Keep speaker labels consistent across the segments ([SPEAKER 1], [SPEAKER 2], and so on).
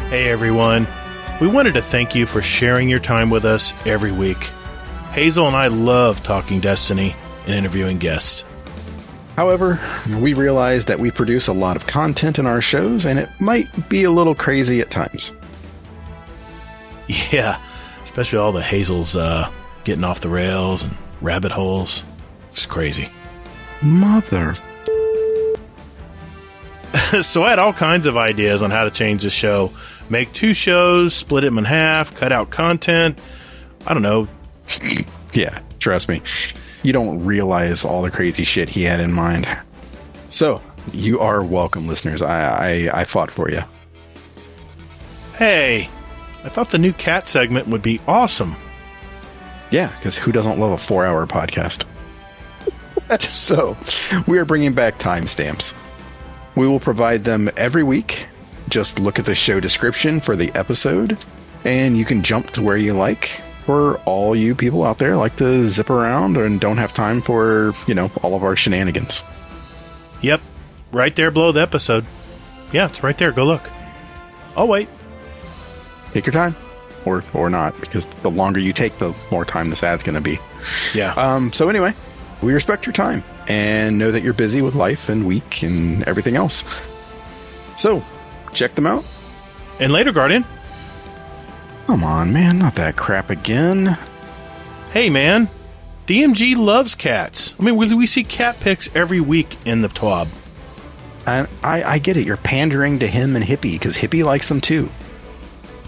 [SPEAKER 1] Hey everyone, we wanted to thank you for sharing your time with us every week. Hazel and I love talking Destiny and interviewing guests.
[SPEAKER 2] However, we realize that we produce a lot of content in our shows and it might be a little crazy at times.
[SPEAKER 1] Yeah, especially all the Hazels getting off the rails and rabbit holes. It's crazy.
[SPEAKER 2] Mother...
[SPEAKER 1] So I had all kinds of ideas on how to change the show. Make 2 shows, split them in half, cut out content. I don't know.
[SPEAKER 2] Yeah, trust me. You don't realize all the crazy shit he had in mind. So, you are welcome, listeners. I fought for you.
[SPEAKER 1] Hey, I thought the new cat segment would be awesome.
[SPEAKER 2] Yeah, because who doesn't love a 4-hour podcast? So, we are bringing back timestamps. We will provide them every week. Just look at the show description for the episode, and you can jump to where you like. For all you people out there like to zip around and don't have time for, all of our shenanigans.
[SPEAKER 1] Yep, right there below the episode. Yeah, it's right there. Go look. Oh, wait.
[SPEAKER 2] Take your time. Or not, because the longer you take, the more time this ad's going to be.
[SPEAKER 1] Yeah.
[SPEAKER 2] So anyway, we respect your time and know that you're busy with life and week and everything else. So, check them out.
[SPEAKER 1] And later, Guardian.
[SPEAKER 2] Come on, man. Not that crap again.
[SPEAKER 1] Hey, man. DMG loves cats. I mean, we see cat pics every week in the TWAB.
[SPEAKER 2] I get it. You're pandering to him and Hippie, because Hippie likes them too.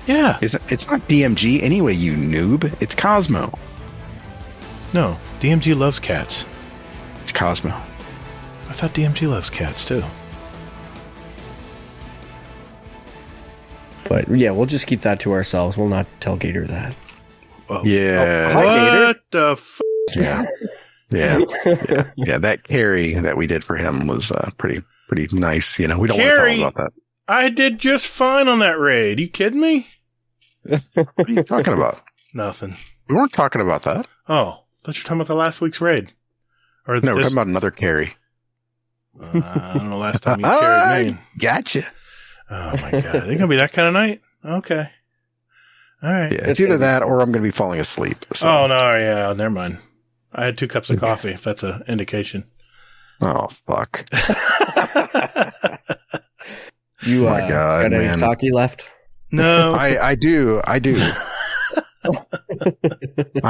[SPEAKER 1] Yeah.
[SPEAKER 2] It's not DMG anyway, you noob. It's Cosmo.
[SPEAKER 1] No, DMG loves cats.
[SPEAKER 2] It's Cosmo.
[SPEAKER 1] I thought DMG loves cats, too.
[SPEAKER 3] But yeah, we'll just keep that to ourselves. We'll not tell Gatr that.
[SPEAKER 1] Oh.
[SPEAKER 2] Yeah.
[SPEAKER 3] Oh, hi, Gatr.
[SPEAKER 1] What the f***?
[SPEAKER 2] Yeah. Yeah. That carry that we did for him was pretty nice. We don't want to tell him about that.
[SPEAKER 1] I did just fine on that raid. You kidding me?
[SPEAKER 2] What are you talking about?
[SPEAKER 1] Nothing.
[SPEAKER 2] We weren't talking about that.
[SPEAKER 1] Oh, I thought you were talking about the last week's raid. Or
[SPEAKER 2] No, we're talking about another carry.
[SPEAKER 1] I don't know last time you carried me.
[SPEAKER 2] Gotcha.
[SPEAKER 1] Oh my god. It's going to be that kind of night? Okay. All right.
[SPEAKER 2] Yeah, it's either that or I'm going to be falling asleep. So.
[SPEAKER 1] Oh, no. Yeah, never mind. I had 2 cups of coffee, if that's an indication.
[SPEAKER 2] Oh, fuck.
[SPEAKER 3] You
[SPEAKER 2] my God,
[SPEAKER 3] got any
[SPEAKER 2] man.
[SPEAKER 3] sake left?
[SPEAKER 1] No.
[SPEAKER 2] I do. I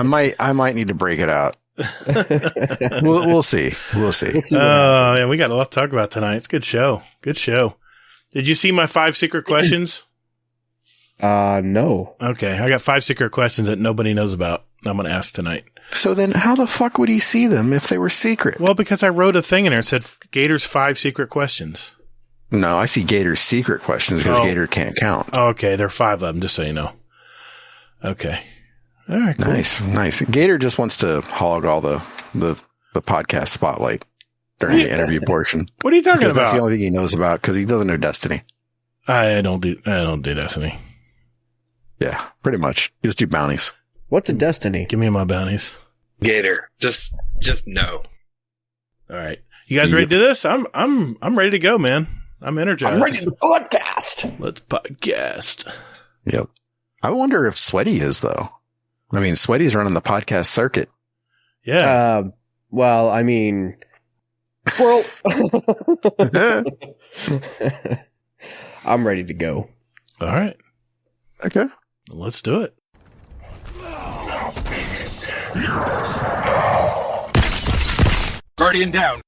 [SPEAKER 2] might need to break it out. We'll see. We'll see.
[SPEAKER 1] Oh, yeah, we got a lot to talk about tonight. It's a good show. Good show. Did you see my 5 secret questions?
[SPEAKER 3] No.
[SPEAKER 1] Okay, I got 5 secret questions that nobody knows about. I'm going to ask tonight.
[SPEAKER 2] So then how the fuck would he see them if they were secret?
[SPEAKER 1] Well, because I wrote a thing in there that said Gator's 5 secret questions.
[SPEAKER 2] No, I see Gator's secret questions because Gatr can't count.
[SPEAKER 1] Oh, okay, there are 5 of them, just so you know. Okay. All right, cool.
[SPEAKER 2] Nice. Gatr just wants to hog all the podcast spotlight during the interview portion.
[SPEAKER 1] What are you talking
[SPEAKER 2] because
[SPEAKER 1] about?
[SPEAKER 2] That's the only thing he knows about because he doesn't know Destiny.
[SPEAKER 1] I don't do Destiny.
[SPEAKER 2] Yeah, pretty much. You just do bounties.
[SPEAKER 3] What's a Destiny?
[SPEAKER 1] Give me my bounties.
[SPEAKER 4] Gatr, just no.
[SPEAKER 1] All right, you guys ready to do this? I'm ready to go, man. I'm energized.
[SPEAKER 3] I'm ready to podcast.
[SPEAKER 1] Let's podcast.
[SPEAKER 2] Yep. I wonder if Sweaty is though. I mean, Sweaty's running the podcast circuit.
[SPEAKER 1] Yeah.
[SPEAKER 3] Well, I mean, well, I'm ready to go.
[SPEAKER 1] All right.
[SPEAKER 2] Okay.
[SPEAKER 1] Let's do it.
[SPEAKER 4] Guardian down.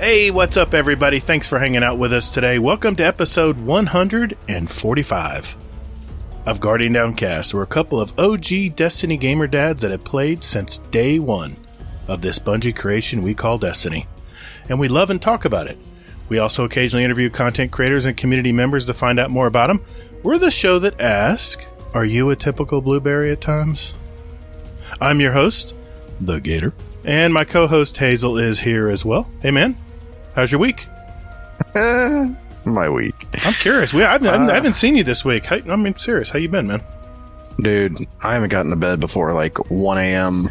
[SPEAKER 1] Hey, what's up, everybody? Thanks for hanging out with us today. Welcome to episode 145 of Guardian Downcast. We're a couple of OG Destiny gamer dads that have played since day one of this Bungie creation we call Destiny. And we love and talk about it. We also occasionally interview content creators and community members to find out more about them. We're the show that asks, are you a typical blueberry at times? I'm your host, the Gatr, and my co-host Hazel is here as well. Hey, man. How's your week?
[SPEAKER 2] My week.
[SPEAKER 1] I'm curious. I haven't seen you this week. I mean, serious. How you been, man?
[SPEAKER 2] Dude, I haven't gotten to bed before like 1 a.m.,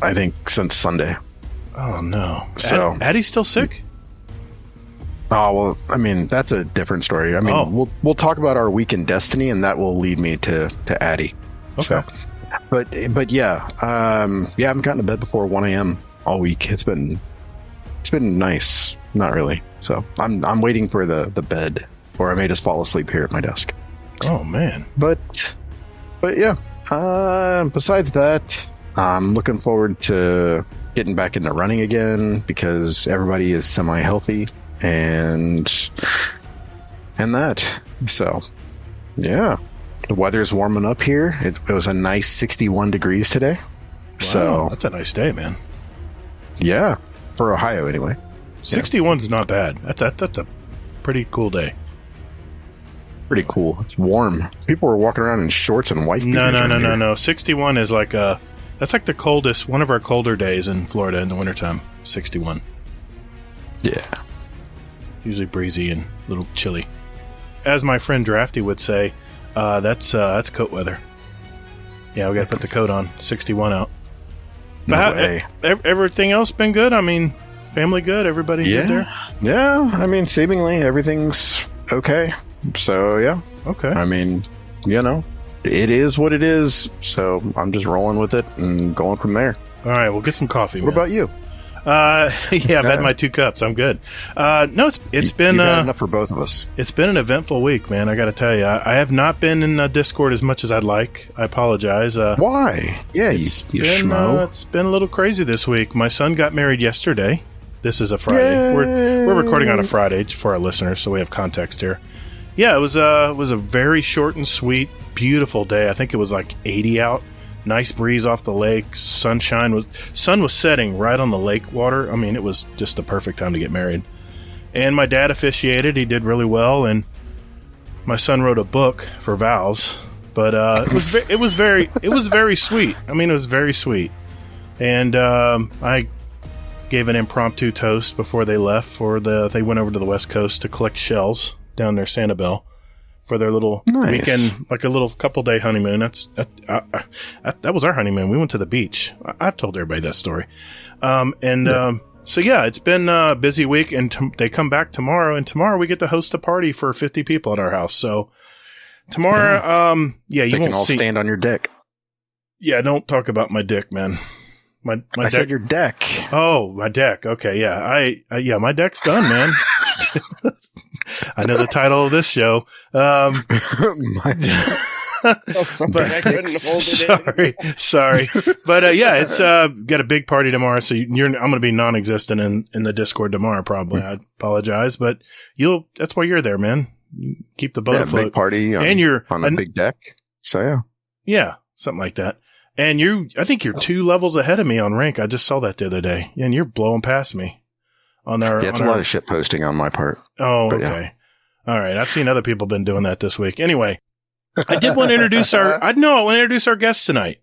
[SPEAKER 2] I think, since Sunday.
[SPEAKER 1] Oh, no.
[SPEAKER 2] So,
[SPEAKER 1] Addie's still sick?
[SPEAKER 2] Oh, well, I mean, that's a different story. I mean, we'll talk about our week in Destiny, and that will lead me to Addie.
[SPEAKER 1] Okay.
[SPEAKER 2] So, but yeah, I haven't gotten to bed before 1 a.m. all week. It's been nice. Not really. So I'm waiting for the bed, or I may just fall asleep here at my desk.
[SPEAKER 1] Oh, man.
[SPEAKER 2] But yeah. Besides that, I'm looking forward to getting back into running again because everybody is semi-healthy and that. So yeah, the weather's warming up here. It was a nice 61 degrees today.
[SPEAKER 1] Wow,
[SPEAKER 2] so
[SPEAKER 1] that's a nice day, man.
[SPEAKER 2] Yeah, for Ohio anyway.
[SPEAKER 1] 61's not bad. That's a pretty cool day.
[SPEAKER 2] Pretty cool. It's warm. People were walking around in shorts and wife beaters.
[SPEAKER 1] No. 61 is like that's like the coldest, one of our colder days in Florida in the wintertime. 61.
[SPEAKER 2] Yeah.
[SPEAKER 1] Usually breezy and a little chilly. As my friend Drafty would say, that's coat weather. Yeah, we got to put the coat on. 61 out.
[SPEAKER 2] No way.
[SPEAKER 1] Everything else been good? I mean, family good? Everybody good there?
[SPEAKER 2] Yeah, I mean, seemingly everything's okay. So, yeah.
[SPEAKER 1] Okay.
[SPEAKER 2] I mean, it is what it is. So I'm just rolling with it and going from there.
[SPEAKER 1] All right, we'll get some coffee,
[SPEAKER 2] What about you?
[SPEAKER 1] Yeah, I've had my 2 cups. I'm good. No, it's been
[SPEAKER 2] you've had enough for both of us.
[SPEAKER 1] It's been an eventful week, man. I got to tell you, I have not been in Discord as much as I'd like. I apologize.
[SPEAKER 2] Why? Yeah, you schmo.
[SPEAKER 1] It's been a little crazy this week. My son got married yesterday. This is a Friday. We're recording on a Friday for our listeners, so we have context here. Yeah, it was a very short and sweet, beautiful day. I think it was like 80 out. Nice breeze off the lake. Sun was setting right on the lake water. I mean, it was just the perfect time to get married. And my dad officiated. He did really well. And my son wrote a book for vows. But it was very sweet. I mean, it was very sweet. And I gave an impromptu toast before they left. They went over to the West Coast to collect shells down near Sanibel for their little weekend, like a little couple-day honeymoon. That was our honeymoon. We went to the beach. I've told everybody that story. So yeah, it's been a busy week, and they come back tomorrow, and tomorrow we get to host a party for 50 people at our house. So tomorrow, you
[SPEAKER 2] can all stand on your deck.
[SPEAKER 1] Yeah, don't talk about my dick, man. I
[SPEAKER 2] said your deck.
[SPEAKER 1] Oh, my deck. Okay, yeah. My deck's done, man. I know the title of this show.
[SPEAKER 3] Sorry.
[SPEAKER 1] But yeah, it's got a big party tomorrow, so I'm going to be non-existent in the Discord tomorrow. Probably. I apologize, but that's why you're there, man. You keep the boat afloat.
[SPEAKER 2] Big party, and you're on a big deck. So
[SPEAKER 1] yeah, something like that. And I think you're 2 levels ahead of me on rank. I just saw that the other day, and you're blowing past me.
[SPEAKER 2] It's a lot of shit posting on my part.
[SPEAKER 1] Oh, okay. Yeah. All right. I've seen other people been doing that this week. Anyway, I did want to introduce I want to introduce our guest tonight.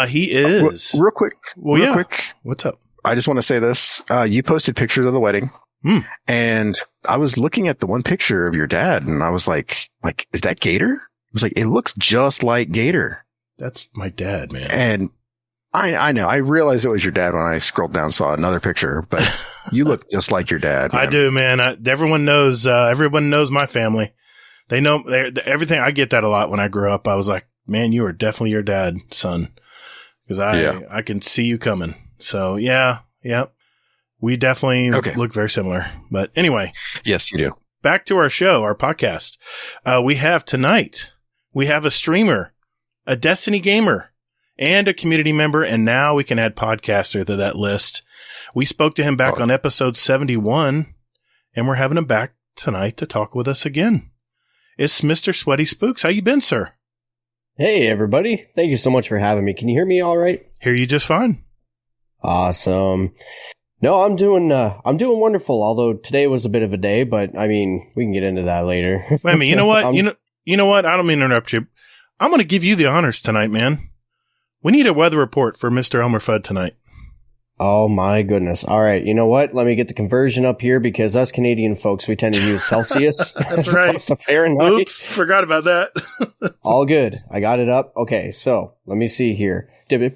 [SPEAKER 1] He is
[SPEAKER 2] real quick.
[SPEAKER 1] What's up?
[SPEAKER 2] I just want to say this. You posted pictures of the wedding, and I was looking at the one picture of your dad, and I was like, is that Gatr? I was like, it looks just like Gatr.
[SPEAKER 1] That's my dad, man.
[SPEAKER 2] And I know. I realized it was your dad when I scrolled down and saw another picture, but you look just like your dad. Man.
[SPEAKER 1] I do, man. Everyone knows my family. They know everything. I get that a lot when I grew up. I was like, man, you are definitely your dad, son. Because I can see you coming. So yeah. We definitely look very similar. But anyway.
[SPEAKER 2] Yes, you do.
[SPEAKER 1] Back to our show, our podcast. We have a streamer, a Destiny gamer, and a community member, and now we can add podcaster to that list. We spoke to him back on episode 71, and we're having him back tonight to talk with us again. It's Mr. SweatySpookz. How you been, sir?
[SPEAKER 3] Hey, everybody. Thank you so much for having me. Can you hear me all right?
[SPEAKER 1] Hear you just fine.
[SPEAKER 3] Awesome. No, I'm doing wonderful, although today was a bit of a day, but I mean, we can get into that later.
[SPEAKER 1] Wait a minute, you know what? You know what? I don't mean to interrupt you. I'm going to give you the honors tonight, man. We need a weather report for Mr. Elmer Fudd tonight.
[SPEAKER 3] Oh my goodness. All right. You know what? Let me get the conversion up here because us Canadian folks, we tend to use Celsius
[SPEAKER 1] That's
[SPEAKER 3] as
[SPEAKER 1] right.
[SPEAKER 3] opposed to Fahrenheit.
[SPEAKER 1] Oops, forgot about that.
[SPEAKER 3] All good. I got it up. Okay, so let me see here. A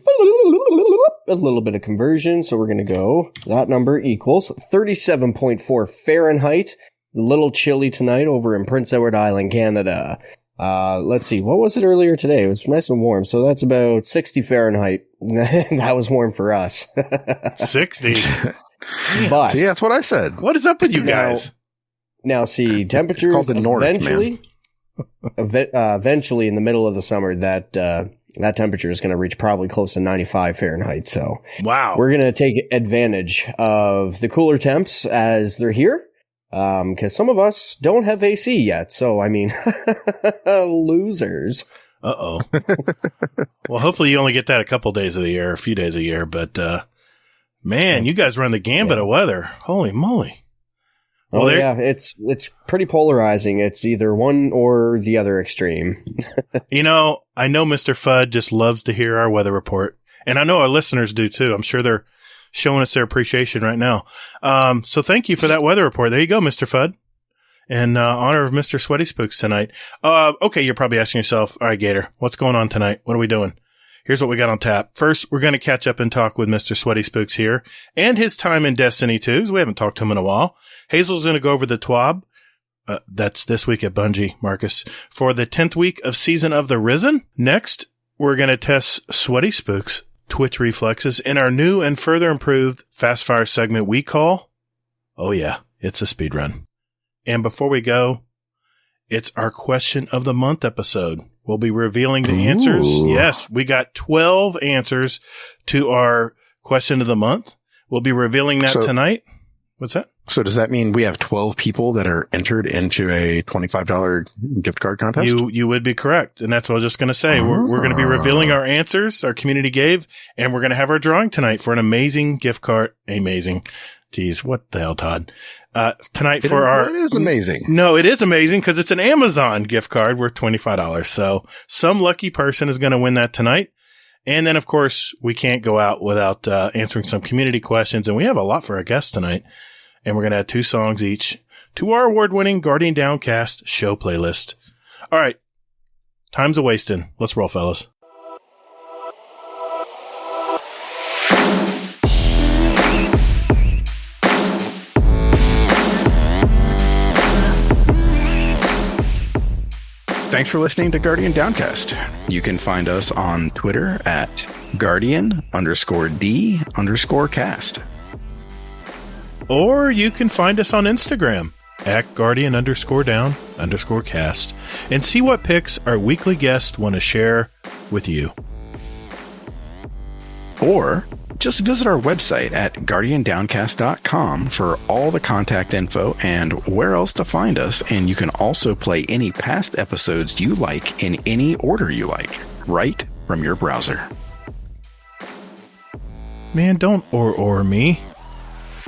[SPEAKER 3] little bit of conversion. So we're going to go. That number equals 37.4 Fahrenheit. A little chilly tonight over in Prince Edward Island, Canada. Let's see. What was it earlier today? It was nice and warm. So that's about 60 Fahrenheit. That was warm for us.
[SPEAKER 1] 60.
[SPEAKER 3] But
[SPEAKER 2] See, that's what I said.
[SPEAKER 1] What is up with you guys?
[SPEAKER 3] now see, temperatures
[SPEAKER 2] called the North,
[SPEAKER 3] eventually, eventually in the middle of the summer, that temperature is going to reach probably close to 95 Fahrenheit. So
[SPEAKER 1] Wow.
[SPEAKER 3] we're going to take advantage of the cooler temps as they're here. Cause some of us don't have AC yet. So, I mean, losers.
[SPEAKER 1] Uh-oh. Well, hopefully you only get that a couple days of the year, a few days a year. But, man, you guys run the gambit of weather. Holy moly. Well,
[SPEAKER 3] Yeah. It's pretty polarizing. It's either one or the other extreme.
[SPEAKER 1] I know Mr. Fudd just loves to hear our weather report. And I know our listeners do too. I'm sure they're showing us their appreciation right now. So thank you for that weather report. There you go, Mr. Fudd. In honor of Mr. SweatySpookz tonight. Okay, you're probably asking yourself, all right, Gatr, what's going on tonight? What are we doing? Here's what we got on tap. First, we're going to catch up and talk with Mr. SweatySpookz here and his time in Destiny 2, because we haven't talked to him in a while. Hazel's going to go over the TWAB. That's this week at Bungie, Marcus, for the 10th week of Season of the Risen. Next, we're going to test SweatySpookz Twitch reflexes in our new and further improved Fast Fire segment we call, oh yeah, it's a speedrun. And before we go, it's our question of the month episode. We'll be revealing the answers. Yes, we got 12 answers to our question of the month. We'll be revealing that tonight. What's that?
[SPEAKER 2] So does that mean we have 12 people that are entered into a $25 gift card contest?
[SPEAKER 1] You would be correct. And that's what I was just going to say. We're going to be revealing our answers our community gave, and we're going to have our drawing tonight for an amazing gift card. Amazing. Jeez, what the hell, Todd? Tonight for our...
[SPEAKER 2] It is amazing.
[SPEAKER 1] No, it is amazing because it's an Amazon gift card worth $25. So some lucky person is going to win that tonight. And then, of course, we can't go out without answering some community questions. And we have a lot for our guests tonight. And we're going to add 2 songs each to our award-winning Guardian Downcast show playlist. All right. Time's a-wasting. Let's roll, fellas.
[SPEAKER 2] Thanks for listening to Guardian Downcast. You can find us on Twitter at Guardian_D_cast.
[SPEAKER 1] Or you can find us on Instagram at Guardian_Down_cast and see what pics our weekly guests want to share with you.
[SPEAKER 2] Or just visit our website at guardiandowncast.com for all the contact info and where else to find us. And you can also play any past episodes you like in any order you like, right from your browser.
[SPEAKER 1] Man, don't or me.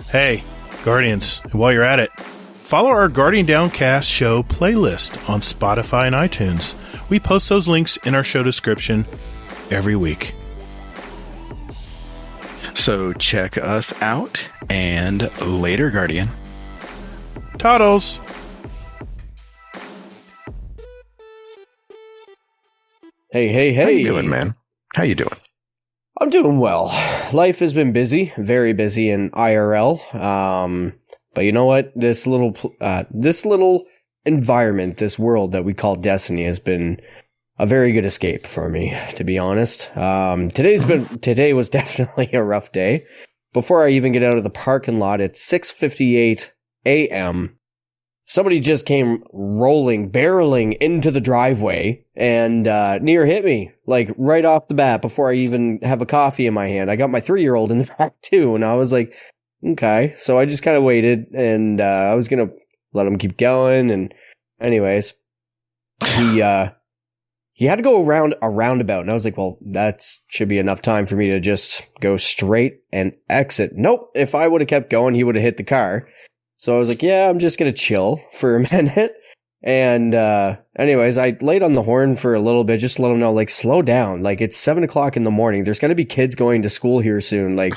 [SPEAKER 1] Hey, Guardians, while you're at it, follow our Guardian Downcast show playlist on Spotify and iTunes. We post those links in our show description every week.
[SPEAKER 2] So check us out, and later, Guardian.
[SPEAKER 1] Toddles!
[SPEAKER 3] Hey.
[SPEAKER 2] How you doing, man? How you doing?
[SPEAKER 3] I'm doing well. Life has been busy, very busy in IRL. But you know what? This little environment, this world that we call Destiny has been a very good escape for me, to be honest. Today was definitely a rough day. Before I even get out of the parking lot at 6:58 a.m., somebody just came barreling into the driveway and near hit me, like right off the bat before I even have a coffee in my hand. I got my 3-year-old in the back too, and I was like, okay. So I just kind of waited, and I was going to let him keep going. And anyways, he had to go around a roundabout, and I was like, well, that should be enough time for me to just go straight and exit. Nope. If I would have kept going, he would have hit the car. So I was like, yeah, I'm just going to chill for a minute. And anyways, I laid on the horn for a little bit just to let him know, like, slow down. Like, it's 7 o'clock in the morning. There's going to be kids going to school here soon. Like,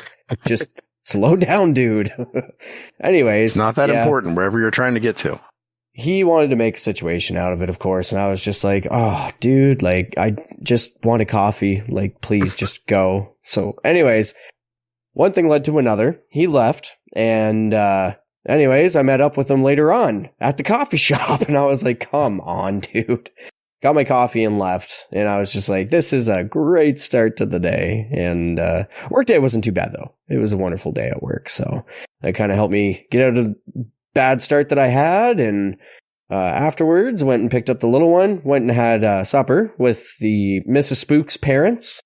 [SPEAKER 3] just slow down, dude. Anyways.
[SPEAKER 2] It's not that important wherever you're trying to get to.
[SPEAKER 3] He wanted to make a situation out of it, of course. And I was just like, oh, dude, like, I just want a coffee. Like, please just go. So anyways, one thing led to another. He left. And anyways, I met up with him later on at the coffee shop. And I was like, come on, dude. Got my coffee and left. And I was just like, this is a great start to the day. And work day wasn't too bad, though. It was a wonderful day at work. So that kind of helped me get out of the bad start that I had. And afterwards, went and picked up the little one. Went and had supper with the Mrs. Spookz parents.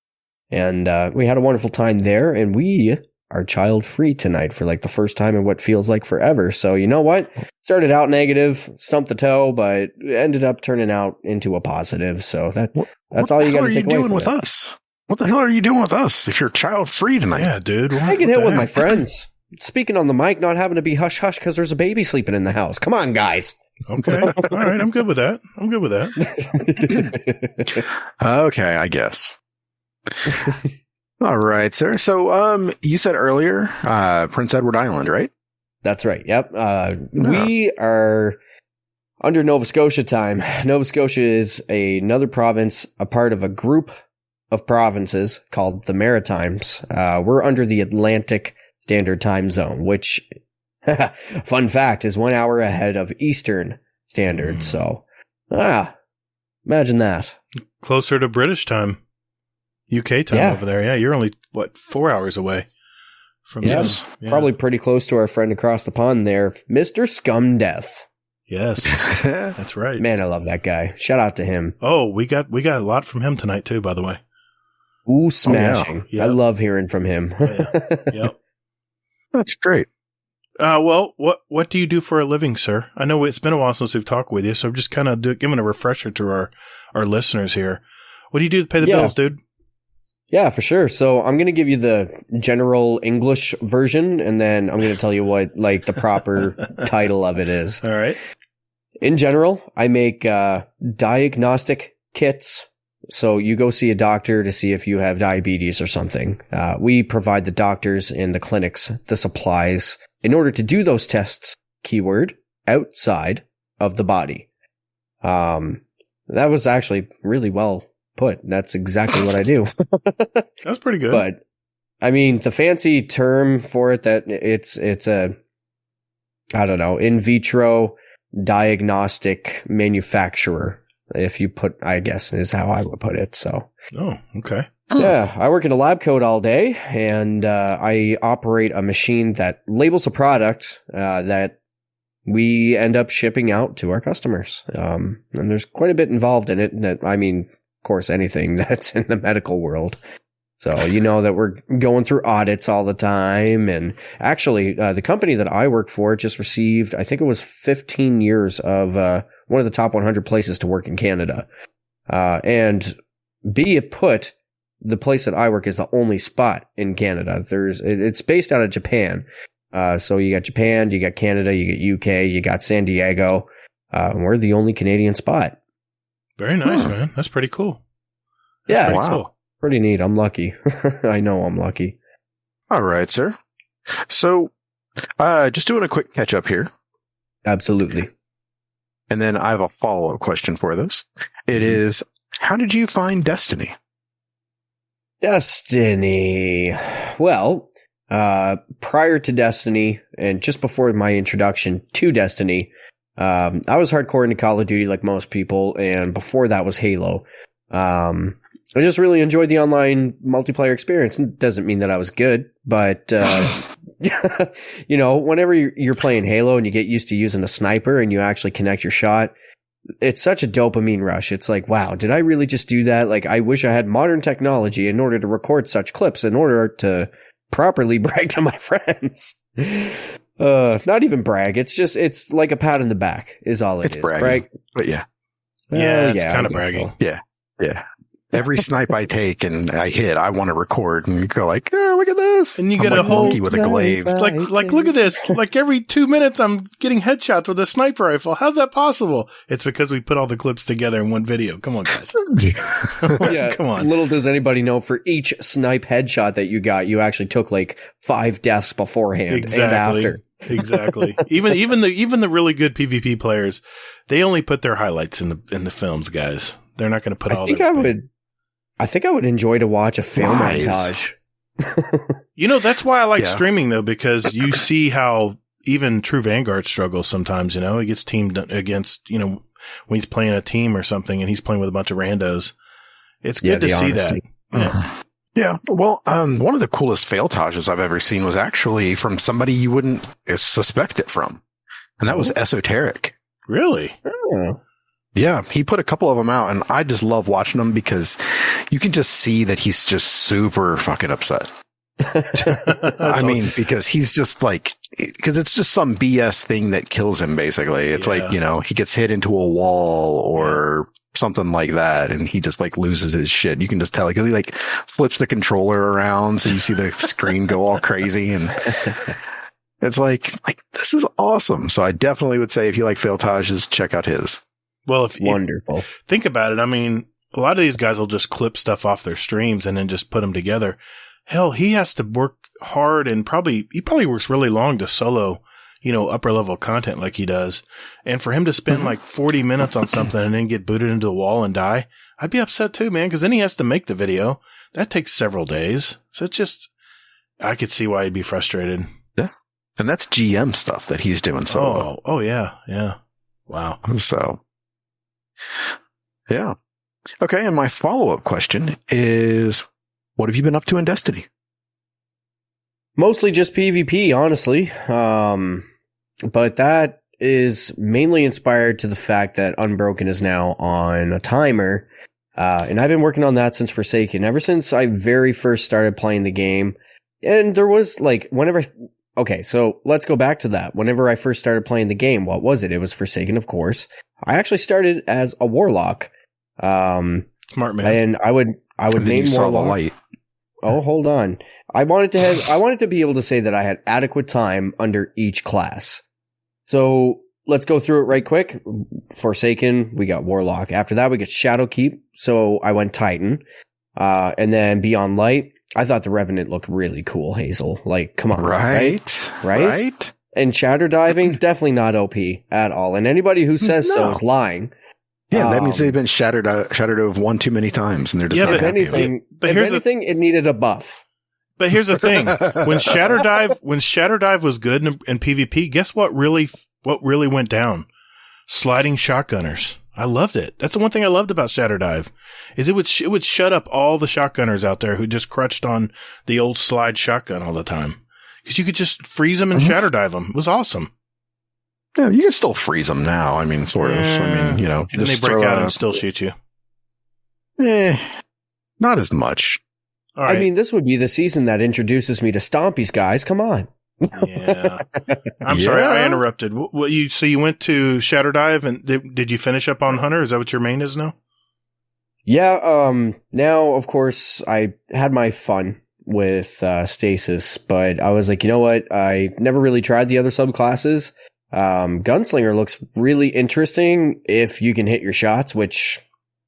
[SPEAKER 3] And we had a wonderful time there. And we are child-free tonight for like the first time in what feels like forever. So you know what? Started out negative, stumped the toe, but ended up turning out into a positive. So that's all you got to take away from it.
[SPEAKER 2] What the hell are you doing with us? What the hell are you doing with us if you're child-free tonight?
[SPEAKER 1] Yeah, dude.
[SPEAKER 3] I get hit with my friends. Speaking on the mic, not having to be hush-hush because there's a baby sleeping in the house. Come on, guys.
[SPEAKER 1] Okay. All right. I'm good with that.
[SPEAKER 2] Okay, I guess. All right, sir. So, you said earlier, Prince Edward Island, right?
[SPEAKER 3] That's right. Yep. We are under Nova Scotia time. Nova Scotia is another province, a part of a group of provinces called the Maritimes. We're under the Atlantic Standard Time Zone, which, fun fact, is 1 hour ahead of Eastern Standard. So, imagine that.
[SPEAKER 1] Closer to British time. UK time over there. Yeah, you're only, 4 hours away from this. Yeah.
[SPEAKER 3] Probably pretty close to our friend across the pond there, Mr. Scumdeath.
[SPEAKER 1] Yes, that's right.
[SPEAKER 3] Man, I love that guy. Shout out to him.
[SPEAKER 1] Oh, we got a lot from him tonight too, by the way.
[SPEAKER 3] Ooh, smashing.
[SPEAKER 1] Oh, yeah.
[SPEAKER 3] I love hearing from him.
[SPEAKER 1] Yep.
[SPEAKER 2] That's great.
[SPEAKER 1] Well, what do you do for a living, sir? I know it's been a while since we've talked with you, so I'm just kind of giving a refresher to our listeners here. What do you do to pay the bills, dude?
[SPEAKER 3] Yeah, for sure. So I'm going to give you the general English version, and then I'm going to tell you what like the proper title of it is.
[SPEAKER 1] All right.
[SPEAKER 3] In general, I make diagnostic kits. So you go see a doctor to see if you have diabetes or something. We provide the doctors and the clinics the supplies in order to do those tests, keyword, outside of the body. That was actually really well put. That's exactly what I do.
[SPEAKER 1] That's pretty good.
[SPEAKER 3] But I mean, the fancy term for it, that it's a, I don't know, in vitro diagnostic manufacturer. If you put, I guess, is how I would put it. So.
[SPEAKER 1] Oh, okay.
[SPEAKER 3] Yeah, I work in a lab coat all day, and I operate a machine that labels a product that we end up shipping out to our customers. And there's quite a bit involved in it. I mean, of course, anything that's in the medical world. So you know that we're going through audits all the time. And actually, the company that I work for just received, I think it was 15 years of one of the top 100 places to work in Canada. And be it put, the place that I work is the only spot in Canada. It's based out of Japan. So you got Japan, you got Canada, you got UK, you got San Diego. We're the only Canadian spot.
[SPEAKER 1] Very nice, man. That's pretty cool.
[SPEAKER 3] That's cool. Pretty neat. I'm lucky. I know I'm lucky.
[SPEAKER 2] All right, sir. So, just doing a quick catch up here.
[SPEAKER 3] Absolutely.
[SPEAKER 2] And then I have a follow-up question for this. It is, how did you find Destiny?
[SPEAKER 3] Destiny. Well, prior to Destiny and just before my introduction to Destiny, I was hardcore into Call of Duty like most people, and before that was Halo. I just really enjoyed the online multiplayer experience. It doesn't mean that I was good, but You know, whenever you're playing Halo and you get used to using a sniper and you actually connect your shot, it's such a dopamine rush. It's like, wow, did I really just do that? Like, I wish I had modern technology in order to record such clips in order to properly brag to my friends. Not even brag. It's like a pat in the back is all it is.
[SPEAKER 2] Bragging. But yeah.
[SPEAKER 1] It's kind of bragging.
[SPEAKER 2] Yeah. Every snipe I take and I hit, I want to record and go like, oh, look at this.
[SPEAKER 1] And you get a whole
[SPEAKER 2] monkey with a glaive.
[SPEAKER 1] Like, look at this. Like every 2 minutes, I'm getting headshots with a sniper rifle. How's that possible? It's because we put all the clips together in one video. Come on, guys.
[SPEAKER 3] Yeah.
[SPEAKER 1] Come on.
[SPEAKER 3] Little does anybody know, for each snipe headshot that you got, you actually took like 5 deaths beforehand and after.
[SPEAKER 1] Exactly. Even the really good PvP players, they only put their highlights in the films, guys. They're not going to put
[SPEAKER 3] I think I would enjoy to watch a film montage.
[SPEAKER 1] You know, that's why I like streaming, though, because you see how even true Vanguard struggles sometimes, you know. He gets teamed against, you know, when he's playing a team or something and he's playing with a bunch of randos. It's good to see that. Yeah.
[SPEAKER 2] Yeah. Well, one of the coolest failtages I've ever seen was actually from somebody you wouldn't suspect it from. And that was Esoteric.
[SPEAKER 1] Really?
[SPEAKER 3] Oh.
[SPEAKER 2] Yeah, he put a couple of them out, and I just love watching them because you can just see that he's just super fucking upset. I mean, because he's just like, because it's just some BS thing that kills him, basically. It's like, you know, he gets hit into a wall or something like that, and he just like loses his shit. You can just tell, like, he like flips the controller around, so you see the screen go all crazy, and it's like this is awesome. So I definitely would say if you like failtages, check out his.
[SPEAKER 1] Well, if
[SPEAKER 3] wonderful.
[SPEAKER 1] You think about it, I mean, a lot of these guys will just clip stuff off their streams and then just put them together. Hell, he has to work hard and he probably works really long to solo, you know, upper level content like he does. And for him to spend like 40 minutes on something and then get booted into the wall and die, I'd be upset too, man, because then he has to make the video. That takes several days. So it's just, I could see why he'd be frustrated.
[SPEAKER 2] Yeah. And that's GM stuff that he's doing solo.
[SPEAKER 1] Oh yeah. Yeah. Wow.
[SPEAKER 2] So. Yeah. Okay. And my follow-up question is, what have you been up to in Destiny?
[SPEAKER 3] Mostly just PvP, honestly. But that is mainly inspired to the fact that Unbroken is now on a timer. And I've been working on that since Forsaken, ever since I very first started playing the game. And there was like, okay, so let's go back to that. Whenever I first started playing the game, what was it? It was Forsaken, of course. I actually started as a warlock.
[SPEAKER 1] Smart man.
[SPEAKER 3] And I would name warlock.
[SPEAKER 2] The light.
[SPEAKER 3] Oh, hold on. I wanted to be able to say that I had adequate time under each class. So let's go through it right quick. Forsaken, we got warlock. After that, we get Shadowkeep. So I went Titan. And then Beyond Light. I thought the Revenant looked really cool, Hazel. Like, come on. Right? And Shatter Diving, definitely not OP at all. And anybody who says so is lying.
[SPEAKER 2] Yeah, that means they've been shattered over one too many times, and they're just
[SPEAKER 3] if anything, it needed a buff.
[SPEAKER 1] But here's the thing: when Shatter Dive was good in PvP, guess what really went down? Sliding shotgunners. I loved it. That's the one thing I loved about Shatter Dive, is it would shut up all the shotgunners out there who just crutched on the old slide shotgun all the time. Because you could just freeze them and Shatter Dive them. It was awesome.
[SPEAKER 2] Yeah, you can still freeze them now. I mean, sort of. I mean, you know.
[SPEAKER 1] Then they break out and still shoot you.
[SPEAKER 2] Not as much.
[SPEAKER 1] All right.
[SPEAKER 3] I mean, this would be the season that introduces me to Stompies, guys. Come on.
[SPEAKER 1] Yeah. I'm sorry, I interrupted. So you went to Shatter Dive, and did you finish up on Hunter? Is that what your main is now?
[SPEAKER 3] Yeah, now, of course, I had my fun with Stasis, but I was like, you know what? I never really tried the other subclasses. Gunslinger looks really interesting if you can hit your shots, which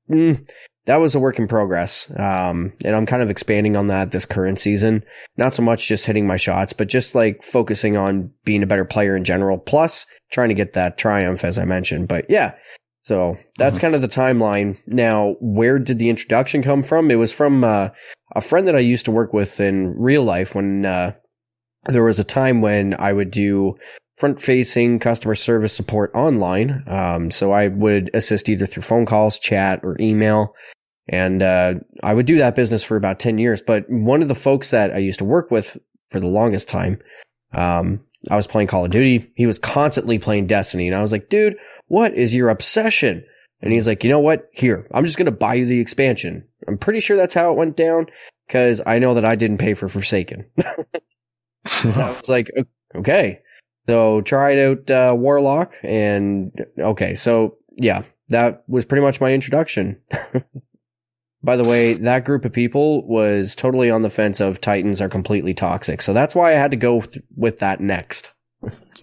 [SPEAKER 3] that was a work in progress. And I'm kind of expanding on that this current season. Not so much just hitting my shots, but just like focusing on being a better player in general, plus trying to get that triumph, as I mentioned. But yeah, so that's kind of the timeline. Now, where did the introduction come from? It was from a friend that I used to work with in real life when there was a time when I would do front-facing customer service support online. So I would assist either through phone calls, chat, or email. And I would do that business for about 10 years. But one of the folks that I used to work with for the longest time, I was playing Call of Duty. He was constantly playing Destiny. And I was like, dude, what is your obsession? And he's like, you know what? Here, I'm just going to buy you the expansion. I'm pretty sure that's how it went down because I know that I didn't pay for Forsaken. I was like, okay. So tried out Warlock and okay. So yeah, that was pretty much my introduction. By the way, that group of people was totally on the fence of Titans are completely toxic. So that's why I had to go with that next.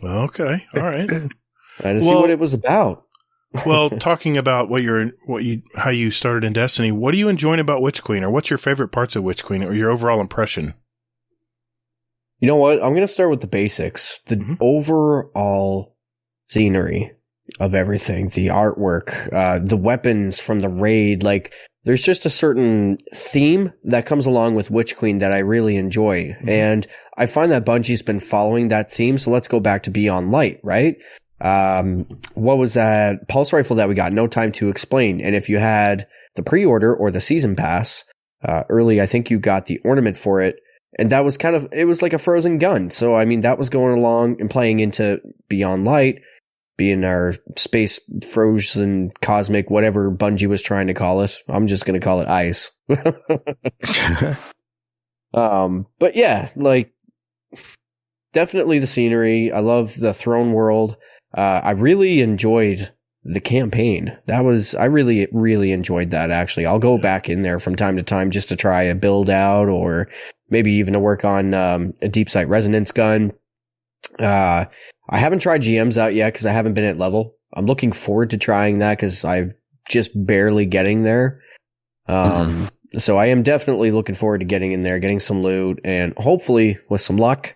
[SPEAKER 1] Okay. All right.
[SPEAKER 3] I had to see what it was about.
[SPEAKER 1] Well, talking about how you started in Destiny, what are you enjoying about Witch Queen, or what's your favorite parts of Witch Queen, or your overall impression?
[SPEAKER 3] You know what? I'm going to start with the basics. The overall scenery of everything, the artwork, the weapons from the raid, like there's just a certain theme that comes along with Witch Queen that I really enjoy. And I find that Bungie's been following that theme. So let's go back to Beyond Light, right? What was that pulse rifle that we got? No Time to Explain. And if you had the pre-order or the season pass, early, I think you got the ornament for it. And that was it was like a frozen gun. So, I mean, that was going along and playing into Beyond Light, being our space frozen cosmic, whatever Bungie was trying to call it. I'm just going to call it ice. But yeah, like definitely the scenery. I love the throne world. I really enjoyed the campaign. I really, really enjoyed that, actually. I'll go back in there from time to time just to try a build out or maybe even to work on a deep sight resonance gun. I haven't tried GMs out yet because I haven't been at level. I'm looking forward to trying that because I'm just barely getting there. So I am definitely looking forward to getting in there, getting some loot, and hopefully with some luck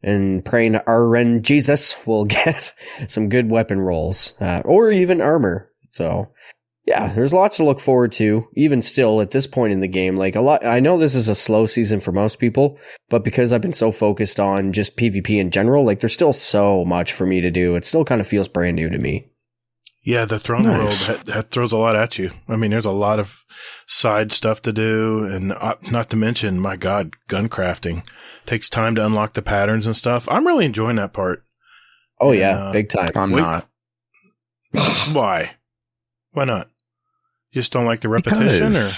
[SPEAKER 3] and praying to RN Jesus will get some good weapon rolls, or even armor. So yeah, there's lots to look forward to, even still at this point in the game. Like I know this is a slow season for most people, but because I've been so focused on just PvP in general, like there's still so much for me to do. It still kind of feels brand new to me.
[SPEAKER 1] Yeah, the throne world that throws a lot at you. I mean, there's a lot of side stuff to do, and not to mention, my God, gun crafting takes time to unlock the patterns and stuff. I'm really enjoying that part.
[SPEAKER 3] Oh yeah, big time.
[SPEAKER 2] I'm not.
[SPEAKER 1] Why? Why not? You just don't like the repetition, or?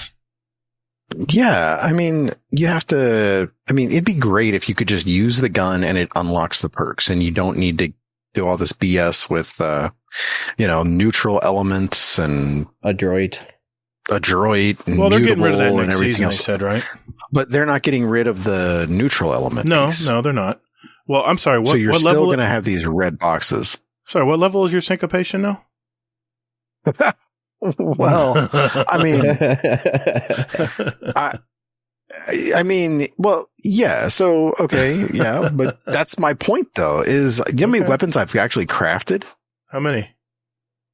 [SPEAKER 2] Yeah, I mean, you have to. I mean, it'd be great if you could just use the gun and it unlocks the perks, and you don't need to do all this BS with, neutral elements and
[SPEAKER 3] a droid,
[SPEAKER 2] and
[SPEAKER 1] well, they're getting rid of that
[SPEAKER 2] and
[SPEAKER 1] next
[SPEAKER 2] everything
[SPEAKER 1] season,
[SPEAKER 2] else.
[SPEAKER 1] they said, right?
[SPEAKER 2] But they're not getting rid of the neutral element.
[SPEAKER 1] No, they're not. Well, I'm sorry.
[SPEAKER 2] So you're
[SPEAKER 1] what
[SPEAKER 2] still
[SPEAKER 1] level
[SPEAKER 2] going to have these red boxes.
[SPEAKER 1] Sorry, what level is your syncopation now?
[SPEAKER 2] Well, I mean, well, yeah. So, okay. Yeah. But that's my point though, is you know how many weapons I've actually crafted?
[SPEAKER 1] How many?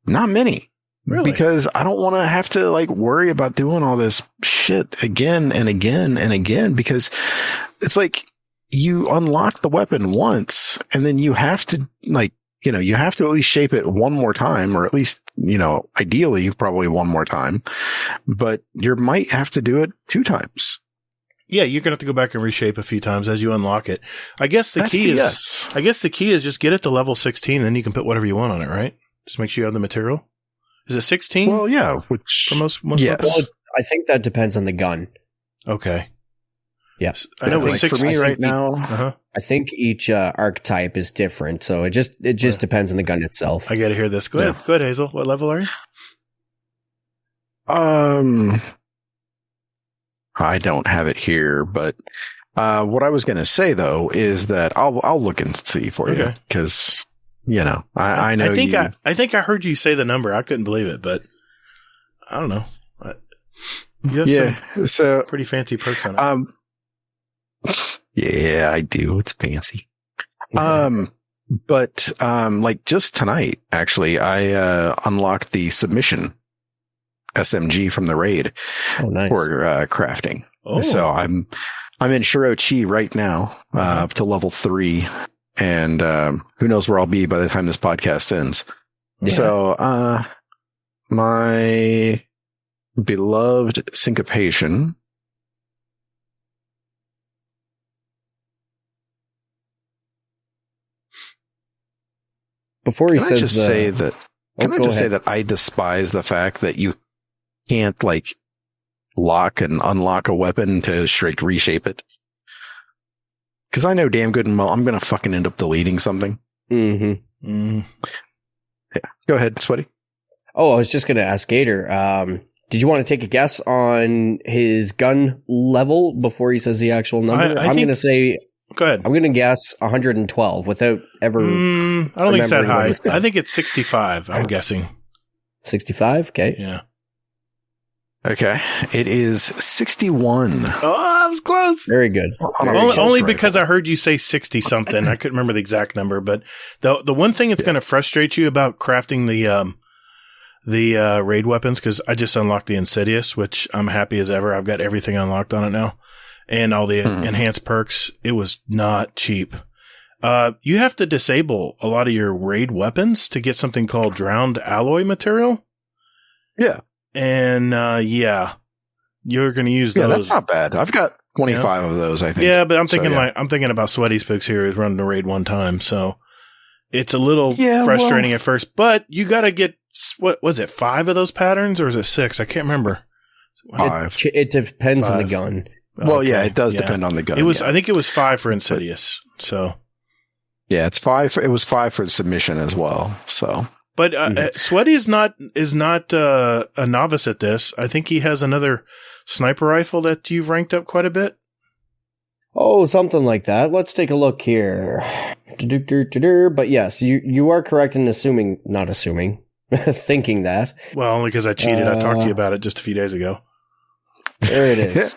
[SPEAKER 2] Not many.
[SPEAKER 1] Really?
[SPEAKER 2] Because I don't want to have to worry about doing all this shit again and again and again, because it's like you unlock the weapon once and then you have to you have to at least shape it one more time, or at least, ideally probably one more time, but you might have to do it 2 times.
[SPEAKER 1] Yeah, you're gonna have to go back and reshape a few times as you unlock it. I guess the key is just get it to level 16, and then you can put whatever you want on it, right? Just make sure you have the material. Is it 16?
[SPEAKER 2] Well, yeah, which
[SPEAKER 1] for most
[SPEAKER 2] yes.
[SPEAKER 3] Well, I think that depends on the gun.
[SPEAKER 1] Okay.
[SPEAKER 3] Yes,
[SPEAKER 1] I know it's 6
[SPEAKER 2] for me right now.
[SPEAKER 3] I think each archetype is different, so it just depends on the gun itself.
[SPEAKER 1] I got to hear this. Go ahead, Hazel. What level are you?
[SPEAKER 2] I don't have it here, but what I was going to say though is that I'll look and see for you, because I know.
[SPEAKER 1] I think I heard you say the number. I couldn't believe it, but I don't know. You have some pretty fancy perks on it.
[SPEAKER 2] Yeah, I do. It's fancy. But just tonight, actually, I unlocked the submission SMG from the raid for crafting. Oh. So I'm in Shirochi right now, up to level 3, and who knows where I'll be by the time this podcast ends. Yeah. So my beloved syncopation.
[SPEAKER 3] before he
[SPEAKER 2] Can I
[SPEAKER 3] says
[SPEAKER 2] just
[SPEAKER 3] the,
[SPEAKER 2] say that? Can I
[SPEAKER 3] go
[SPEAKER 2] just say
[SPEAKER 3] ahead.
[SPEAKER 2] that I despise the fact that you can't like lock and unlock a weapon to straight reshape it? Because I know damn good and well I'm gonna fucking end up deleting something.
[SPEAKER 3] Mm-hmm.
[SPEAKER 1] Mm.
[SPEAKER 2] Yeah, go ahead, Sweaty.
[SPEAKER 3] Oh, I was just going to ask Gatr. Did you want to take a guess on his gun level before he says the actual number?
[SPEAKER 1] I
[SPEAKER 3] I'm
[SPEAKER 1] think-
[SPEAKER 3] going to say,
[SPEAKER 1] Go ahead.
[SPEAKER 3] I'm going to guess 112 without ever
[SPEAKER 1] I don't think it's that
[SPEAKER 3] remembering what
[SPEAKER 1] high.
[SPEAKER 3] he said.
[SPEAKER 1] I think it's 65. I'm guessing.
[SPEAKER 3] 65. Okay.
[SPEAKER 1] Yeah.
[SPEAKER 2] Okay, it is 61.
[SPEAKER 1] Oh, I was close.
[SPEAKER 3] Very good.
[SPEAKER 2] On a
[SPEAKER 3] Very
[SPEAKER 1] Only,
[SPEAKER 3] good.
[SPEAKER 1] only
[SPEAKER 2] rifle.
[SPEAKER 1] because I heard you say 60 something. I couldn't remember the exact number, but the one thing that's going to frustrate you about crafting the raid weapons, because I just unlocked the Insidious, which I'm happy as ever. I've got everything unlocked on it now, and all the enhanced perks. It was not cheap. You have to disable a lot of your raid weapons to get something called drowned alloy material.
[SPEAKER 2] Yeah.
[SPEAKER 1] And yeah, you're going to use
[SPEAKER 2] Yeah,
[SPEAKER 1] those.
[SPEAKER 2] that's not bad. I've got 25 of those, I think.
[SPEAKER 1] Yeah, but I'm
[SPEAKER 2] So,
[SPEAKER 1] thinking
[SPEAKER 2] yeah.
[SPEAKER 1] I'm thinking about SweatySpookz here is running the raid one time, so it's a little
[SPEAKER 2] Yeah,
[SPEAKER 1] frustrating at first. But you got to get, what was it, 5 of those patterns or is it 6? I can't remember.
[SPEAKER 2] 5.
[SPEAKER 3] It depends on the
[SPEAKER 1] 5.
[SPEAKER 3] gun.
[SPEAKER 2] Well, yeah,
[SPEAKER 1] Okay,
[SPEAKER 2] it does
[SPEAKER 1] yeah.
[SPEAKER 2] depend on the gun.
[SPEAKER 1] It was,
[SPEAKER 2] yeah.
[SPEAKER 1] I think it was 5 for Insidious. So,
[SPEAKER 2] Yeah, it's 5. It was 5 for submission as well. So
[SPEAKER 1] but Sweaty is not a novice at this. I think he has another sniper rifle that you've ranked up quite a bit.
[SPEAKER 3] Oh, something like that. Let's take a look here. But yes, you are correct in thinking that.
[SPEAKER 1] Well, only because I cheated. I talked to you about it just a few days ago.
[SPEAKER 3] There it is.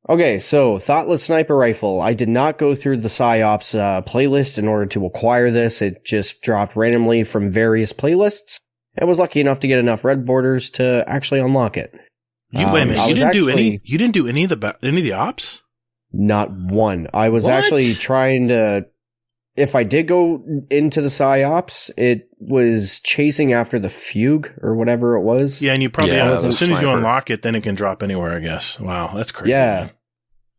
[SPEAKER 3] Okay, so Thoughtless Sniper Rifle. I did not go through the PsyOps playlist in order to acquire this. It just dropped randomly from various playlists. I was lucky enough to get enough red borders to actually unlock it.
[SPEAKER 1] Wait a minute.
[SPEAKER 3] I
[SPEAKER 1] You
[SPEAKER 3] was
[SPEAKER 1] didn't do
[SPEAKER 3] actually-
[SPEAKER 1] You didn't do any of the ops?
[SPEAKER 3] Not one. I was
[SPEAKER 1] What?
[SPEAKER 3] actually trying to... If I did go into the PsyOps, it was chasing after the fugue or whatever it was.
[SPEAKER 1] Yeah, and you probably
[SPEAKER 2] Yeah,
[SPEAKER 1] as
[SPEAKER 2] the
[SPEAKER 1] soon as you
[SPEAKER 2] sniper.
[SPEAKER 1] unlock it, then it can drop anywhere. I guess. Wow, that's crazy.
[SPEAKER 3] Yeah.
[SPEAKER 1] man.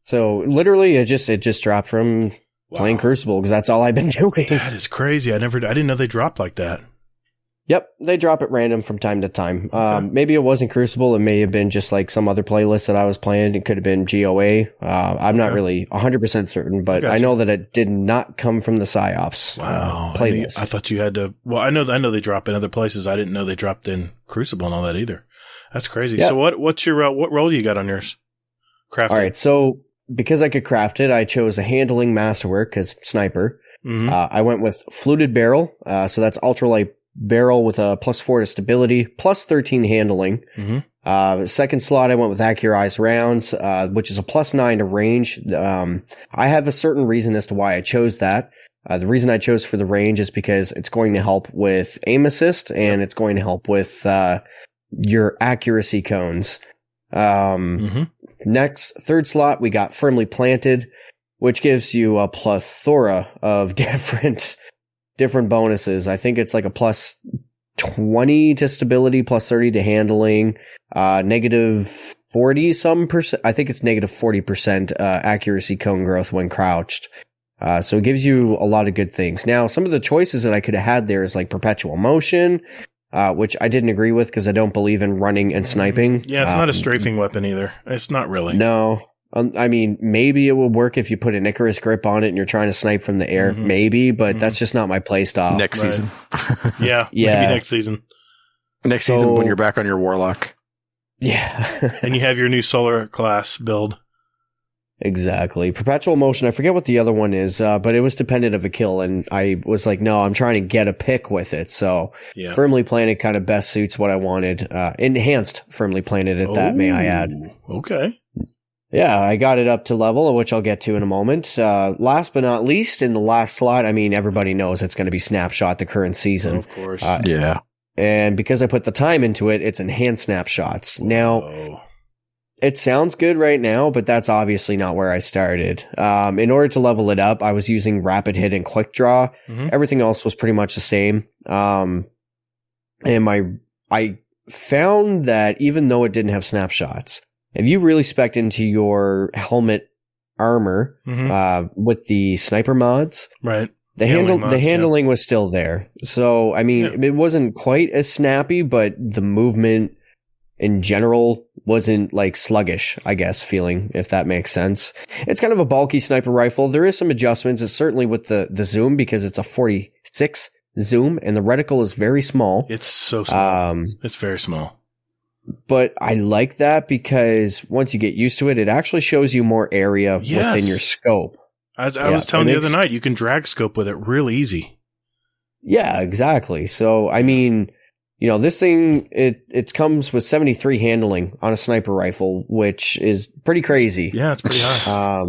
[SPEAKER 3] So literally, it just dropped from playing
[SPEAKER 1] Wow.
[SPEAKER 3] Crucible because that's all I've been doing.
[SPEAKER 1] That is crazy. I didn't know they dropped like that.
[SPEAKER 3] Yep, they drop at random from time to time.
[SPEAKER 1] Okay.
[SPEAKER 3] Maybe it wasn't Crucible. It may have been just like some other playlist that I was playing. It could have been GOA. I'm not
[SPEAKER 1] Okay.
[SPEAKER 3] really 100% certain, but
[SPEAKER 1] Gotcha.
[SPEAKER 3] I know that it did not come from the PsyOps
[SPEAKER 1] Wow.
[SPEAKER 3] playlist.
[SPEAKER 1] I thought you had to. Well, I know they drop in other places. I didn't know they dropped in Crucible and all that either. That's crazy.
[SPEAKER 3] Yeah.
[SPEAKER 1] So what's your what role you got on yours? Crafting.
[SPEAKER 3] All right, so because I could craft it, I chose a handling masterwork because sniper.
[SPEAKER 1] Mhm.
[SPEAKER 3] I went with fluted barrel, so that's ultralight barrel with a +4 to stability, +13 handling.
[SPEAKER 1] Mhm.
[SPEAKER 3] Second slot, I went with accurized rounds, which is a +9 to range. I have a certain reason as to why I chose that. The reason I chose for the range is because it's going to help with aim assist and it's going to help with your accuracy cones.
[SPEAKER 1] Mhm.
[SPEAKER 3] Next, third slot, we got firmly planted, which gives you a plethora of different bonuses. I think it's like a +20 to stability, +30 to handling, -40 some percent. I think it's -40% accuracy cone growth when crouched. So it gives you a lot of good things. Now, some of the choices that I could have had there is like perpetual motion, which I didn't agree with because I don't believe in running and sniping.
[SPEAKER 1] Yeah, it's not a strafing weapon either. It's not really.
[SPEAKER 3] No. I mean, maybe it would work if you put an Icarus grip on it and you're trying to snipe from the air.
[SPEAKER 1] Mhm.
[SPEAKER 3] Maybe, but
[SPEAKER 1] Mhm.
[SPEAKER 3] that's just not my play style.
[SPEAKER 2] next
[SPEAKER 1] Right.
[SPEAKER 2] season.
[SPEAKER 1] Yeah.
[SPEAKER 3] Yeah.
[SPEAKER 1] Maybe next season.
[SPEAKER 2] Next
[SPEAKER 3] So-
[SPEAKER 2] season when you're back on your Warlock.
[SPEAKER 3] Yeah.
[SPEAKER 1] And you have your new solar class build.
[SPEAKER 3] Exactly. Perpetual motion. I forget what the other one is, but it was dependent of a kill. And I was like, no, I'm trying to get a pick with it. So
[SPEAKER 1] Yeah.
[SPEAKER 3] firmly planted kind of best suits what I wanted. Enhanced firmly planted at that, may I add.
[SPEAKER 1] Ooh, okay.
[SPEAKER 3] Yeah, I got it up to level, which I'll get to in a moment. Last but not least, in the last slot, I mean, everybody knows it's going to be Snapshot the current season.
[SPEAKER 1] Of course.
[SPEAKER 2] Yeah.
[SPEAKER 3] And because I put the time into it, it's enhanced snapshots. Now,
[SPEAKER 1] Oh.
[SPEAKER 3] it sounds good right now, but that's obviously not where I started. In order to level it up, I was using rapid hit and quick draw.
[SPEAKER 1] Mhm.
[SPEAKER 3] Everything else was pretty much the same. And I found that even though it didn't have snapshots, if you really spec'd into your helmet armor
[SPEAKER 1] Mhm.
[SPEAKER 3] with the sniper mods,
[SPEAKER 1] Right.
[SPEAKER 3] The handling was still there. So, I mean, it wasn't quite as snappy, but the movement in general wasn't like sluggish, I guess, feeling, if that makes sense. It's kind of a bulky sniper rifle. There is some adjustments. It's certainly with the zoom, because it's a 46 zoom and the reticle is very small.
[SPEAKER 1] It's so small. It's very small.
[SPEAKER 3] But I like that because once you get used to it, it actually shows you more area within your scope.
[SPEAKER 1] As I was telling you the other night, you can drag scope with it real easy.
[SPEAKER 3] Yeah, exactly. So, I mean, you know, this thing, it comes with 73 handling on a sniper rifle, which is pretty crazy.
[SPEAKER 1] Yeah, it's pretty high.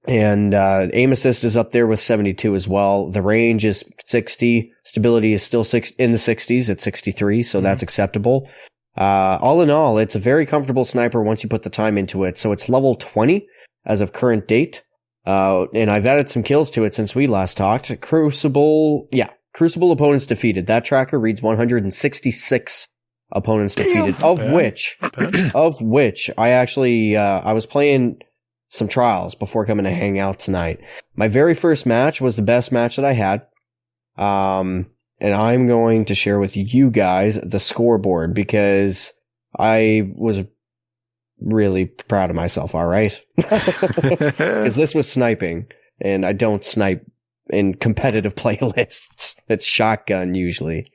[SPEAKER 3] And aim assist is up there with 72 as well. The range is 60. Stability is still in the 60s at 63, so that's acceptable. All in all, it's a very comfortable sniper once you put the time into it. So it's level 20 as of current date. And I've added some kills to it since we last talked. Crucible opponents defeated. That tracker reads 166 opponents defeated, of which I actually, I was playing some trials before coming to hang out tonight. My very first match was the best match that I had. And I'm going to share with you guys the scoreboard because I was really proud of myself, all right? Because this was sniping, and I don't snipe in competitive playlists. It's shotgun usually.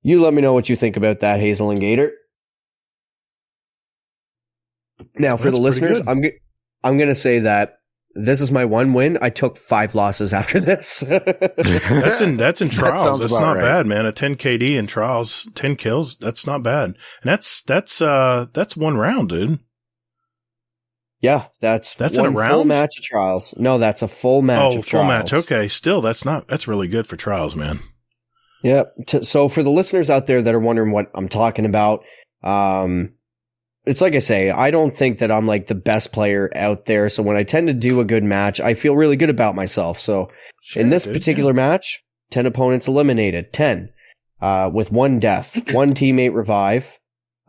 [SPEAKER 3] You let me know what you think about that, Hazel and Gatr. Now, for the listeners, I'm going to say that this is my one win. I took 5 losses after this.
[SPEAKER 1] That's in trials. That's not
[SPEAKER 2] right.
[SPEAKER 1] bad, man. A 10 KD in trials, 10 kills. That's not bad. And that's one round, dude.
[SPEAKER 3] Yeah, that's
[SPEAKER 1] in a round?
[SPEAKER 3] Full match of trials. No, that's a full match of trials.
[SPEAKER 1] Full match. Okay. Still, that's really good for trials, man.
[SPEAKER 3] Yeah. So for the listeners out there that are wondering what I'm talking about, it's like I say, I don't think that I'm like the best player out there. So when I tend to do a good match, I feel really good about myself. So in this particular match, 10 opponents eliminated, 10, with 1 death, 1 teammate revive.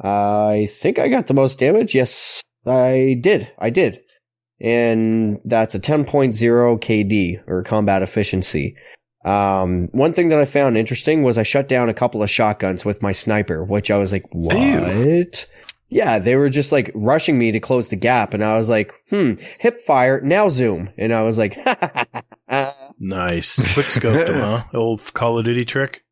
[SPEAKER 3] I think I got the most damage. Yes, I did. And that's a 10.0 KD or combat efficiency. One thing that I found interesting was I shut down a couple of shotguns with my sniper, which I was like, what? Ew. Yeah, they were just like rushing me to close the gap. And I was like, hip fire, now zoom. And I was like,
[SPEAKER 1] nice. Quick scoped them, huh? Old Call of Duty trick.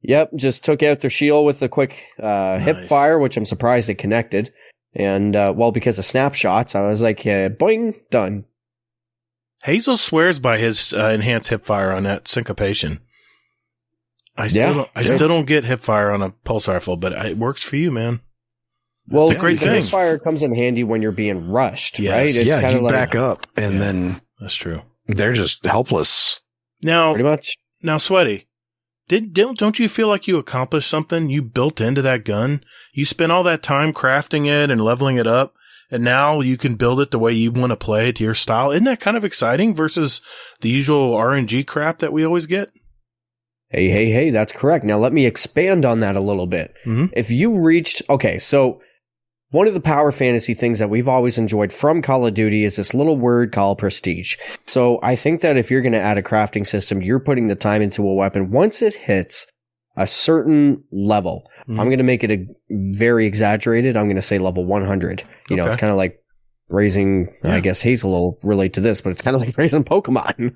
[SPEAKER 3] Yep, just took out their shield with a quick hip fire, which I'm surprised it connected. And, because of snapshots, I was like, boing, done.
[SPEAKER 1] Hazel swears by his enhanced hip fire on that syncopation. I still don't get hip fire on a pulse rifle, but it works for you, man.
[SPEAKER 3] Well,
[SPEAKER 1] it's a great thing.
[SPEAKER 3] Hip fire comes in handy when you're being rushed, right? It's
[SPEAKER 2] you
[SPEAKER 3] like,
[SPEAKER 2] back up, and then
[SPEAKER 1] that's true.
[SPEAKER 2] They're just helpless.
[SPEAKER 1] Now,
[SPEAKER 3] pretty much.
[SPEAKER 1] Now, Sweaty, don't you feel like you accomplished something? You built into that gun. You spent all that time crafting it and leveling it up, and now you can build it the way you want to play it to your style. Isn't that kind of exciting versus the usual RNG crap that we always get?
[SPEAKER 3] Hey, that's correct. Now let me expand on that a little bit.
[SPEAKER 1] Mm-hmm.
[SPEAKER 3] If you reached, so one of the power fantasy things that we've always enjoyed from Call of Duty is this little word called prestige. So I think that if you're going to add a crafting system, you're putting the time into a weapon. Once it hits a certain level, I'm going to make it a very exaggerated. I'm going to say level 100. You know, it's kind of like raising, I guess Hazel will relate to this, but it's kind of like raising Pokemon.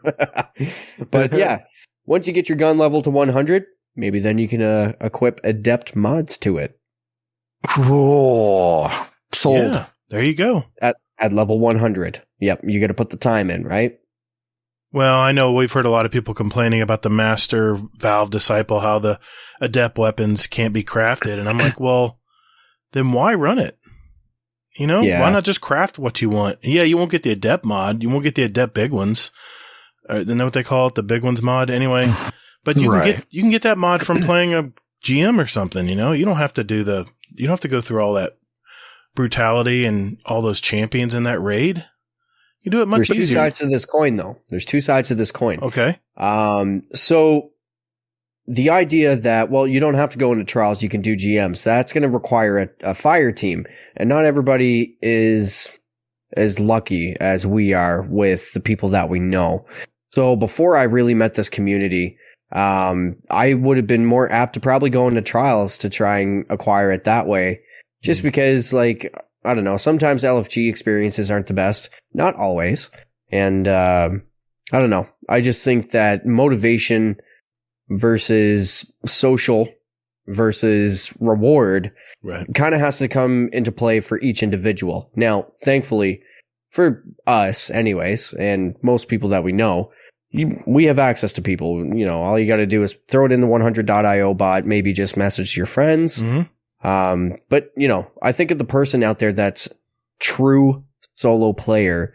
[SPEAKER 3] But yeah, once you get your gun level to 100, maybe then you can equip adept mods to it.
[SPEAKER 2] Cool. Sold.
[SPEAKER 1] Yeah, there you go.
[SPEAKER 3] At level 100. Yep, you got to put the time in, right?
[SPEAKER 1] Well, I know we've heard a lot of people complaining about the Master Valve Disciple, how the adept weapons can't be crafted. And I'm like, well, then why run it? You know, why not just craft what you want? Yeah, you won't get the adept mod. You won't get the adept big ones. Isn't that what they call it? The big ones mod anyway. But you can get that mod from playing a GM or something, you know? You don't have to go through all that brutality and all those champions in that raid. You do it much easier.
[SPEAKER 3] There's 2 sides to this coin, though. There's 2 sides to this coin.
[SPEAKER 1] Okay.
[SPEAKER 3] So the idea that, you don't have to go into trials, you can do GMs. That's going to require a fire team. And not everybody is as lucky as we are with the people that we know. So before I really met this community, I would have been more apt to probably go into trials to try and acquire it that way. Just because, like, I don't know, sometimes LFG experiences aren't the best. Not always. And I don't know. I just think that motivation versus social versus reward kind of has to come into play for each individual. Now, thankfully, for us anyways, and most people that we know, we have access to people. You know, all you got to do is throw it in the 100.io bot, maybe just message your friends. But, you know, I think of the person out there that's true solo player,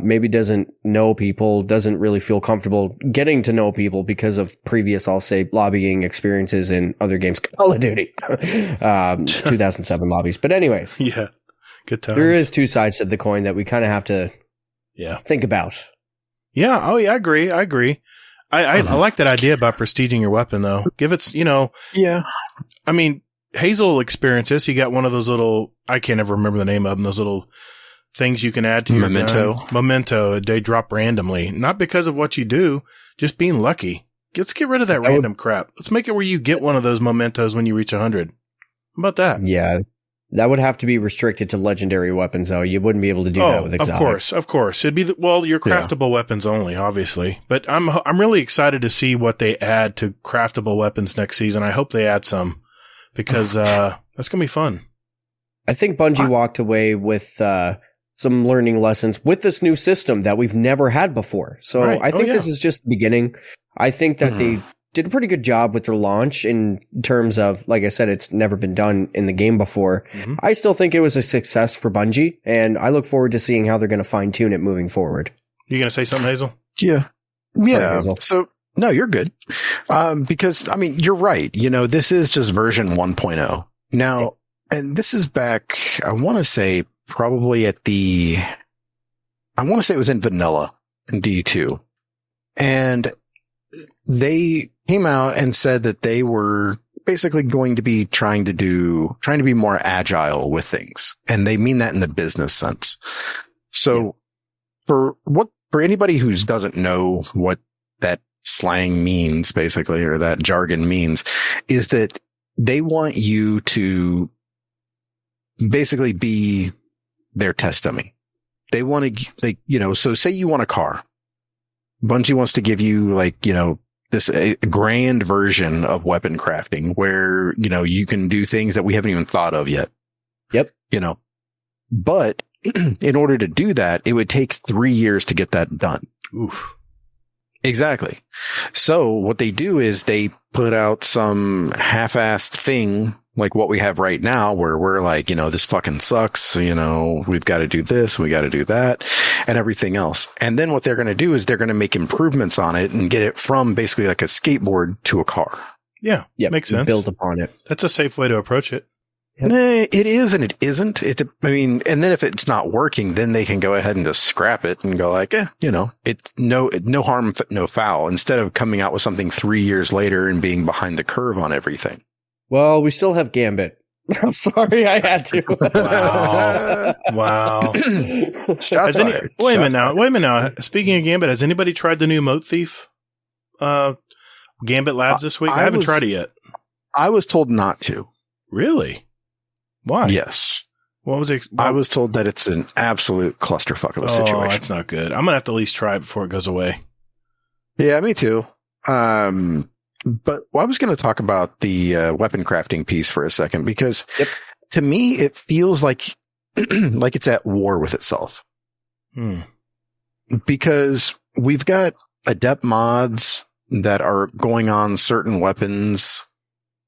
[SPEAKER 3] maybe doesn't know people, doesn't really feel comfortable getting to know people because of previous, I'll say, lobbying experiences in other games. Call of Duty, 2007 lobbies. But anyways.
[SPEAKER 1] Yeah. Good times.
[SPEAKER 3] There is two sides to the coin that we kind of have to think about.
[SPEAKER 1] Yeah. Oh, yeah. I agree. I like that idea about prestiging your weapon, though. Give it, you know. Yeah. I mean, Hazel experienced this. He got one of those little, I can't ever remember the name of them, those little things you can add to your gun. Memento. They drop randomly. Not because of what you do, just being lucky. Let's get rid of that random crap. Let's make it where you get one of those mementos when you reach 100. How about that?
[SPEAKER 3] Yeah. That would have to be restricted to legendary weapons, though. You wouldn't be able to do that with exotics.
[SPEAKER 1] Of course. It'd be your craftable weapons only, obviously. But I'm really excited to see what they add to craftable weapons next season. I hope they add some because that's gonna be fun.
[SPEAKER 3] I think Bungie walked away with some learning lessons with this new system that we've never had before. So I think this is just the beginning. I think that they did a pretty good job with their launch in terms of, like I said, it's never been done in the game before. I still think it was a success for Bungie, and I look forward to seeing how they're going to fine-tune it moving forward.
[SPEAKER 1] You going to say something, Hazel?
[SPEAKER 2] Yeah.
[SPEAKER 3] Sorry, Hazel.
[SPEAKER 2] So, no, you're good. Because, I mean, you're right. You know, this is just version 1.0. Now, and this is back, I want to say, probably I want to say it was in vanilla in D2. And they came out and said that they were basically going to be trying to be more agile with things. And they mean that in the business sense. So for anybody who doesn't know what that slang means, basically, or that jargon means, is that they want you to basically be their test dummy. They want to, like, you know, so say you want a car. Bungie wants to give you, like, you know, this a grand version of weapon crafting where, you know, you can do things that we haven't even thought of yet.
[SPEAKER 3] Yep.
[SPEAKER 2] You know, but in order to do that, it would take 3 years to get that done.
[SPEAKER 1] Oof.
[SPEAKER 2] Exactly. So what they do is they put out some half-assed thing like what we have right now, where we're like, you know, this fucking sucks. You know, we've got to do this, we got to do that, and everything else. And then what they're going to do is they're going to make improvements on it and get it from basically like a skateboard to a car.
[SPEAKER 1] Yeah. Makes sense.
[SPEAKER 3] Build upon it.
[SPEAKER 1] That's a safe way to approach it.
[SPEAKER 2] Yep. It is and it isn't. I mean, and then if it's not working, then they can go ahead and just scrap it and go like, you know, it's no harm, no foul, instead of coming out with something 3 years later and being behind the curve on everything.
[SPEAKER 3] Well, we still have Gambit. I'm sorry, I had to.
[SPEAKER 1] Wow. Wait a minute now. Speaking of Gambit, has anybody tried the new Moat Thief Gambit Labs this week? I haven't tried it yet. I
[SPEAKER 2] was told not to.
[SPEAKER 1] Really? Why?
[SPEAKER 2] Yes.
[SPEAKER 1] What was it?
[SPEAKER 2] I was told that it's an absolute clusterfuck of a situation.
[SPEAKER 1] Oh, that's not good. I'm going to have to at least try it before it goes away.
[SPEAKER 2] Yeah, me too. But I was going to talk about the weapon crafting piece for a second, because to me, it feels like like it's at war with itself. Because we've got adept mods that are going on certain weapons.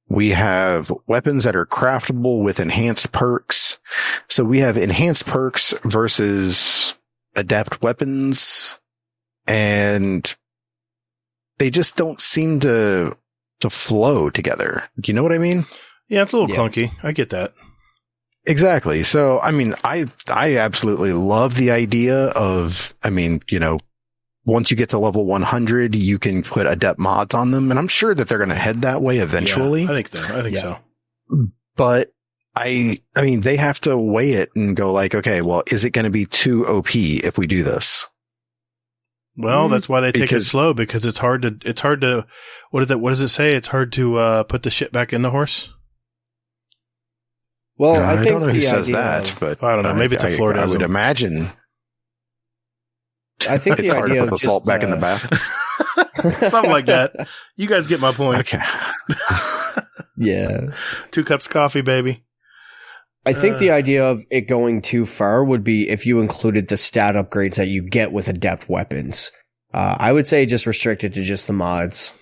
[SPEAKER 2] We have weapons that are craftable with enhanced perks. So we have enhanced perks versus adept weapons, and they just don't seem to flow together. Do you know what I mean?
[SPEAKER 1] Yeah, it's a little clunky. I get that.
[SPEAKER 2] Exactly. So, I mean, I absolutely love the idea of, I mean, you know, once you get to level 100, you can put adept mods on them. And I'm sure that they're going to head that way eventually.
[SPEAKER 1] Yeah, I think so. But
[SPEAKER 2] I mean, they have to weigh it and go like, okay, well, is it going to be too OP if we do this?
[SPEAKER 1] Well, that's why they take it slow, because it's hard to, what does it say? It's hard to, put the shit back in the horse.
[SPEAKER 3] Well, I think
[SPEAKER 2] don't know who says that, but
[SPEAKER 1] I don't know. Maybe it's a Florida.
[SPEAKER 2] I would imagine.
[SPEAKER 3] I think
[SPEAKER 2] it's
[SPEAKER 3] the
[SPEAKER 2] hard
[SPEAKER 3] idea
[SPEAKER 2] to put
[SPEAKER 3] of
[SPEAKER 2] the salt
[SPEAKER 3] just,
[SPEAKER 2] back in the bath.
[SPEAKER 1] Something like that. You guys get my point.
[SPEAKER 2] Okay.
[SPEAKER 3] Yeah.
[SPEAKER 1] 2 cups of coffee, baby.
[SPEAKER 3] I think the idea of it going too far would be if you included the stat upgrades that you get with adept weapons. I would say just restrict it to just the mods.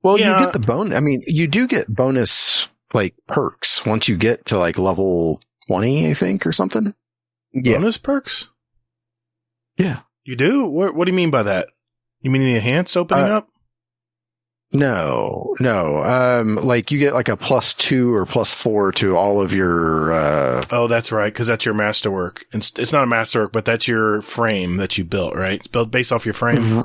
[SPEAKER 2] Well, you get the bonus. I mean, you do get bonus like perks once you get to like level 20, I think, or something.
[SPEAKER 3] Yeah.
[SPEAKER 1] Bonus perks?
[SPEAKER 2] Yeah.
[SPEAKER 1] You do? What do you mean by that? You mean the enhanced opening up?
[SPEAKER 2] No. Like you get like a +2 or +4 to all of your.
[SPEAKER 1] Oh, that's right, because that's your masterwork. It's not a masterwork, but that's your frame that you built, right? It's built based off your frame.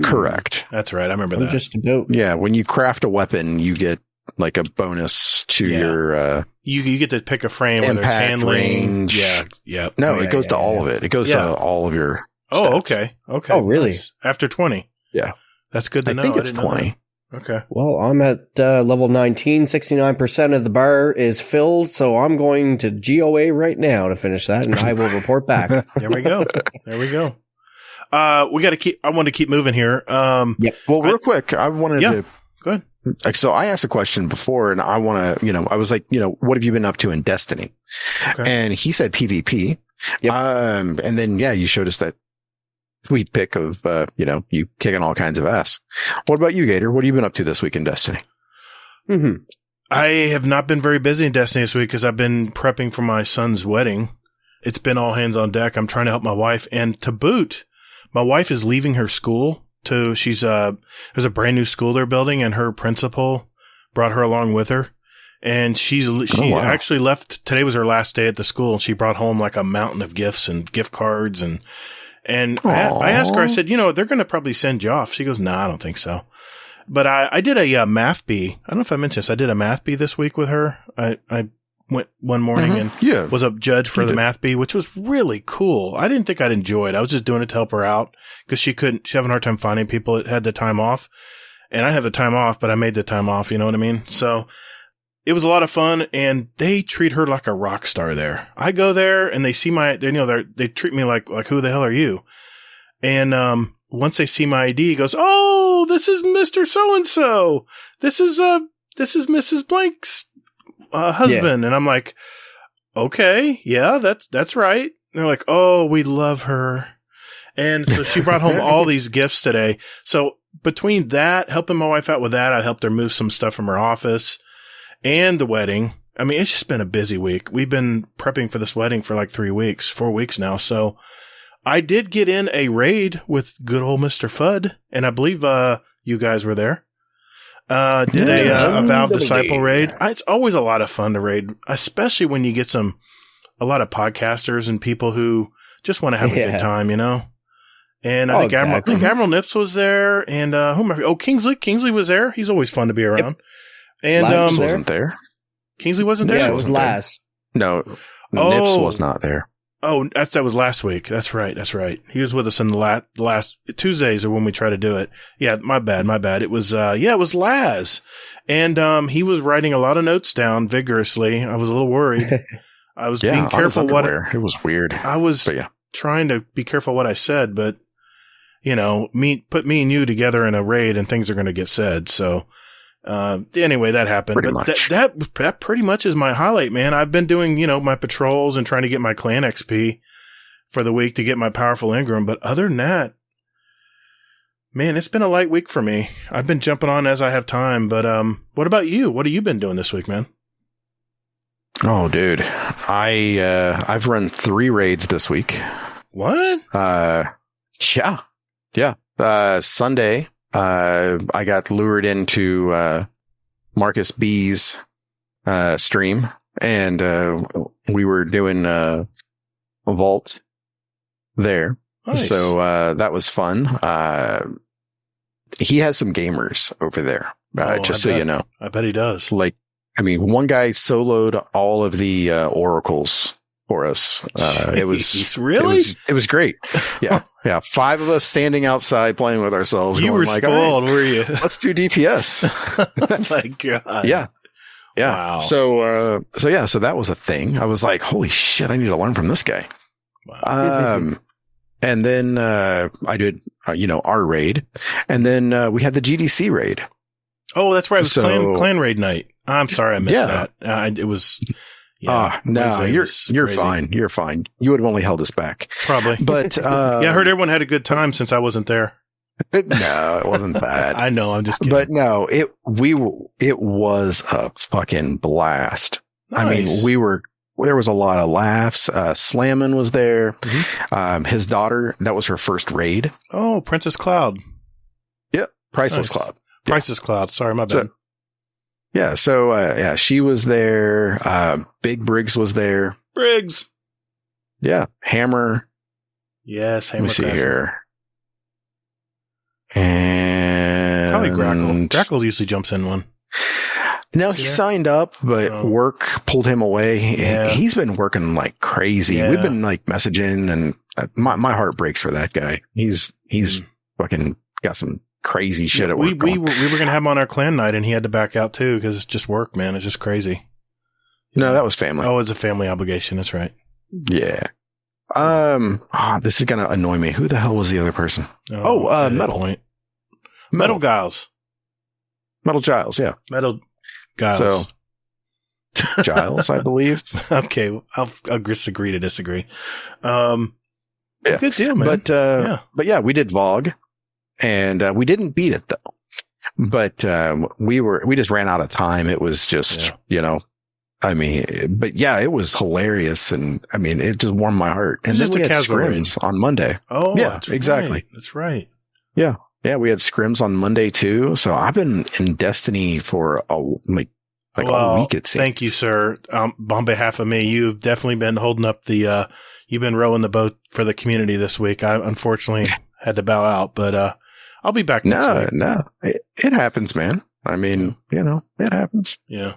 [SPEAKER 2] Correct.
[SPEAKER 1] That's right. I remember that.
[SPEAKER 3] Just about.
[SPEAKER 2] Yeah, when you craft a weapon, you get like a bonus to your.
[SPEAKER 1] You get to pick a frame, whether it's handling,
[SPEAKER 2] range.
[SPEAKER 1] Yeah.
[SPEAKER 2] No, it goes to all of it. It goes to all of your. Stats.
[SPEAKER 1] Oh, okay.
[SPEAKER 3] Oh, really?
[SPEAKER 1] Nice. After 20.
[SPEAKER 2] Yeah.
[SPEAKER 1] That's good to know.
[SPEAKER 2] I think it's 20.
[SPEAKER 1] Okay.
[SPEAKER 3] Well, I'm at level 19. 69% of the bar is filled, so I'm going to GOA right now to finish that, and I will report back.
[SPEAKER 1] There we go. I want to keep moving here.
[SPEAKER 3] Yep.
[SPEAKER 2] Well, real quick, I wanted to.
[SPEAKER 1] Go ahead.
[SPEAKER 2] Like, so I asked a question before, and I want to, I was like, what have you been up to in Destiny? Okay. And he said PvP.
[SPEAKER 3] Yep.
[SPEAKER 2] And then, you showed us that sweet pic of, you kicking all kinds of ass. What about you, Gatr? What have you been up to this week in Destiny?
[SPEAKER 3] Mm-hmm.
[SPEAKER 1] I have not been very busy in Destiny this week because I've been prepping for my son's wedding. It's been all hands on deck. I'm trying to help my wife, and to boot, my wife is leaving her school there's a brand new school they're building, and her principal brought her along with her. And she actually left. Today was her last day at the school, and she brought home like a mountain of gifts and gift cards. And I asked her, I said, they're going to probably send you off. She goes, I don't think so. But I did a math bee. I don't know if I mentioned this. I did a math bee this week with her. I went one morning and was a judge for the math bee, which was really cool. I didn't think I'd enjoy it. I was just doing it to help her out because she's having a hard time finding people that had the time off. And I have the time off, but I made the time off. You know what I mean? So it was a lot of fun, and they treat her like a rock star there. I go there and they see they treat me like who the hell are you? And, once they see my ID, he goes, "Oh, this is Mr. So-and-so. This is Mrs. Blank's husband." Yeah. And I'm like, "Okay, yeah, that's right." And they're like, "Oh, we love her." And so she brought home all these gifts today. So between that, helping my wife out with that, I helped her move some stuff from her office and the wedding. I mean, it's just been a busy week. We've been prepping for this wedding for like 4 weeks now. So I did get in a raid with good old Mr. Fudd, and I believe you guys were there. Did a Valve Disciple raid. It's always a lot of fun to raid, especially when you get a lot of podcasters and people who just want to have a good time, And I think Admiral Nips was there, and Kingsley. Kingsley was there. He's always fun to be around. Yep. And
[SPEAKER 2] wasn't there.
[SPEAKER 1] Kingsley wasn't there.
[SPEAKER 3] Yeah, it was last.
[SPEAKER 2] No, Nips was not there.
[SPEAKER 1] Oh, that was last week. That's right. He was with us in the last Tuesdays or when we try to do it. Yeah, my bad. It was, it was Laz. And, he was writing a lot of notes down vigorously. I was a little worried. I was being careful
[SPEAKER 2] it was weird.
[SPEAKER 1] I was trying to be careful what I said, but, put me and you together in a raid and things are going to get said. So, anyway, that happened. That pretty much is my highlight, man. I've been doing, my patrols and trying to get my clan XP for the week to get my powerful Ingram. But other than that, man, it's been a light week for me. I've been jumping on as I have time. But, what about you? What have you been doing this week, man?
[SPEAKER 2] Oh, dude. I've run 3 raids this week.
[SPEAKER 1] What?
[SPEAKER 2] Yeah. Sunday, I got lured into Marcus B's stream, and we were doing a vault there. Nice. So that was fun. He has some gamers over there, just so you know.
[SPEAKER 1] I bet he does.
[SPEAKER 2] Like one guy soloed all of the oracles for us. It was
[SPEAKER 1] really,
[SPEAKER 2] it was great. Yeah. Yeah. 5 of us standing outside playing with ourselves.
[SPEAKER 1] You were
[SPEAKER 2] like,
[SPEAKER 1] spoiled, were you?
[SPEAKER 2] Let's do DPS.
[SPEAKER 1] Oh my God.
[SPEAKER 2] Yeah. Yeah.
[SPEAKER 1] Wow.
[SPEAKER 2] So that was a thing. I was like, holy shit, I need to learn from this guy.
[SPEAKER 1] Wow.
[SPEAKER 2] And then, I did, our raid, and then, we had the GDC raid.
[SPEAKER 1] Oh, that's right. It was clan raid night. I'm sorry. I missed that. It was,
[SPEAKER 2] no, you're fine. You're fine. You would have only held us back.
[SPEAKER 1] Probably.
[SPEAKER 2] But,
[SPEAKER 1] yeah, I heard everyone had a good time since I wasn't there.
[SPEAKER 2] No, it wasn't bad.
[SPEAKER 1] I know. I'm just kidding.
[SPEAKER 2] But no, it was a fucking blast.
[SPEAKER 1] Nice.
[SPEAKER 2] I mean, there was a lot of laughs. Slammin was there.
[SPEAKER 1] Mm-hmm.
[SPEAKER 2] His daughter, that was her first raid.
[SPEAKER 1] Oh, Princess Cloud.
[SPEAKER 2] Yep. Priceless
[SPEAKER 1] Nice.
[SPEAKER 2] Cloud.
[SPEAKER 1] Priceless Cloud. Sorry, my bad.
[SPEAKER 2] So she was there. Big Briggs was there.
[SPEAKER 1] Briggs.
[SPEAKER 2] Yeah. Hammer.
[SPEAKER 1] Yes. Hammer.
[SPEAKER 2] Let me see here. And
[SPEAKER 1] Probably Grackle. Grackle usually jumps in one.
[SPEAKER 2] No, he signed up, but work pulled him away.
[SPEAKER 1] Yeah.
[SPEAKER 2] He's been working like crazy.
[SPEAKER 1] Yeah.
[SPEAKER 2] We've been like messaging, and my heart breaks for that guy. He's fucking got some crazy shit at work.
[SPEAKER 1] We were going to have him on our clan night, and he had to back out too because it's just work, man. It's just crazy.
[SPEAKER 2] No, that was family.
[SPEAKER 1] Oh, it's a family obligation. That's right.
[SPEAKER 2] Yeah. This is gonna annoy me. Who the hell was the other person? Metal.
[SPEAKER 1] Metal Giles.
[SPEAKER 2] Metal Giles. Yeah.
[SPEAKER 1] Metal Giles.
[SPEAKER 2] So Giles, I believe.
[SPEAKER 1] Okay, I'll just agree to disagree. Yeah. Good deal, man.
[SPEAKER 2] But yeah, we did VOG, and we didn't beat it though. But we just ran out of time. It was just but yeah, it was hilarious, and it just warmed my heart. And then we had scrims on Monday.
[SPEAKER 1] Oh,
[SPEAKER 2] yeah, exactly.
[SPEAKER 1] Right. That's right.
[SPEAKER 2] Yeah. Yeah, we had scrims on Monday too. So I've been in Destiny for a week, it seems.
[SPEAKER 1] Thank you, sir. On behalf of me, you've definitely been holding up you've been rowing the boat for the community this week. I unfortunately had to bow out, but I'll be back next week.
[SPEAKER 2] No, it happens, man. It happens.
[SPEAKER 1] Yeah.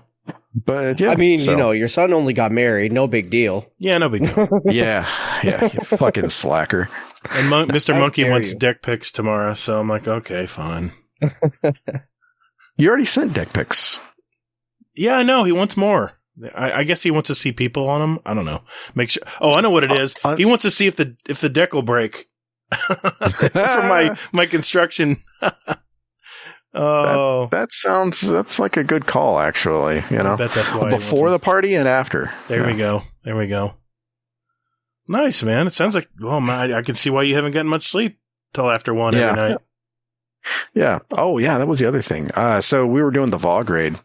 [SPEAKER 2] But yeah,
[SPEAKER 3] your son only got married. No big deal.
[SPEAKER 1] Yeah, no big deal.
[SPEAKER 2] Yeah, you fucking slacker.
[SPEAKER 1] And Mr. Monkey wants dick pics tomorrow, so I'm like, okay, fine.
[SPEAKER 2] You already sent dick pics.
[SPEAKER 1] Yeah, I know. He wants more. I guess he wants to see people on him. I don't know. Make sure. Oh, I know what it is. He wants to see if the deck will break for my construction. Oh,
[SPEAKER 2] that's like a good call, actually.
[SPEAKER 1] I bet that's why
[SPEAKER 2] before the party and after.
[SPEAKER 1] There we go. Nice, man. It sounds like, oh man, I can see why you haven't gotten much sleep till after 1 every night.
[SPEAKER 2] Yeah. Oh yeah, that was the other thing. So we were doing the VOG raid,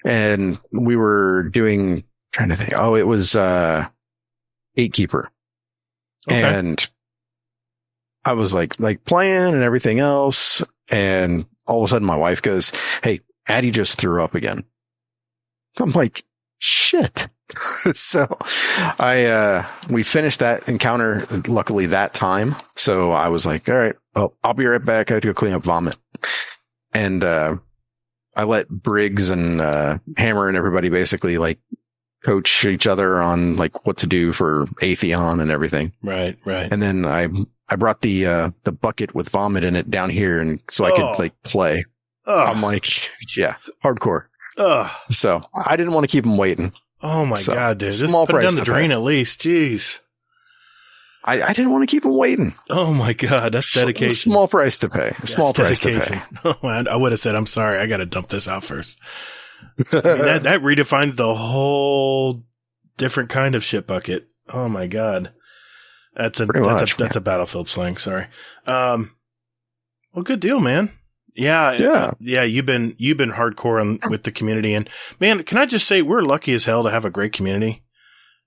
[SPEAKER 2] and we were trying to think. Oh, it was 8-keeper, and I was like playing and everything else, and all of a sudden my wife goes, "Hey, Addie just threw up again." I'm like, shit. So we finished that encounter luckily that time. So I was like, all right, well, I'll be right back. I have to go clean up vomit. And, I let Briggs and, Hammer and everybody basically like coach each other on like what to do for Atheon and everything.
[SPEAKER 1] Right.
[SPEAKER 2] And then I brought the bucket with vomit in it down here, and so I could like play. I'm like, yeah, hardcore. So I didn't want to keep him waiting.
[SPEAKER 1] Oh my God, dude. Just
[SPEAKER 2] small
[SPEAKER 1] put it
[SPEAKER 2] price
[SPEAKER 1] down the drain at least. Jeez.
[SPEAKER 2] I didn't want to keep him waiting.
[SPEAKER 1] Oh my God. That's dedication.
[SPEAKER 2] Small price to pay. Small price to pay.
[SPEAKER 1] Oh, man, I would have said, I'm sorry. I got to dump this out first. I mean, that redefines the whole different kind of shit bucket. Oh my God. That's a battlefield slang. Sorry. Well, good deal, man. Yeah. You've been hardcore with the community, and man, can I just say we're lucky as hell to have a great community.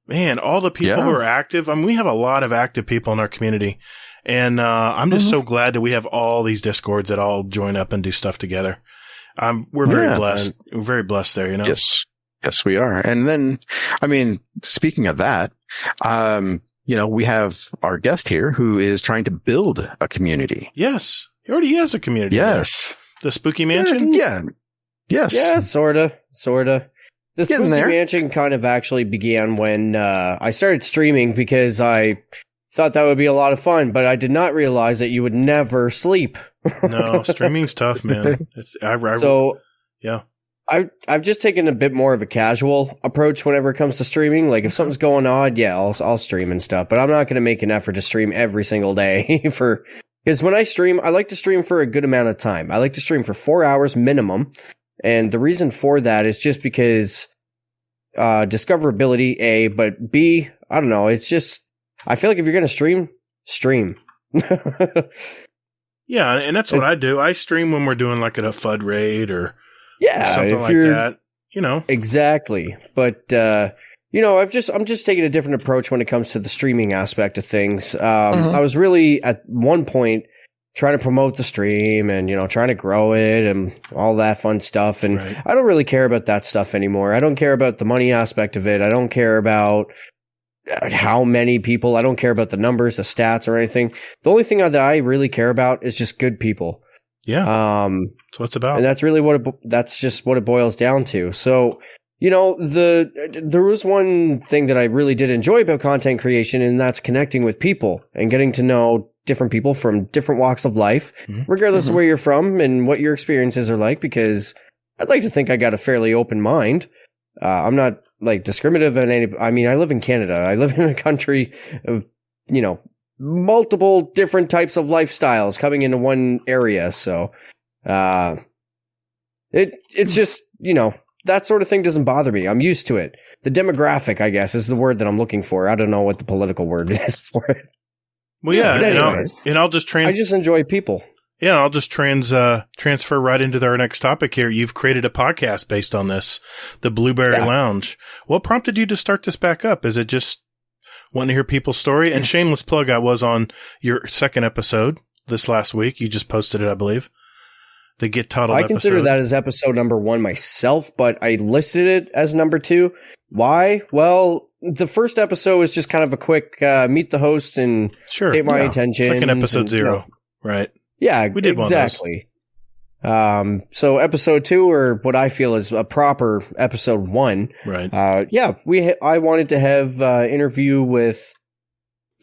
[SPEAKER 1] Man, all the people who are active. I mean, we have a lot of active people in our community, and I'm just so glad that we have all these Discords that all join up and do stuff together. We're very blessed. We're very blessed there.
[SPEAKER 2] Yes, we are. And then, I mean, speaking of that, we have our guest here who is trying to build a community.
[SPEAKER 1] Yes. He already has a community.
[SPEAKER 2] Yes.
[SPEAKER 1] There. The Spooky Mansion?
[SPEAKER 2] Yeah. Yes.
[SPEAKER 3] Yeah, sorta. The
[SPEAKER 2] Getting
[SPEAKER 3] Spooky
[SPEAKER 2] there.
[SPEAKER 3] Mansion kind of actually began when I started streaming because I thought that would be a lot of fun, but I did not realize that you would never sleep.
[SPEAKER 1] No, streaming's tough, man. Yeah.
[SPEAKER 3] I've just taken a bit more of a casual approach whenever it comes to streaming. Like if something's going on, yeah, I'll stream and stuff, but I'm not going to make an effort to stream every single day because when I stream, I like to stream for a good amount of time. I like to stream for 4 hours minimum. And the reason for that is just because discoverability, A, but B, I don't know. It's just, I feel like if you're going to stream.
[SPEAKER 1] Yeah, and that's what I do. I stream when we're doing like a FUD raid or something like that. You know.
[SPEAKER 3] Exactly. But, I'm just taking a different approach when it comes to the streaming aspect of things. I was really at one point trying to promote the stream and, trying to grow it and all that fun stuff. And I don't really care about that stuff anymore. I don't care about the money aspect of it. I don't care about how many people. I don't care about the numbers, the stats or anything. The only thing that I really care about is just good people.
[SPEAKER 1] Yeah. That's what it's about.
[SPEAKER 3] And that's really that's just what it boils down to. So, there was one thing that I really did enjoy about content creation, and that's connecting with people and getting to know different people from different walks of life, regardless of where you're from and what your experiences are like, because I'd like to think I got a fairly open mind. I'm not like discriminative in any, I mean, I live in Canada. I live in a country of, multiple different types of lifestyles coming into one area. So, it's just, that sort of thing doesn't bother me. I'm used to it. The demographic, I guess, is the word that I'm looking for. I don't know what the political word is for it.
[SPEAKER 1] Well, yeah, I'll just
[SPEAKER 3] I just enjoy people.
[SPEAKER 1] Yeah, I'll just transfer right into our next topic here. You've created a podcast based on this, the Blueberry Lounge. What prompted you to start this back up? Is it just wanting to hear people's story? And shameless plug, I was on your second episode this last week. You just posted it, I believe. The Get Toddled episode.
[SPEAKER 3] I consider that as episode number 1 myself, but I listed it as number 2. Why? Well, the first episode was just kind of a quick meet the host and get my attention.
[SPEAKER 1] Like an episode 0, right?
[SPEAKER 3] Yeah,
[SPEAKER 1] we did
[SPEAKER 3] exactly. So episode 2, or what I feel is a proper episode 1.
[SPEAKER 1] Right.
[SPEAKER 3] I wanted to have interview with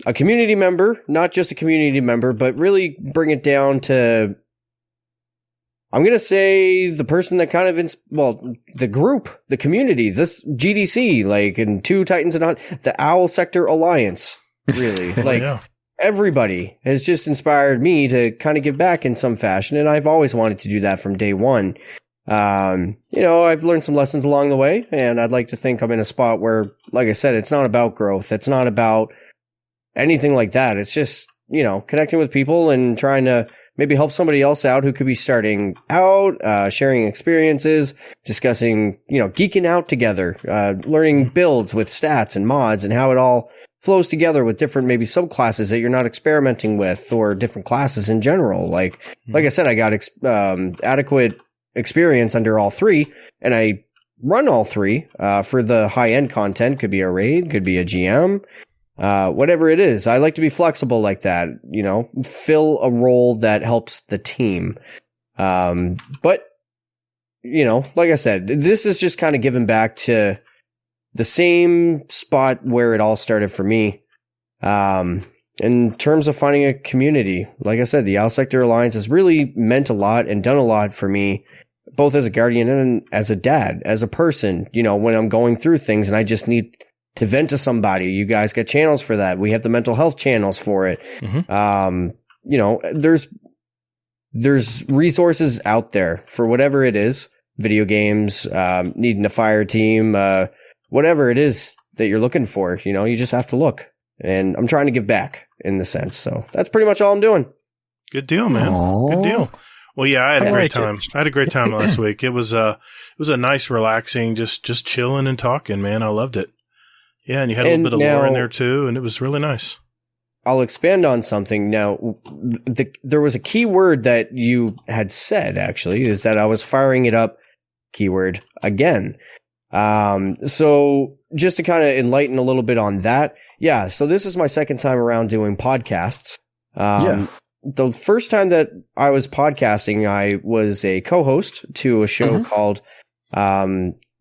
[SPEAKER 3] a community member, not just a community member, but really bring it down to, I'm going to say the person that kind of, the group, the community, this GDC, like, and Two Titans and the Owl Sector Alliance, really. Everybody has just inspired me to kind of give back in some fashion, and I've always wanted to do that from day one. I've learned some lessons along the way, and I'd like to think I'm in a spot where, like I said, it's not about growth. It's not about anything like that. It's just, connecting with people and trying to maybe help somebody else out who could be starting out, sharing experiences, discussing, geeking out together, learning builds with stats and mods and how it all flows together with different maybe subclasses that you're not experimenting with, or different classes in general. Like I said, I got adequate experience under all 3, and I run all 3 for the high end content. Could be a raid, could be a GM. Whatever it is, I like to be flexible like that, fill a role that helps the team. But, like I said, this is just kind of giving back to the same spot where it all started for me. In terms of finding a community, like I said, the Owl Sector Alliance has really meant a lot and done a lot for me, both as a guardian and as a dad, as a person, when I'm going through things and I just need to vent to somebody. You guys got channels for that. We have the mental health channels for it. There's resources out there for whatever it is, video games, needing a fire team, whatever it is that you're looking for, you just have to look. And I'm trying to give back in the sense. So that's pretty much all I'm doing.
[SPEAKER 1] Good deal, man.
[SPEAKER 2] Aww.
[SPEAKER 1] Good deal. Well, yeah, I had a great time. I had a great time last week. It was a nice, relaxing, just chilling and talking, man. I loved it. Yeah, and you had a little bit of lore in there too, and it was really nice.
[SPEAKER 3] I'll expand on something now. There was a key word that you had said, actually, is that I was firing it up, keyword, again. So just to kind of enlighten a little bit on that. Yeah, so this is my second time around doing podcasts. The first time that I was podcasting, I was a co-host to a show called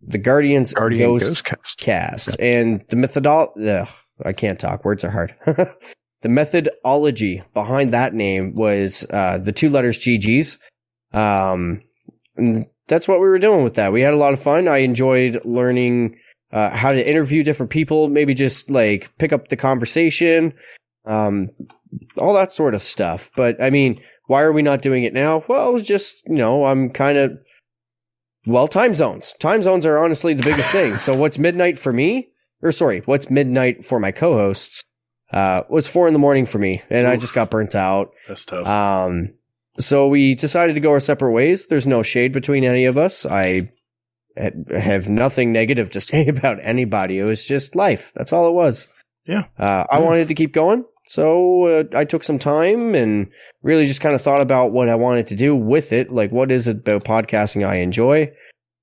[SPEAKER 3] the Guardians
[SPEAKER 2] Guardian
[SPEAKER 3] Ghost
[SPEAKER 2] Ghostcast.
[SPEAKER 3] Cast. And the I can't talk. Words are hard. The methodology behind that name was the two letters GGs. And that's what we were doing with that. We had a lot of fun. I enjoyed learning how to interview different people, maybe just like pick up the conversation, all that sort of stuff. But I mean, why are we not doing it now? Well, just, I'm kind of, time zones. Time zones are honestly the biggest thing. So what's midnight for me, what's midnight for my co-hosts, was 4 a.m. for me. And I just got burnt out.
[SPEAKER 1] That's tough.
[SPEAKER 3] So we decided to go our separate ways. There's no shade between any of us. I have nothing negative to say about anybody. It was just life. That's all it was.
[SPEAKER 1] Yeah.
[SPEAKER 3] I wanted to keep going. So I took some time and really just kind of thought about what I wanted to do with it. Like, what is it about podcasting I enjoy?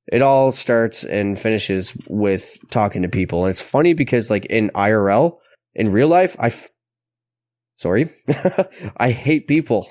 [SPEAKER 3] It all starts and finishes with talking to people. And it's funny because like in IRL, in real life, I hate people,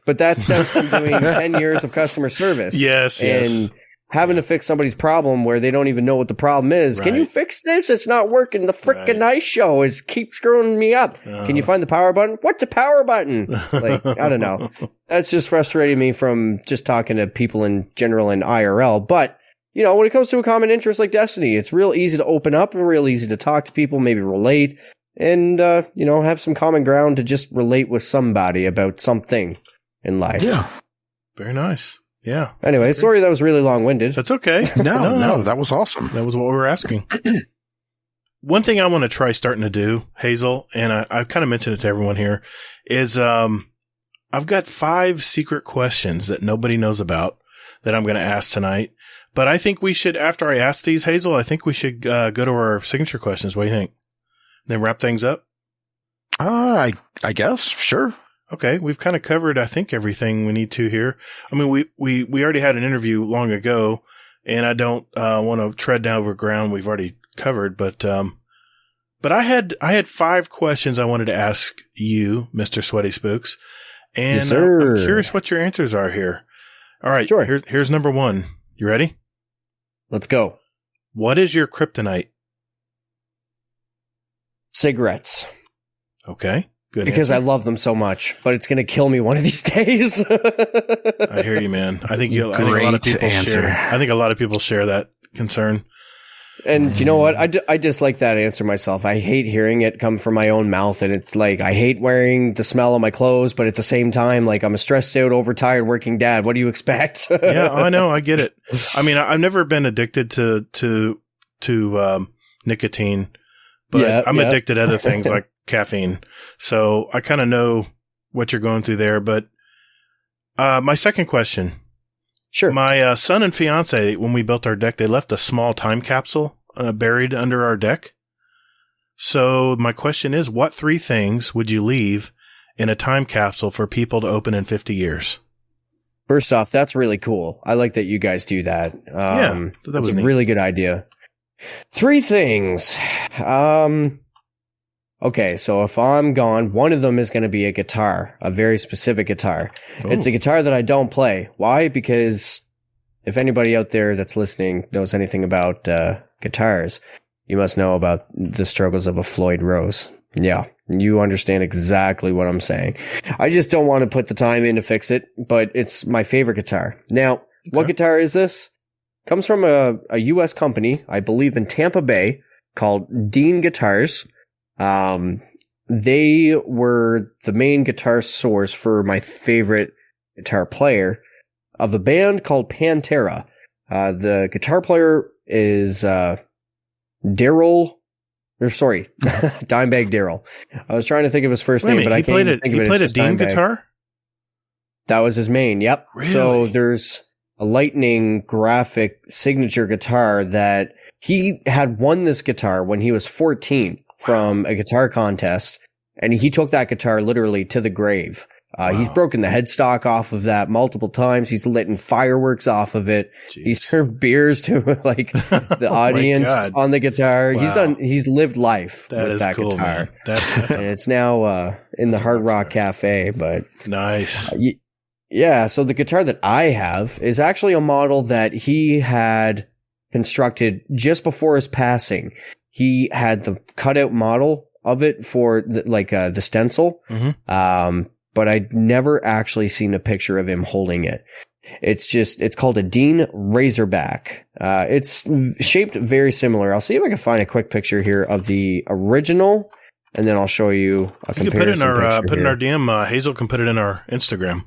[SPEAKER 3] but that stems from doing 10 years of customer service.
[SPEAKER 1] Yes.
[SPEAKER 3] And having to fix somebody's problem where they don't even know what the problem is.
[SPEAKER 1] Right.
[SPEAKER 3] Can you fix this? It's not working. The frickin' ice show keeps screwing me up. Can you find the power button? What's a power button? Like, I don't know. That's just frustrating me from just talking to people in general in IRL. But, when it comes to a common interest like Destiny, it's real easy to open up and real easy to talk to people, maybe relate. And, have some common ground to just relate with somebody about something in life.
[SPEAKER 2] Yeah.
[SPEAKER 1] Very nice. Yeah.
[SPEAKER 3] Anyway, sorry that was really long-winded.
[SPEAKER 1] That's okay.
[SPEAKER 2] No, that was awesome.
[SPEAKER 1] That was what we were asking. One thing I want to try starting to do, Hazel, and I kind of mentioned it to everyone here, is I've got 5 secret questions that nobody knows about that I'm going to ask tonight. But I think we should, after I ask these, Hazel, I think we should go to our signature questions. What do you think? Then wrap things up?
[SPEAKER 2] I guess. Sure.
[SPEAKER 1] Okay. We've kind of covered, I think, everything we need to here. I mean, we already had an interview long ago, and I don't want to tread down over ground we've already covered, but I had 5 questions I wanted to ask you, Mr. SweatySpookz. And
[SPEAKER 3] yes, sir.
[SPEAKER 1] I'm curious what your answers are here. All right.
[SPEAKER 3] Sure.
[SPEAKER 1] Here's number 1. You ready?
[SPEAKER 3] Let's go.
[SPEAKER 1] What is your kryptonite?
[SPEAKER 3] Cigarettes.
[SPEAKER 1] Okay. Good.
[SPEAKER 3] Because
[SPEAKER 1] answer.
[SPEAKER 3] I love them so much, but it's going to kill me one of these days.
[SPEAKER 1] I hear you, man. I think a lot of people
[SPEAKER 2] answer.
[SPEAKER 1] I think a lot of people share that concern.
[SPEAKER 3] And you know what? I dislike that answer myself. I hate hearing it come from my own mouth. And it's like, I hate wearing the smell of my clothes, but at the same time, like, I'm a stressed out, overtired working dad. What do you expect?
[SPEAKER 1] Yeah, I know. I get it. I mean, I've never been addicted to nicotine, but I'm addicted to other things like caffeine. So I kind of know what you're going through there. But my second question.
[SPEAKER 3] Sure.
[SPEAKER 1] My son and fiance, when we built our deck, they left a small time capsule buried under our deck. So my question is, what 3 things would you leave in a time capsule for people to open in 50 years?
[SPEAKER 3] First off, that's really cool. I like that you guys do that. That's a really good idea. 3 things. Okay, so if I'm gone, one of them is going to be a guitar, a very specific guitar.
[SPEAKER 1] Oh.
[SPEAKER 3] It's a guitar that I don't play. Why? Because if anybody out there that's listening knows anything about guitars, you must know about the struggles of a Floyd Rose. Yeah, you understand exactly what I'm saying. I just don't want to put the time in to fix it, but it's my favorite guitar. Now, What guitar is this? Comes from a U.S. company, I believe in Tampa Bay, called Dean Guitars. They were the main guitar source for my favorite guitar player of a band called Pantera. The guitar player is Dimebag Daryl. I was trying to think of his first name, but I can't think of it.
[SPEAKER 1] He played a Dean guitar?
[SPEAKER 3] That was his main, yep.
[SPEAKER 1] Really?
[SPEAKER 3] So there's a lightning graphic signature guitar that he had won this guitar when he was 14 from a guitar contest, and he took that guitar literally to the grave. He's broken the headstock off of that multiple times. He's lit fireworks off of it. Jeez. He served beers to like the audience on the guitar. Wow. He's lived life with that cool, guitar. And it's now in the Hard Rock Cafe, but
[SPEAKER 1] nice.
[SPEAKER 3] Yeah. So the guitar that I have is actually a model that he had constructed just before his passing. He had the cutout model of it for the stencil. But I'd never actually seen a picture of him holding it. It's called a Dean Razorback. It's shaped very similar. I'll see if I can find a quick picture here of the original, and then I'll show you a comparison. You can
[SPEAKER 1] put it in our DM. Hazel can put it in our Instagram.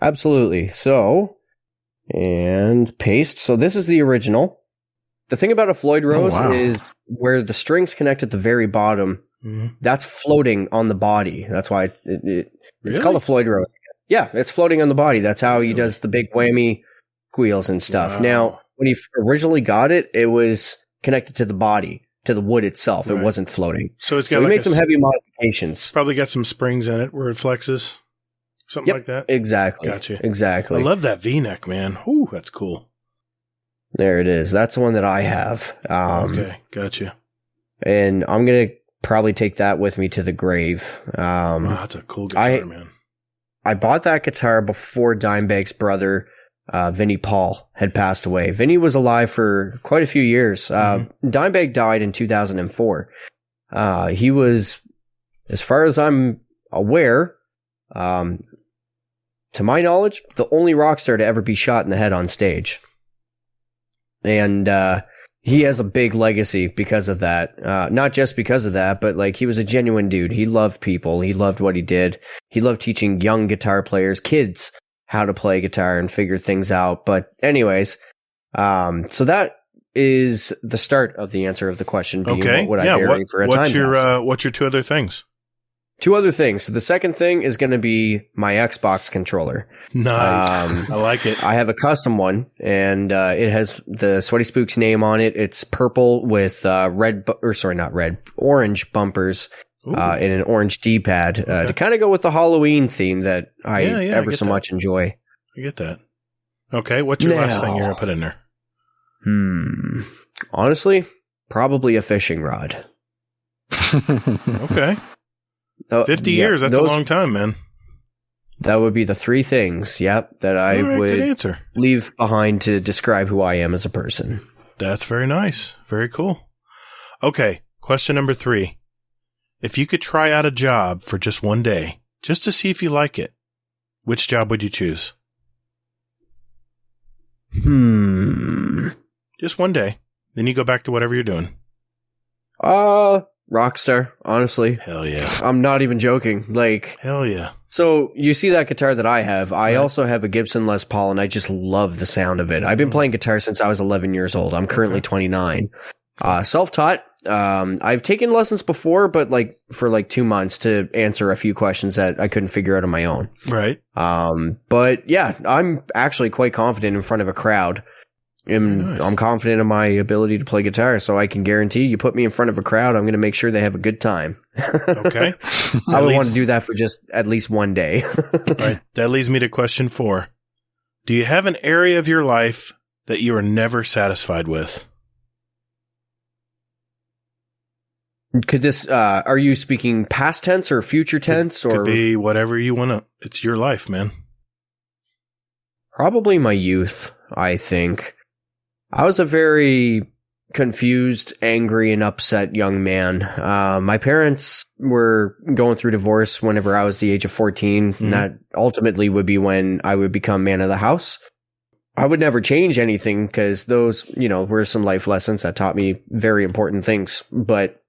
[SPEAKER 3] Absolutely. So, and paste. So this is the original. The thing about a Floyd Rose is where the strings connect at the very bottom. That's floating on the body. That's why it's called a Floyd Rose. Yeah, it's floating on the body. That's how he does the big whammy squeals and stuff. Wow. Now, when he originally got it, it was connected to the body, to the wood itself. Right. It wasn't floating.
[SPEAKER 1] So it's got
[SPEAKER 3] we made some heavy modifications.
[SPEAKER 1] Probably got some springs in it where it flexes. Something like that?
[SPEAKER 3] Exactly.
[SPEAKER 1] Gotcha.
[SPEAKER 3] Exactly.
[SPEAKER 1] I love that V-neck, man. Ooh, that's cool.
[SPEAKER 3] There it is. That's the one that I have.
[SPEAKER 1] Okay, gotcha.
[SPEAKER 3] And I'm going to probably take that with me to the grave.
[SPEAKER 1] Wow, that's a cool guitar, man.
[SPEAKER 3] I bought that guitar before Dimebag's brother, Vinnie Paul, had passed away. Vinnie was alive for quite a few years. Dimebag died in 2004. He was, as far as I'm aware, to my knowledge, the only rock star to ever be shot in the head on stage. And he has a big legacy because of that. Not just because of that, but like he was a genuine dude. He loved people. He loved what he did. He loved teaching young guitar players, kids, how to play guitar and figure things out. But anyways, so that is the start of the answer of the question being, what would I bury for a time capsule?
[SPEAKER 1] What's your two other things?
[SPEAKER 3] Two other things. So the second thing is going to be my Xbox controller.
[SPEAKER 1] Nice. I like it.
[SPEAKER 3] I have a custom one, and it has the SweatySpookz name on it. It's purple with orange bumpers and an orange D-pad to kind of go with the Halloween theme that I ever so much enjoy.
[SPEAKER 1] I get that. Okay, what's your last thing you're going to put in there?
[SPEAKER 3] Honestly, probably a fishing rod.
[SPEAKER 1] Okay. 50 years, that's a long time, man.
[SPEAKER 3] That would be the three things, that I would leave behind to describe who I am as a person.
[SPEAKER 1] That's very nice. Very cool. Okay, question number 3. If you could try out a job for just one day, just to see if you like it, which job would you choose? Just one day. Then you go back to whatever you're doing.
[SPEAKER 3] Rockstar, honestly.
[SPEAKER 1] Hell yeah.
[SPEAKER 3] I'm not even joking. Like,
[SPEAKER 1] hell yeah.
[SPEAKER 3] So you see that guitar that I have. I also have a Gibson Les Paul, and I just love the sound of it. I've been playing guitar since I was 11 years old. I'm currently 29. Self-taught. I've taken lessons before, but for 2 months to answer a few questions that I couldn't figure out on my own.
[SPEAKER 1] Right.
[SPEAKER 3] But yeah, I'm actually quite confident in front of a crowd. And I'm confident in my ability to play guitar, so I can guarantee you put me in front of a crowd, I'm going to make sure they have a good time.
[SPEAKER 1] Okay.
[SPEAKER 3] I would want to do that for just at least one day.
[SPEAKER 1] Right. That leads me to question 4. Do you have an area of your life that you are never satisfied with?
[SPEAKER 3] Could this, are you speaking past tense or future tense?
[SPEAKER 1] Could be whatever you want to. It's your life, man.
[SPEAKER 3] Probably my youth, I think. I was a very confused, angry, and upset young man. My parents were going through divorce whenever I was the age of 14, and that ultimately would be when I would become man of the house. I would never change anything because those, were some life lessons that taught me very important things. But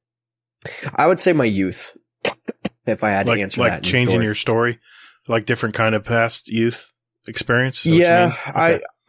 [SPEAKER 3] I would say my youth, if I had to answer that.
[SPEAKER 1] Like changing your story? Like different kind of past youth experience?
[SPEAKER 3] Yeah,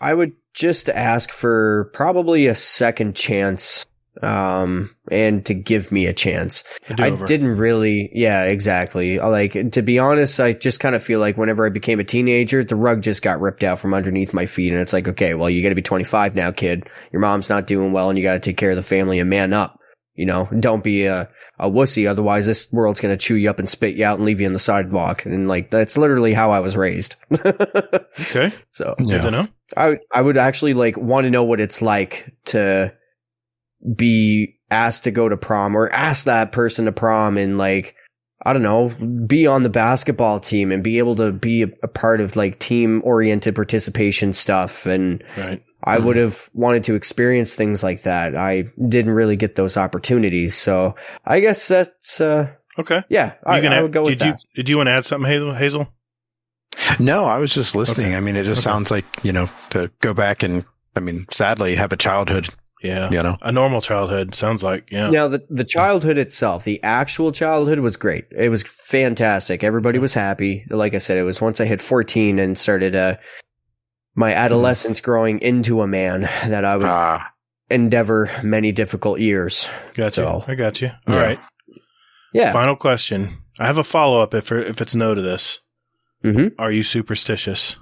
[SPEAKER 3] I would just ask for probably a second chance, and to give me a chance. I didn't really, exactly. To be honest, I just kind of feel like whenever I became a teenager, the rug just got ripped out from underneath my feet, and it's like, okay, well, you gotta be 25 now, kid. Your mom's not doing well, and you gotta take care of the family and man up. Don't be a wussy, otherwise this world's gonna chew you up and spit you out and leave you on the sidewalk. And that's literally how I was raised.
[SPEAKER 1] Okay. So good to know.
[SPEAKER 3] I would actually want to know what it's like to be asked to go to prom or ask that person to prom and I don't know, be on the basketball team and be able to be a part of team oriented participation stuff. And I would have wanted to experience things like that. I didn't really get those opportunities. So I guess that's,
[SPEAKER 1] okay.
[SPEAKER 3] Yeah, I would go with that.
[SPEAKER 1] Did you want to add something, Hazel?
[SPEAKER 2] No, I was just listening.
[SPEAKER 1] Okay.
[SPEAKER 2] I mean, it just sounds like, to go back and, sadly have a childhood.
[SPEAKER 1] Yeah. A normal childhood sounds like, yeah.
[SPEAKER 3] Now, the childhood itself, the actual childhood was great. It was fantastic. Everybody was happy. Like I said, it was once I hit 14 and started my adolescence growing into a man that I would endeavor many difficult years.
[SPEAKER 1] Got you.
[SPEAKER 3] So,
[SPEAKER 1] I got you. All right.
[SPEAKER 3] Yeah.
[SPEAKER 1] Final question. I have a follow-up if it's no to this.
[SPEAKER 3] Mm-hmm.
[SPEAKER 1] Are you superstitious?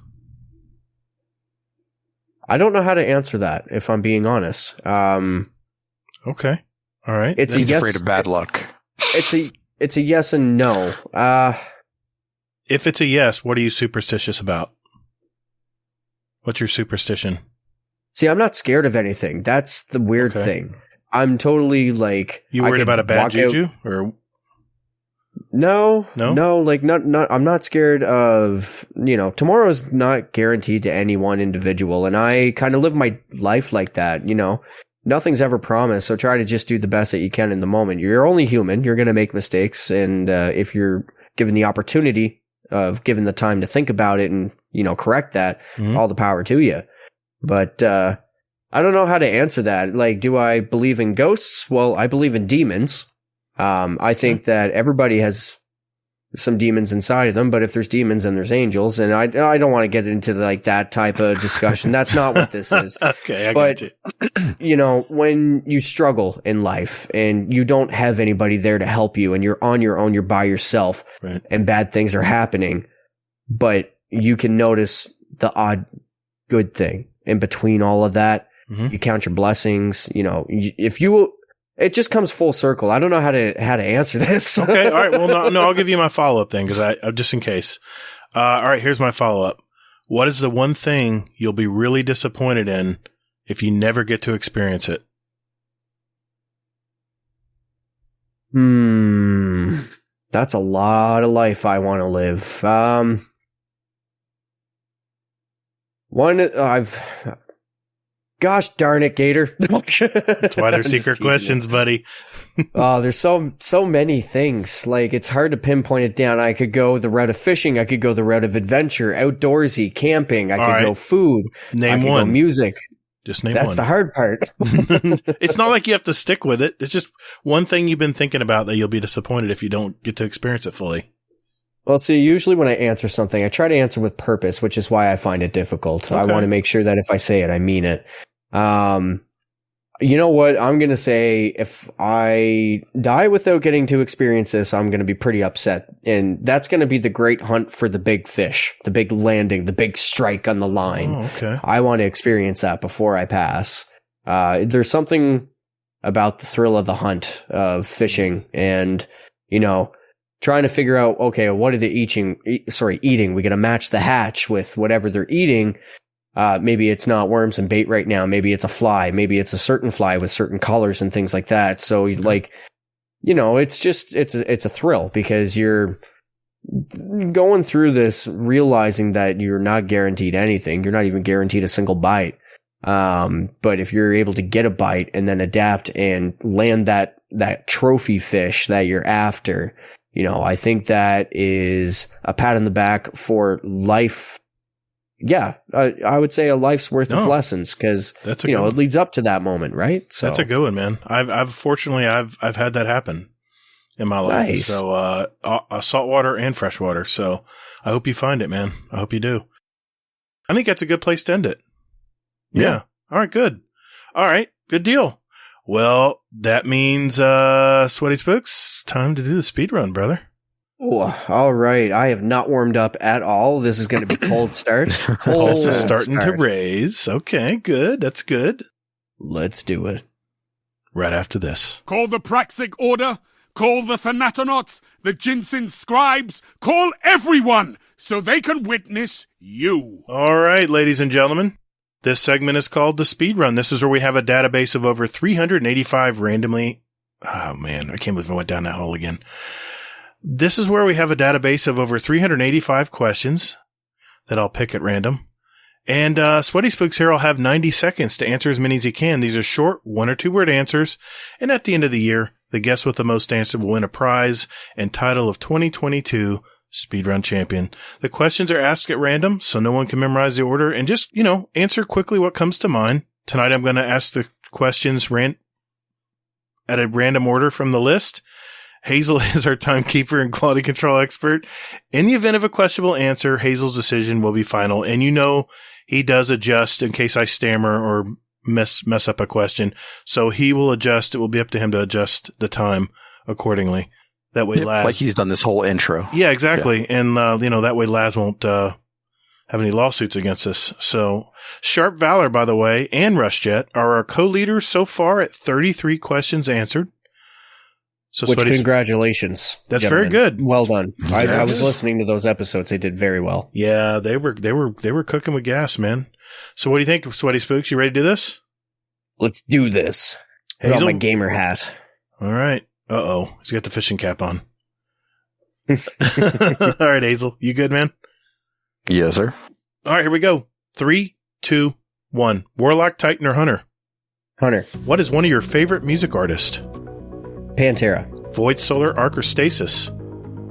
[SPEAKER 3] I don't know how to answer that, if I'm being honest.
[SPEAKER 1] Okay. All right.
[SPEAKER 3] It's
[SPEAKER 2] He's
[SPEAKER 3] a yes.
[SPEAKER 2] afraid of bad luck.
[SPEAKER 3] It's a yes and no.
[SPEAKER 1] If it's a yes, what are you superstitious about? What's your superstition?
[SPEAKER 3] See, I'm not scared of anything. That's the weird thing. I'm totally like.
[SPEAKER 1] You worried about a bad juju or?
[SPEAKER 3] No. Like not. I'm not scared of. Tomorrow's not guaranteed to any one individual, and I kind of live my life like that. Nothing's ever promised, so try to just do the best that you can in the moment. You're only human. You're going to make mistakes, and if you're given the opportunity of given the time to think about it and correct that, all the power to you. But I don't know how to answer that. Like, do I believe in ghosts? Well, I believe in demons. I think that everybody has some demons inside of them, but if there's demons, then there's angels, and I don't want to get into like that type of discussion. That's not what this is.
[SPEAKER 1] Okay, I got
[SPEAKER 3] you. When you struggle in life and you don't have anybody there to help you, and you're on your own, you're by yourself,
[SPEAKER 1] right, and
[SPEAKER 3] bad things are happening, but you can notice the odd good thing in between all of that. You count your blessings. It just comes full circle. I don't know how to answer this.
[SPEAKER 1] Okay. All right. Well, no, I'll give you my follow-up then, because I just in case. All right. Here's my follow-up. What is the one thing you'll be really disappointed in if you never get to experience it?
[SPEAKER 3] That's a lot of life I want to live. Gosh darn it, Gatr.
[SPEAKER 1] That's why they're secret questions, buddy.
[SPEAKER 3] There's so many things. Like, it's hard to pinpoint it down. I could go the route of fishing. I could go the route of adventure, outdoorsy, camping. I could go food.
[SPEAKER 1] Name one.
[SPEAKER 3] Go music.
[SPEAKER 1] Just name one.
[SPEAKER 3] That's the hard part.
[SPEAKER 1] It's not like you have to stick with it. It's just one thing you've been thinking about that you'll be disappointed if you don't get to experience it fully.
[SPEAKER 3] Well, see, usually when I answer something, I try to answer with purpose, which is why I find it difficult. Okay. I want to make sure that if I say it, I mean it. You know what? I'm going to say if I die without getting to experience this, I'm going to be pretty upset. And that's going to be the great hunt for the big fish, the big landing, the big strike on the line.
[SPEAKER 1] Oh, okay.
[SPEAKER 3] I want to experience that before I pass. There's something about the thrill of the hunt of fishing and, trying to figure out, okay, what are they eating? We got to match the hatch with whatever they're eating. Maybe it's not worms and bait right now. Maybe it's a fly. Maybe it's a certain fly with certain colors and things like that. So it's a thrill because you're going through this, realizing that you're not guaranteed anything. You're not even guaranteed a single bite. But if you're able to get a bite and then adapt and land that trophy fish that you're after, I think that is a pat on the back for life. Yeah, I would say a life's worth of lessons because it leads up to that moment, right? So
[SPEAKER 1] that's a good one, man. I've fortunately had that happen in my life.
[SPEAKER 3] Nice.
[SPEAKER 1] So saltwater and freshwater. So I hope you find it, man. I hope you do. I think that's a good place to end it. Yeah. All right. Good. All right. Good deal. Well, that means SweatySpookz, time to do the speed run, brother.
[SPEAKER 3] Oh, all right. I have not warmed up at all. This is going to be cold start.
[SPEAKER 1] Pulse is starting to raise. Okay, good. That's good.
[SPEAKER 3] Let's do it.
[SPEAKER 1] Right after this.
[SPEAKER 5] Call the Praxic Order. Call the Thanatonauts, the Jinsen Scribes. Call everyone so they can witness you.
[SPEAKER 1] All right, ladies and gentlemen. This segment is called the Speed Run. This is where we have a database of over 385 randomly. Oh, man. I can't believe I went down that hole again. This is where we have a database of over 385 questions that I'll pick at random. And SweatySpookz here will have 90 seconds to answer as many as he can. These are short, 1 or 2 word answers. And at the end of the year, the guest with the most answers will win a prize and title of 2022 SpeedRun Champion. The questions are asked at random, so no one can memorize the order. And just, answer quickly what comes to mind. Tonight I'm going to ask the questions at a random order from the list. Hazel is our timekeeper and quality control expert. In the event of a questionable answer, Hazel's decision will be final. And he does adjust in case I stammer or mess up a question. So he will adjust. It will be up to him to adjust the time accordingly. That way Laz...
[SPEAKER 2] Like he's done this whole intro.
[SPEAKER 1] Yeah, exactly. Yeah. And, that way Laz won't have any lawsuits against us. So Sharp Valor, by the way, and RushJet are our co-leaders so far at 33 questions answered. So
[SPEAKER 3] which, congratulations.
[SPEAKER 1] That's
[SPEAKER 3] gentlemen.
[SPEAKER 1] very good.
[SPEAKER 3] Well done. I was listening to those episodes. They did very well.
[SPEAKER 1] Yeah, they were cooking with gas, man. So what do you think, SweatySpookz? You ready to do this?
[SPEAKER 3] Let's do this. Put on my gamer hat.
[SPEAKER 1] All right. Uh-oh. He's got the fishing cap on. All right, Hazel. You good, man?
[SPEAKER 2] Yes, sir.
[SPEAKER 1] All right, here we go. 3, 2, 1. Warlock, Titan, or Hunter?
[SPEAKER 3] Hunter.
[SPEAKER 1] What is one of your favorite music artists?
[SPEAKER 3] Pantera.
[SPEAKER 1] Void, Solar, Arc, or Stasis?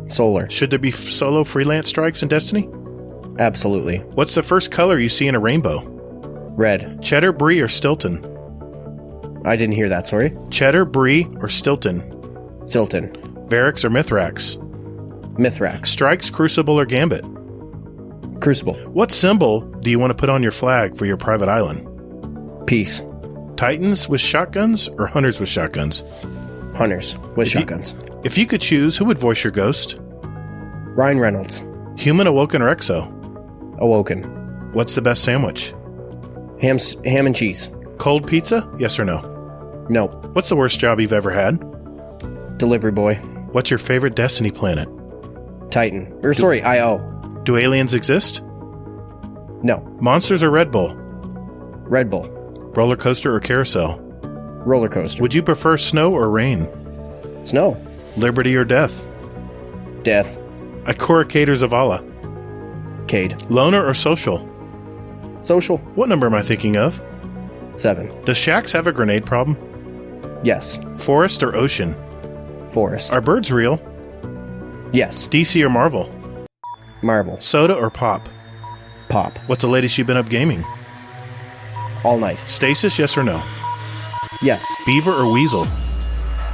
[SPEAKER 3] Solar.
[SPEAKER 1] Should there be solo freelance strikes in Destiny?
[SPEAKER 3] Absolutely.
[SPEAKER 1] What's the first color you see in a rainbow?
[SPEAKER 3] Red.
[SPEAKER 1] Cheddar, Brie, or Stilton?
[SPEAKER 3] I didn't hear that, sorry.
[SPEAKER 1] Cheddar, Brie, or Stilton?
[SPEAKER 3] Stilton.
[SPEAKER 1] Varix or Mithrax?
[SPEAKER 3] Mithrax.
[SPEAKER 1] Strikes, Crucible, or Gambit?
[SPEAKER 3] Crucible.
[SPEAKER 1] What symbol do you want to put on your flag for your private island?
[SPEAKER 3] Peace.
[SPEAKER 1] Titans with shotguns or hunters with shotguns?
[SPEAKER 3] Hunters with shotguns.
[SPEAKER 1] If you could choose, who would voice your ghost?
[SPEAKER 3] Ryan Reynolds.
[SPEAKER 1] Human, Awoken, or Exo?
[SPEAKER 3] Awoken.
[SPEAKER 1] What's the best sandwich?
[SPEAKER 3] Ham and cheese.
[SPEAKER 1] Cold pizza? Yes or no?
[SPEAKER 3] No.
[SPEAKER 1] What's the worst job you've ever had?
[SPEAKER 3] Delivery boy.
[SPEAKER 1] What's your favorite Destiny planet?
[SPEAKER 3] Titan. IO.
[SPEAKER 1] Do aliens exist?
[SPEAKER 3] No.
[SPEAKER 1] Monsters or Red Bull?
[SPEAKER 3] Red Bull.
[SPEAKER 1] Roller coaster or carousel?
[SPEAKER 3] Roller coaster.
[SPEAKER 1] Would you prefer snow or rain?
[SPEAKER 3] Snow.
[SPEAKER 1] Liberty or death?
[SPEAKER 3] Death.
[SPEAKER 1] Ikora Zavala?
[SPEAKER 3] Cade.
[SPEAKER 1] Loner or social?
[SPEAKER 3] Social.
[SPEAKER 1] What number am I thinking of?
[SPEAKER 3] 7.
[SPEAKER 1] Does Shaxx have a grenade problem?
[SPEAKER 3] Yes.
[SPEAKER 1] Forest or ocean?
[SPEAKER 3] Forest.
[SPEAKER 1] Are birds real?
[SPEAKER 3] Yes.
[SPEAKER 1] DC or Marvel?
[SPEAKER 3] Marvel.
[SPEAKER 1] Soda or pop?
[SPEAKER 3] Pop.
[SPEAKER 1] What's the latest you've been up gaming?
[SPEAKER 3] All night.
[SPEAKER 1] Stasis, yes or no?
[SPEAKER 3] Yes.
[SPEAKER 1] Beaver or Weasel?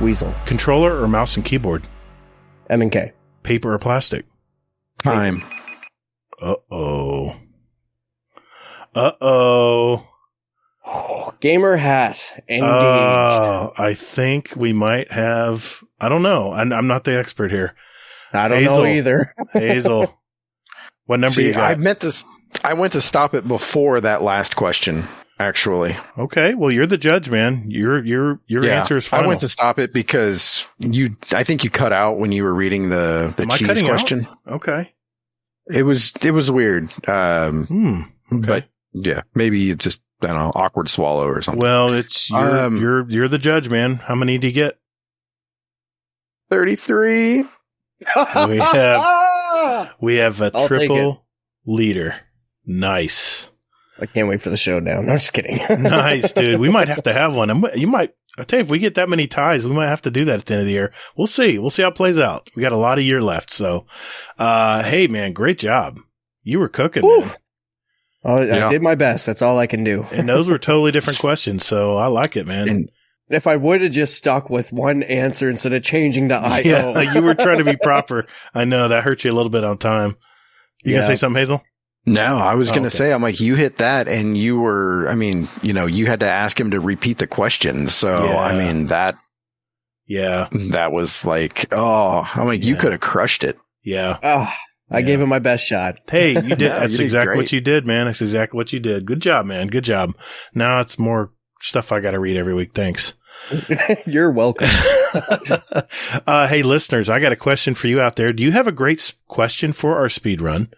[SPEAKER 3] Weasel.
[SPEAKER 1] Controller or mouse and keyboard?
[SPEAKER 3] M&K.
[SPEAKER 1] Paper or plastic?
[SPEAKER 2] Time.
[SPEAKER 1] Uh-oh. Uh-oh.
[SPEAKER 3] Gamer hat. Engaged.
[SPEAKER 1] I think we might have... I don't know. I'm not the expert here.
[SPEAKER 3] I don't
[SPEAKER 1] Hazel.
[SPEAKER 3] know either.
[SPEAKER 1] Hazel. What number you got?
[SPEAKER 2] I went to stop it before that last question, actually.
[SPEAKER 1] Okay. Well, you're the judge, man. Your answer is final.
[SPEAKER 2] I went to stop it because I think you cut out when you were reading the cheese question.
[SPEAKER 1] Out? Okay.
[SPEAKER 2] It was weird.
[SPEAKER 1] Okay.
[SPEAKER 2] But yeah, maybe just, I don't know, awkward swallow or something.
[SPEAKER 1] Well, it's you're the judge, man. How many do you get?
[SPEAKER 2] 33.
[SPEAKER 1] We have a triple leader. Nice.
[SPEAKER 3] I can't wait for the showdown. No, I'm just kidding.
[SPEAKER 1] Nice, dude. We might have to have one. I'll tell you, if we get that many ties, we might have to do that at the end of the year. We'll see. We'll see how it plays out. We got a lot of year left. So, hey, man, great job. You were cooking, man.
[SPEAKER 3] Oh, yeah. I did my best. That's all I can do.
[SPEAKER 1] And those were totally different questions. So I like it, man.
[SPEAKER 2] And
[SPEAKER 3] if I would have just stuck with one answer instead of changing to IO.
[SPEAKER 1] Yeah, you were trying to be proper. I know that hurt you a little bit on time. You gonna say something, Hazel?
[SPEAKER 2] No, I was going to say, I'm like, you hit that and you were, I mean, you had to ask him to repeat the question. So,
[SPEAKER 1] Yeah.
[SPEAKER 2] I mean, that was like, I'm like, you could have crushed it.
[SPEAKER 1] Yeah.
[SPEAKER 3] Oh, I gave him my best shot.
[SPEAKER 1] Hey, you did.
[SPEAKER 2] Yeah,
[SPEAKER 1] That's
[SPEAKER 2] you did
[SPEAKER 1] exactly
[SPEAKER 2] great.
[SPEAKER 1] what you did, man. That's exactly what you did. Good job, man. Good job. Now it's more stuff I got to read every week. Thanks.
[SPEAKER 3] You're welcome.
[SPEAKER 1] Hey, listeners, I got a question for you out there. Do you have a great question for our speed run?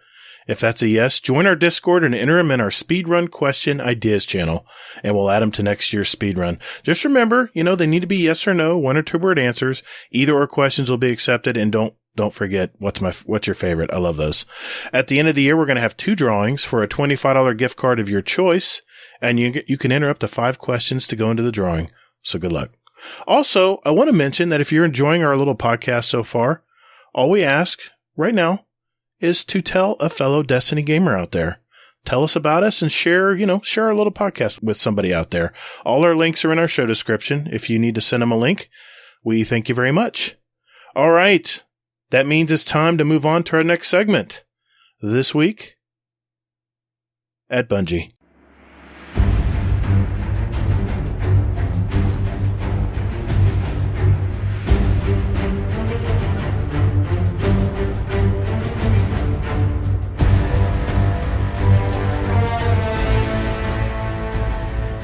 [SPEAKER 1] If that's a yes, join our Discord and enter them in our SpeedRun question ideas channel, and we'll add them to next year's SpeedRun. Just remember, they need to be yes or no, 1 or 2 word answers. Either or questions will be accepted, and don't forget what's your favorite. I love those. At the end of the year, we're going to have 2 drawings for a $25 gift card of your choice, and you can enter up to 5 questions to go into the drawing. So good luck. Also, I want to mention that if you're enjoying our little podcast so far, all we ask right now is to tell a fellow Destiny gamer out there. Tell us about us and share our little podcast with somebody out there. All our links are in our show description. If you need to send them a link, we thank you very much. All right. That means it's time to move on to our next segment. This week at Bungie.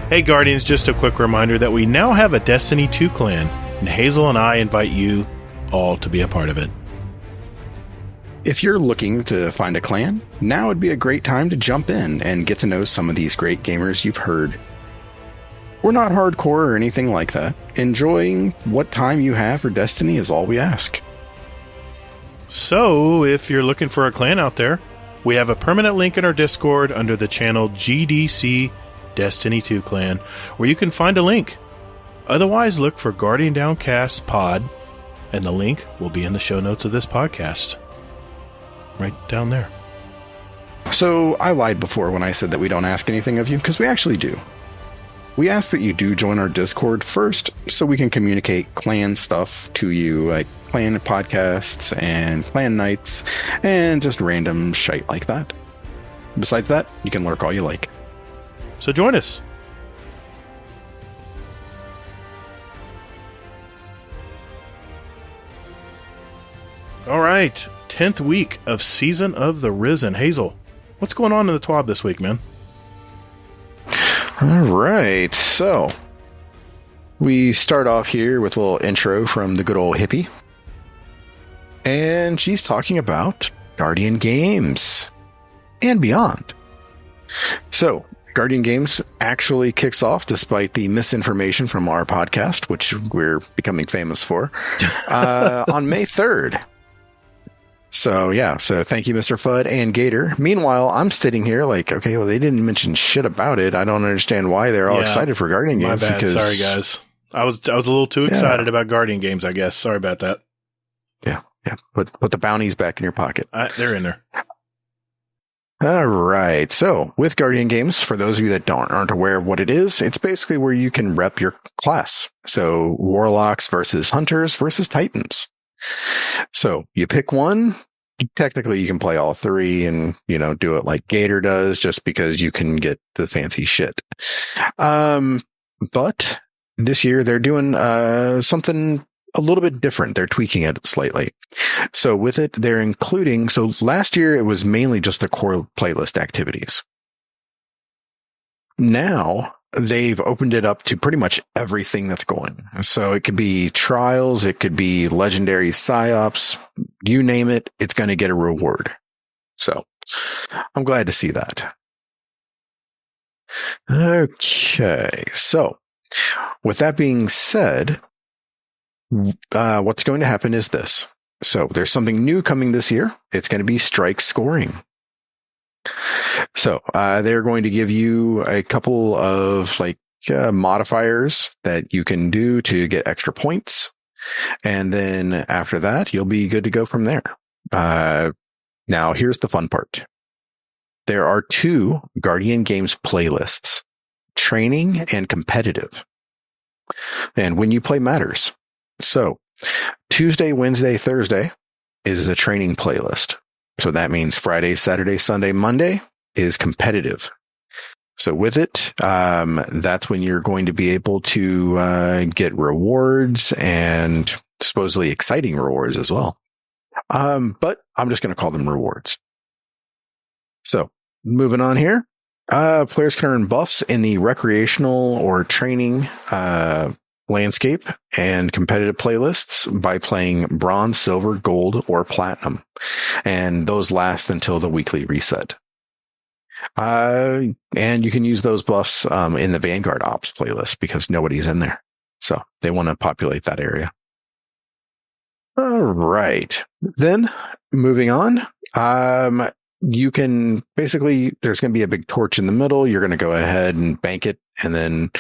[SPEAKER 1] Hey Guardians, just a quick reminder that we now have a Destiny 2 clan, and Hazel and I invite you all to be a part of it.
[SPEAKER 2] If you're looking to find a clan, now would be a great time to jump in and get to know some of these great gamers you've heard. We're not hardcore or anything like that. Enjoying what time you have for Destiny is all we ask.
[SPEAKER 1] So, if you're looking for a clan out there, we have a permanent link in our Discord under the channel GDC Destiny 2 Clan, where you can find a link. Otherwise, look for Guardian Downcast Pod, and the link will be in the show notes of this podcast. Right down there.
[SPEAKER 2] So, I lied before when I said that we don't ask anything of you, because we actually do. We ask that you do join our Discord first, so we can communicate clan stuff to you, like clan podcasts and clan nights, and just random shite like that. Besides that, you can lurk all you like.
[SPEAKER 1] So join us. All right, 10th week of Season of the Risen. Hazel, what's going on in the TWAB this week, man?
[SPEAKER 2] All right, so we start off here with a little intro from the good old hippie. And she's talking about Guardian Games and beyond. So, Guardian Games actually kicks off despite the misinformation from our podcast, which we're becoming famous for, on May 3rd. So, yeah. So, thank you, Mr. Fudd and Gatr. Meanwhile, I'm sitting here like, okay, well, they didn't mention shit about it. I don't understand why they're all excited for Guardian Games.
[SPEAKER 1] My bad.
[SPEAKER 2] Because,
[SPEAKER 1] sorry, guys. I was a little too excited about Guardian Games, I guess. Sorry about that.
[SPEAKER 2] Yeah. Put the bounties back in your pocket.
[SPEAKER 1] They're in there.
[SPEAKER 2] All right. So with Guardian Games, for those of you that aren't aware of what it is, it's basically where you can rep your class. So Warlocks versus Hunters versus Titans. So you pick one. Technically, you can play all 3 and, do it like Gatr does just because you can get the fancy shit. But this year they're doing something a little bit different. They're tweaking it slightly. So with it, they're including, so last year it was mainly just the core playlist activities. Now they've opened it up to pretty much everything that's going. So it could be trials, it could be legendary psyops, you name it, it's going to get a reward. So I'm glad to see that. Okay. So with that being said, what's going to happen is this. So there's something new coming this year. It's going to be strike scoring. So they're going to give you a couple of modifiers that you can do to get extra points. And then after that, you'll be good to go from there. Now, here's the fun part. There are 2 Guardian Games playlists, training and competitive. And when you play matters. So Tuesday, Wednesday, Thursday is the training playlist. So that means Friday, Saturday, Sunday, Monday is competitive. So with it, that's when you're going to be able to get rewards and supposedly exciting rewards as well. But I'm just going to call them rewards. So moving on here, players can earn buffs in the recreational or training landscape, and competitive playlists by playing bronze, silver, gold, or platinum. And those last until the weekly reset. And you can use those buffs in the Vanguard Ops playlist because nobody's in there. So they want to populate that area. All right. Then moving on, you can basically, there's going to be a big torch in the middle. You're going to go ahead and bank it. And then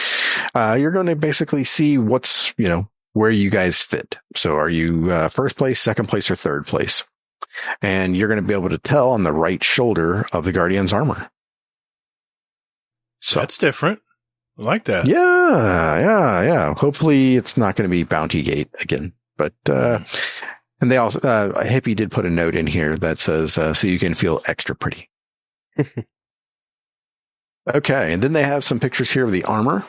[SPEAKER 2] you're going to basically see what's, where you guys fit. So are you first place, second place, or third place? And you're going to be able to tell on the right shoulder of the Guardian's armor. So
[SPEAKER 1] that's different. I like that.
[SPEAKER 2] Yeah. Hopefully it's not going to be Bounty Gate again. But, and they also, Hippie did put a note in here that says, so you can feel extra pretty. Okay. And then they have some pictures here of the armor,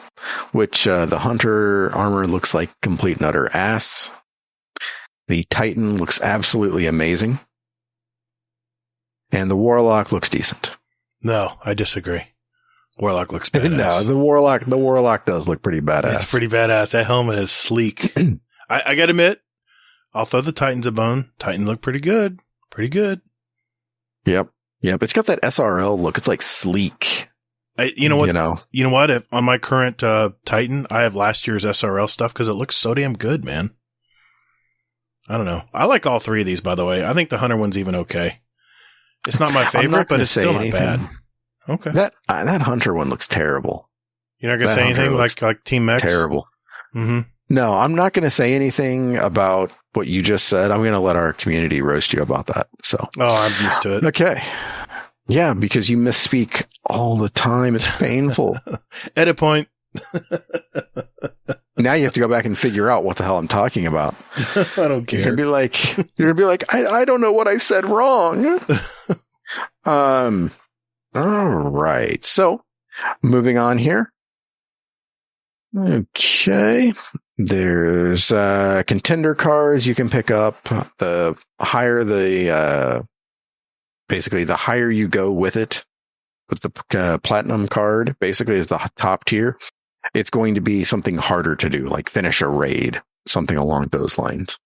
[SPEAKER 2] which, the Hunter armor looks like complete and utter ass. The Titan looks absolutely amazing. And the Warlock looks decent.
[SPEAKER 1] No, I disagree. Warlock looks badass.
[SPEAKER 2] No, the Warlock does look pretty badass. It's
[SPEAKER 1] pretty badass. That helmet is sleek. I gotta admit, I'll throw the Titans a bone. Titan look pretty good. Pretty good.
[SPEAKER 2] Yep. It's got that SRL look. It's like sleek.
[SPEAKER 1] You know what? You know what? On my current Titan, I have last year's SRL stuff because it looks so damn good, man. I don't know. I like all three of these, by the way. I think the Hunter one's even okay. It's not my favorite, but it's still not bad. Okay.
[SPEAKER 2] That Hunter one looks terrible.
[SPEAKER 1] You're not going to say anything like Team Mech?
[SPEAKER 2] Terrible.
[SPEAKER 1] Mm-hmm.
[SPEAKER 2] No, I'm not going to say anything about what you just said. I'm going to let our community roast you about that. So.
[SPEAKER 1] Oh, I'm used to it.
[SPEAKER 2] Okay. Yeah, because you misspeak all the time. It's painful.
[SPEAKER 1] Edit point.
[SPEAKER 2] Now you have to go back and figure out what the hell I'm talking about.
[SPEAKER 1] I don't care.
[SPEAKER 2] You're going to be like, I don't know what I said wrong. All right. So moving on here. Okay. There's contender cards you can pick up. The higher basically the higher you go with it, with the platinum card, basically is the top tier. It's going to be something harder to do, like finish a raid, something along those lines.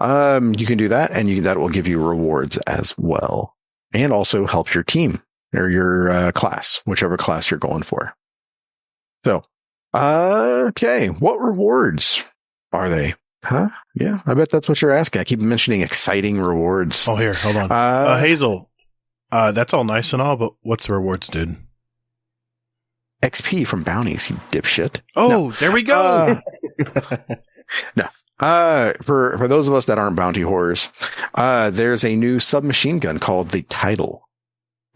[SPEAKER 2] You can do that, and that will give you rewards as well, and also help your team or your class, whichever class you're going for. So, okay, what rewards are they? Huh? Yeah, I bet that's what you're asking. I keep mentioning exciting rewards.
[SPEAKER 1] Oh, here, hold on. Hazel, that's all nice and all, but what's the rewards, dude?
[SPEAKER 2] XP from bounties, you dipshit.
[SPEAKER 1] Oh, no. There we go.
[SPEAKER 2] No. For those of us that aren't bounty whores, there's a new submachine gun called the Title.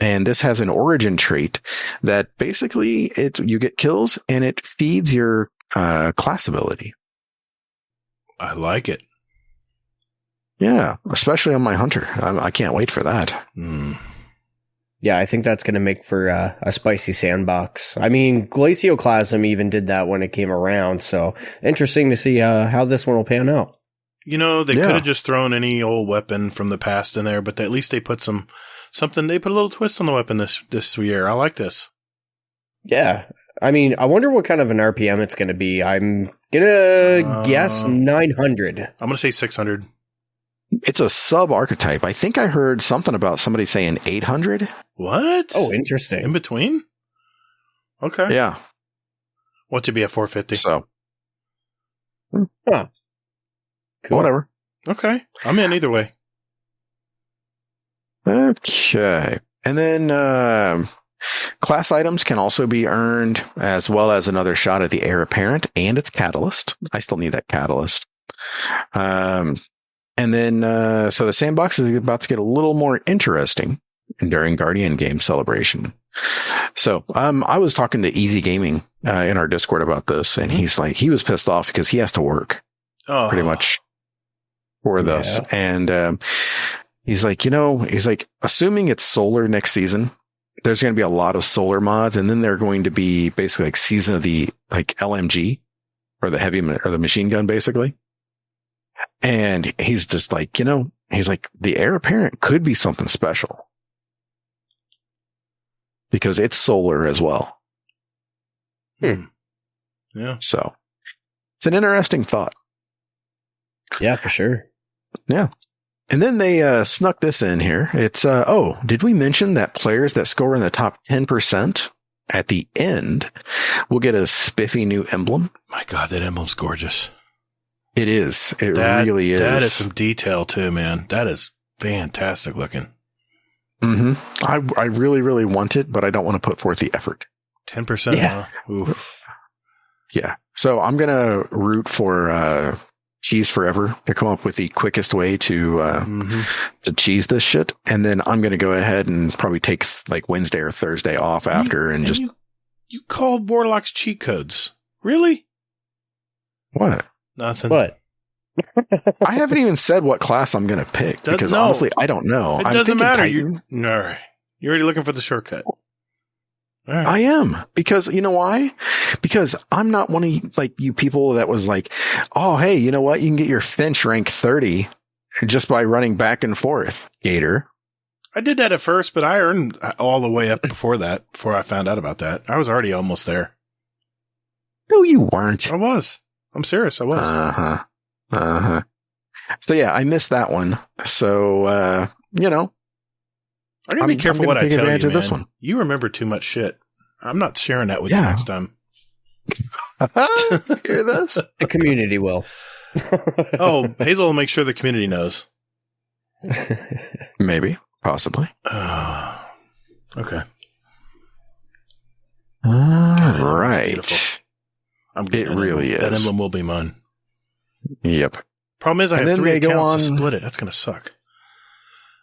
[SPEAKER 2] And this has an origin trait that basically you get kills and it feeds your class ability.
[SPEAKER 1] I like it.
[SPEAKER 2] Yeah, especially on my Hunter. I can't wait for that.
[SPEAKER 3] Yeah, I think that's going to make for a spicy sandbox. I mean, Glacioclasm even did that when it came around, so interesting to see how this one will pan out.
[SPEAKER 1] They could have just thrown any old weapon from the past in there, but at least they put something. They put a little twist on the weapon this year. I like this.
[SPEAKER 3] Yeah, I mean, I wonder what kind of an RPM it's going to be. I'm gonna guess 900.
[SPEAKER 1] I'm gonna say 600.
[SPEAKER 2] It's a sub-archetype. I think I heard something about somebody saying 800.
[SPEAKER 1] What?
[SPEAKER 3] Oh, interesting.
[SPEAKER 1] In between? Okay.
[SPEAKER 2] Yeah.
[SPEAKER 1] What to be at 450?
[SPEAKER 2] So.
[SPEAKER 3] Huh. Cool.
[SPEAKER 2] Whatever.
[SPEAKER 1] Okay. I'm in either way.
[SPEAKER 2] Okay. And then class items can also be earned, as well as another shot at the Heir Apparent and its Catalyst. I still need that Catalyst. And then, so the sandbox is about to get a little more interesting during Guardian Game Celebration. So, I was talking to Easy Gaming, in our Discord about this, and he's like, he was pissed off because he has to work pretty much for this. And, he's like, assuming it's solar next season, there's going to be a lot of solar mods, and then they're going to be basically like season of the, like LMG or the the machine gun, basically. And he's just like, he's like, the Heir Apparent could be something special because it's solar as well.
[SPEAKER 1] Yeah.
[SPEAKER 2] So It's an interesting thought.
[SPEAKER 3] Yeah, for sure.
[SPEAKER 2] Yeah. And then they snuck this in here. It's, did we mention that players that score in the top 10% at the end will get a spiffy new emblem?
[SPEAKER 1] My God, that emblem's gorgeous.
[SPEAKER 2] It is. It really is.
[SPEAKER 1] That is some detail too, man. That is fantastic looking.
[SPEAKER 2] Mm-hmm. I really, really want it, but I don't want to put forth the effort.
[SPEAKER 1] 10%?
[SPEAKER 3] Yeah.
[SPEAKER 1] Huh? Oof.
[SPEAKER 2] Yeah. So I'm going to root for Cheese Forever to come up with the quickest way to cheese this shit. And then I'm going to go ahead and probably take like Wednesday or Thursday off after and just...
[SPEAKER 1] You called Warlocks cheat codes. Really?
[SPEAKER 2] What?
[SPEAKER 1] Nothing.
[SPEAKER 3] What?
[SPEAKER 2] I haven't even said what class I'm going to pick because honestly, I don't know.
[SPEAKER 1] It doesn't matter. You're already looking for the shortcut. All right.
[SPEAKER 2] I am, because you know why? Because I'm not one of you people that was like, oh, hey, you know what? You can get your Finch rank 30 just by running back and forth, Gatr.
[SPEAKER 1] I did that at first, but I earned all the way up before I found out about that. I was already almost there.
[SPEAKER 2] No, you weren't.
[SPEAKER 1] I was. I'm serious. I was.
[SPEAKER 2] So yeah, I missed that one. So,
[SPEAKER 1] I'm going to be careful what I tell you, man.
[SPEAKER 2] This one.
[SPEAKER 1] You remember too much shit. I'm not sharing that with you next time.
[SPEAKER 2] Hear this?
[SPEAKER 3] The community will.
[SPEAKER 1] Oh, Hazel will make sure the community knows.
[SPEAKER 2] Maybe. Possibly.
[SPEAKER 1] Okay.
[SPEAKER 2] All right.
[SPEAKER 1] It
[SPEAKER 2] really is.
[SPEAKER 1] That emblem will be mine.
[SPEAKER 2] Yep.
[SPEAKER 1] Problem is I have 3 accounts to split it. That's going to suck.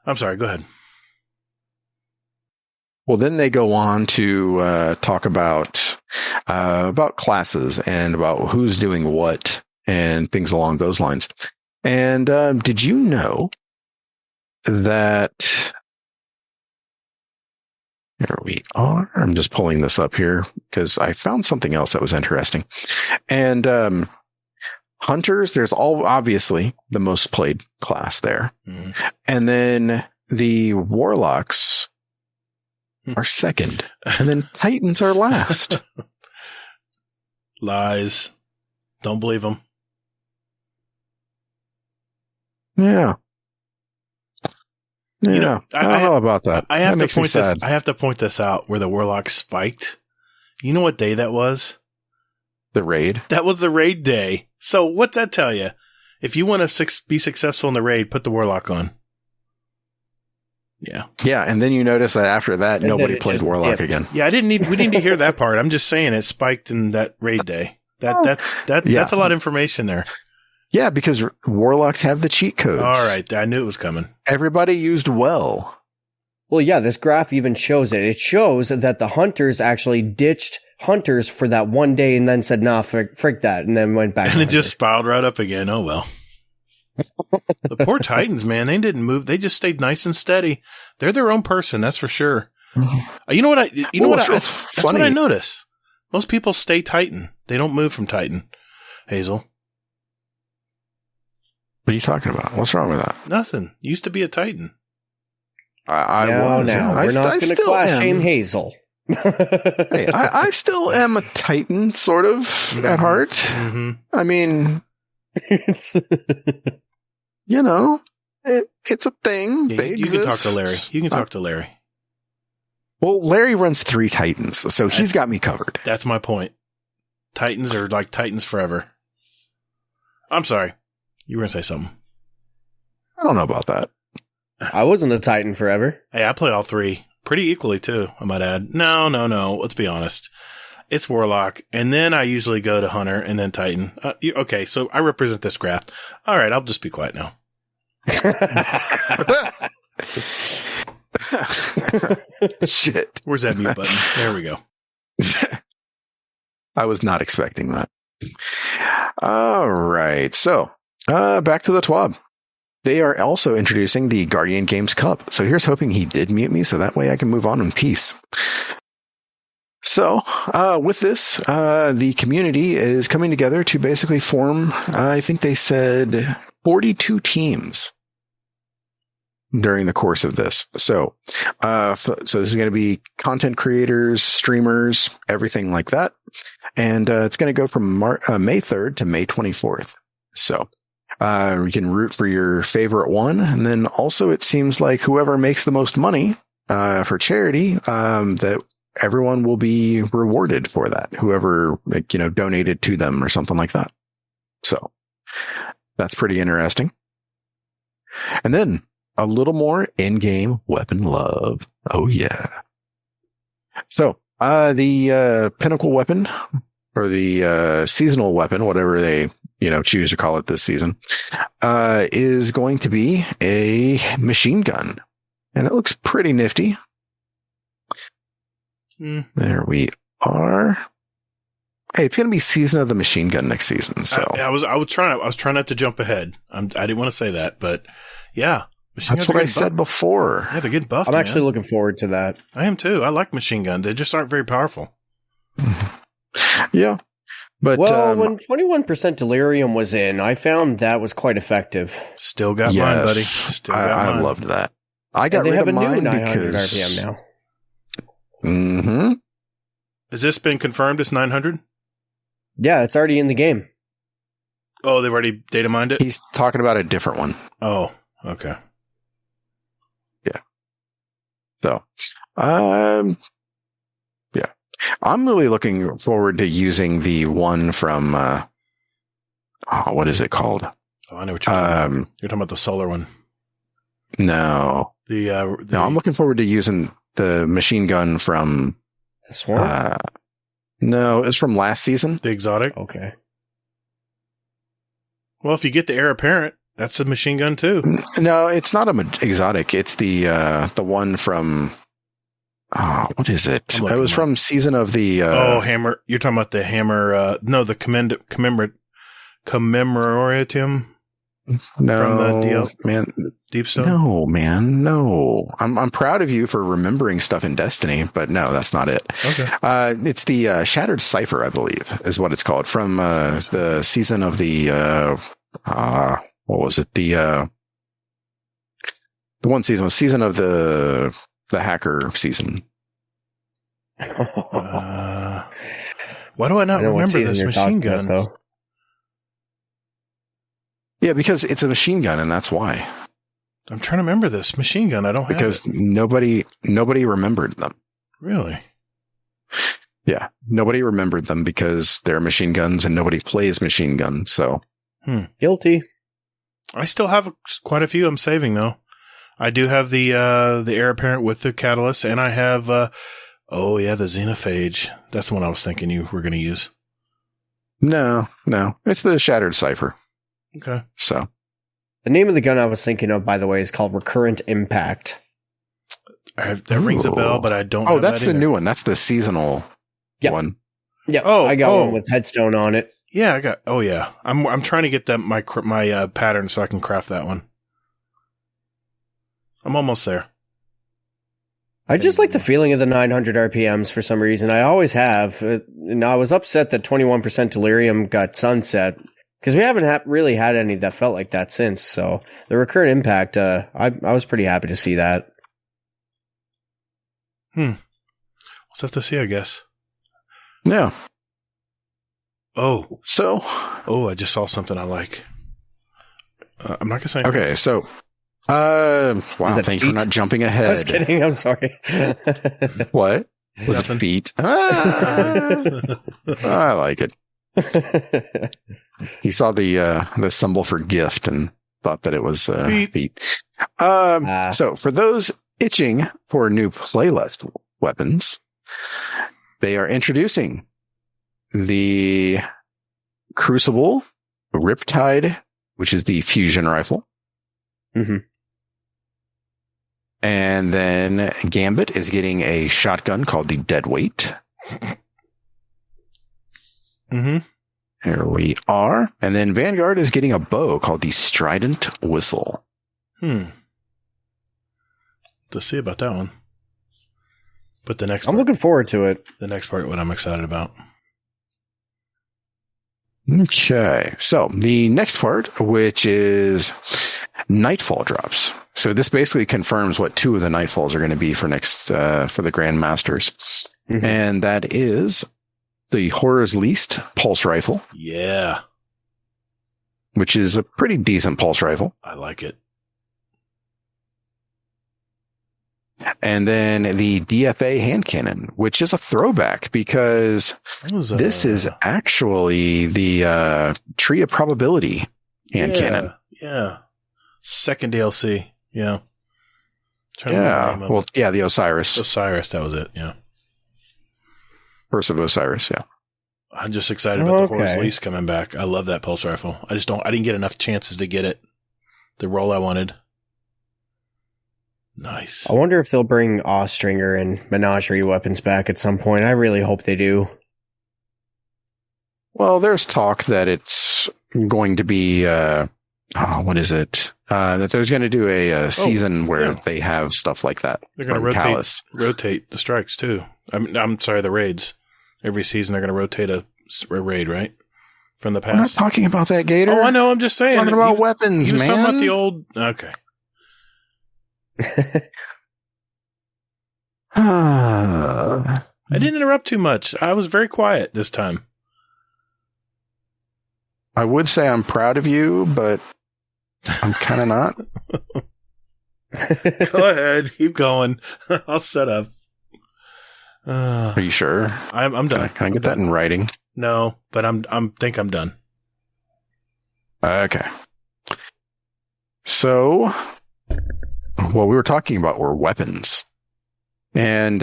[SPEAKER 1] I'm sorry. Go ahead.
[SPEAKER 2] Well, then they go on to talk about classes and about who's doing what and things along those lines. And did you know that... Here we are. I'm just pulling this up here because I found something else that was interesting. And Hunters, there's obviously the most played class there. Mm-hmm. And then the Warlocks are second. And then Titans are last.
[SPEAKER 1] Lies. Don't believe them.
[SPEAKER 2] Yeah. Yeah, I don't know about that.
[SPEAKER 1] I have to point this out where the Warlocks spiked. You know what day that was?
[SPEAKER 2] The raid?
[SPEAKER 1] That was the raid day. So what's that tell you? If you want to be successful in the raid, put the Warlock on. Yeah.
[SPEAKER 2] Yeah, and then you notice that after that, nobody played Warlock again.
[SPEAKER 1] Yeah, we didn't need to hear that part. I'm just saying it spiked in that raid day. That's a lot of information there.
[SPEAKER 2] Yeah, because Warlocks have the cheat codes.
[SPEAKER 1] All right, I knew it was coming.
[SPEAKER 2] Everybody used well.
[SPEAKER 3] Well, yeah, this graph even shows it. It shows that the Hunters actually ditched Hunters for that one day and then said, nah, frick that, and then went back.
[SPEAKER 1] And it just spiraled right up again. Oh, well. The poor Titans, man, they didn't move. They just stayed nice and steady. They're their own person, that's for sure. You know what that's what I notice. Most people stay Titan. They don't move from Titan. Hazel.
[SPEAKER 2] What are you talking about? What's wrong with that?
[SPEAKER 1] Nothing. Used to be a Titan.
[SPEAKER 3] We're not going to class shame Hazel.
[SPEAKER 2] Hey, I still am a Titan, sort of, at heart. Mm-hmm. I mean, it's a thing.
[SPEAKER 1] Yeah,
[SPEAKER 2] they
[SPEAKER 1] you
[SPEAKER 2] exist.
[SPEAKER 1] can talk to Larry. You can talk to Larry.
[SPEAKER 2] Well, Larry runs 3 Titans, so he's got me covered.
[SPEAKER 1] That's my point. Titans are like Titans forever. I'm sorry. You were going to say something.
[SPEAKER 2] I don't know about that.
[SPEAKER 3] I wasn't a Titan forever.
[SPEAKER 1] Hey, I played all 3 pretty equally, too, I might add. No. Let's be honest. It's Warlock, and then I usually go to Hunter, and then Titan. Okay, so I represent this graph. All right, I'll just be quiet now.
[SPEAKER 2] Shit.
[SPEAKER 1] Where's that mute button? There we go.
[SPEAKER 2] I was not expecting that. All right, so back to the TWAB. They are also introducing the Guardian Games Cup. So here's hoping he did mute me so that way I can move on in peace. So with this, the community is coming together to basically form, I think they said 42 teams. during the course of this. So this is going to be content creators, streamers, everything like that. And it's going to go from May 3rd to May 24th. So you can root for your favorite one. And then also it seems like whoever makes the most money for charity, that everyone will be rewarded for that. Whoever, donated to them or something like that. So that's pretty interesting. And then a little more in-game weapon love. Oh yeah. So the pinnacle weapon, or the seasonal weapon, whatever they choose to call it this season, is going to be a machine gun, and it looks pretty nifty. There we are. Hey, it's going to be season of the machine gun next season. So
[SPEAKER 1] I was trying not to jump ahead. I didn't want to say that, but yeah.
[SPEAKER 2] That's what I said before.
[SPEAKER 1] Yeah, they're getting buffed.
[SPEAKER 3] I'm actually looking forward to that.
[SPEAKER 1] I am too. I like machine guns. They just aren't very powerful.
[SPEAKER 2] Yeah. But
[SPEAKER 3] when 21% delirium was in, I found that was quite effective.
[SPEAKER 1] Still got mine, buddy. Still got mine.
[SPEAKER 2] I loved that. I got rid of mine because... They have a new 900 RPM now. Mm-hmm.
[SPEAKER 1] Has this been confirmed as 900?
[SPEAKER 3] Yeah, it's already in the game.
[SPEAKER 1] Oh, they've already data mined it?
[SPEAKER 2] He's talking about a different one.
[SPEAKER 1] Oh, okay.
[SPEAKER 2] Yeah. So, yeah. I'm really looking forward to using the one from, what is it called?
[SPEAKER 1] Oh, I know what you're talking about. You're talking about the solar one.
[SPEAKER 2] No.
[SPEAKER 1] No,
[SPEAKER 2] I'm looking forward to using the machine gun from...
[SPEAKER 3] The Swarm?
[SPEAKER 2] No, it's from last season.
[SPEAKER 1] The exotic?
[SPEAKER 3] Okay.
[SPEAKER 1] Well, if you get the heir apparent, that's a machine gun too.
[SPEAKER 2] No, it's not an exotic. It's the one from... what is it? It was from season of the...
[SPEAKER 1] Hammer. You're talking about the Hammer... no, the Commemoratum?
[SPEAKER 2] No,
[SPEAKER 1] from the DL?
[SPEAKER 2] Man.
[SPEAKER 1] Deepstone?
[SPEAKER 2] No, man, no. I'm proud of you for remembering stuff in Destiny, but no, that's not it.
[SPEAKER 1] Okay.
[SPEAKER 2] It's the Shattered Cipher, I believe, is what it's called, from the season of the... what was it? The one season was season of the hacker season.
[SPEAKER 1] Why do I not remember this machine gun?
[SPEAKER 3] Though.
[SPEAKER 2] Yeah, because it's a machine gun, and that's why.
[SPEAKER 1] I'm trying to remember this machine gun. I don't have it.
[SPEAKER 2] Because nobody remembered them.
[SPEAKER 1] Really?
[SPEAKER 2] Yeah, nobody remembered them because they're machine guns, and nobody plays machine guns. So,
[SPEAKER 3] Guilty.
[SPEAKER 1] I still have quite a few. I'm saving though. I do have the heir apparent with the catalyst, and I have the xenophage. That's the one I was thinking you were going to use.
[SPEAKER 2] No, it's the Shattered Cipher.
[SPEAKER 1] Okay.
[SPEAKER 2] So,
[SPEAKER 3] the name of the gun I was thinking of, by the way, is called Recurrent Impact.
[SPEAKER 1] That rings a bell, but I don't.
[SPEAKER 2] Oh, that's the new one. That's the seasonal one.
[SPEAKER 3] Yeah. Oh, I got one with headstone on it.
[SPEAKER 1] Yeah, I got. Oh, yeah. I'm trying to get that my pattern so I can craft that one. I'm almost there.
[SPEAKER 3] I just like the feeling of the 900 RPMs for some reason. I always have. And I was upset that 21% delirium got sunset. Because we haven't really had any that felt like that since. So the recurrent impact, I was pretty happy to see that.
[SPEAKER 1] We'll have to see, I guess.
[SPEAKER 2] Yeah.
[SPEAKER 1] Oh.
[SPEAKER 2] So.
[SPEAKER 1] Oh, I just saw something I like. I'm not going to say
[SPEAKER 2] anything. Okay, so. Wow, thank you for not jumping ahead.
[SPEAKER 3] I was kidding, I'm sorry.
[SPEAKER 2] What? Was it feet? I like it. He saw the symbol for gift and thought that it was feet. So for those itching for new playlist weapons, they are introducing the Crucible Riptide, which is the fusion rifle.
[SPEAKER 3] Mm-hmm.
[SPEAKER 2] And then Gambit is getting a shotgun called the Deadweight.
[SPEAKER 1] Mm-hmm.
[SPEAKER 2] Here we are. And then Vanguard is getting a bow called the Strident Whistle.
[SPEAKER 1] To see about that one. But the next
[SPEAKER 3] I'm looking forward to it.
[SPEAKER 1] The next part, what I'm excited about.
[SPEAKER 2] Okay. So the next part, which is Nightfall drops. So this basically confirms what 2 of the Nightfalls are going to be for next for the Grandmasters. Mm-hmm. And that is the Horror's Least pulse rifle.
[SPEAKER 1] Yeah.
[SPEAKER 2] Which is a pretty decent pulse rifle.
[SPEAKER 1] I like it.
[SPEAKER 2] And then the DFA hand cannon, which is a throwback because this is actually the Tree of Probability hand cannon.
[SPEAKER 1] Yeah. Second DLC. Yeah.
[SPEAKER 2] Yeah. Well, yeah, the Osiris.
[SPEAKER 1] Osiris, that was it. Yeah.
[SPEAKER 2] Curse of Osiris, yeah.
[SPEAKER 1] I'm just excited about the Horror's Least coming back. I love that pulse rifle. I didn't get enough chances to get it. The role I wanted. Nice.
[SPEAKER 3] I wonder if they'll bring Austringer and Menagerie weapons back at some point. I really hope they do.
[SPEAKER 2] Well, there's talk that it's going to be, what is it? That there's going to do a season where they have stuff like that.
[SPEAKER 1] They're going to rotate the strikes too. I'm sorry, the raids. Every season they're going to rotate a raid, right? From the past.
[SPEAKER 2] I'm not talking about that, Gatr.
[SPEAKER 1] Oh, I know. I'm just saying.
[SPEAKER 2] I'm talking about weapons, man.
[SPEAKER 1] Talking about the old. Okay. I didn't interrupt too much. I was very quiet this time.
[SPEAKER 2] I would say I'm proud of you, but I'm kind of not.
[SPEAKER 1] Go ahead. Keep going. I'll shut up.
[SPEAKER 2] Are you sure?
[SPEAKER 1] I'm done.
[SPEAKER 2] Can I get that in writing?
[SPEAKER 1] No, but I think I'm done.
[SPEAKER 2] Okay. So, what we were talking about were weapons. And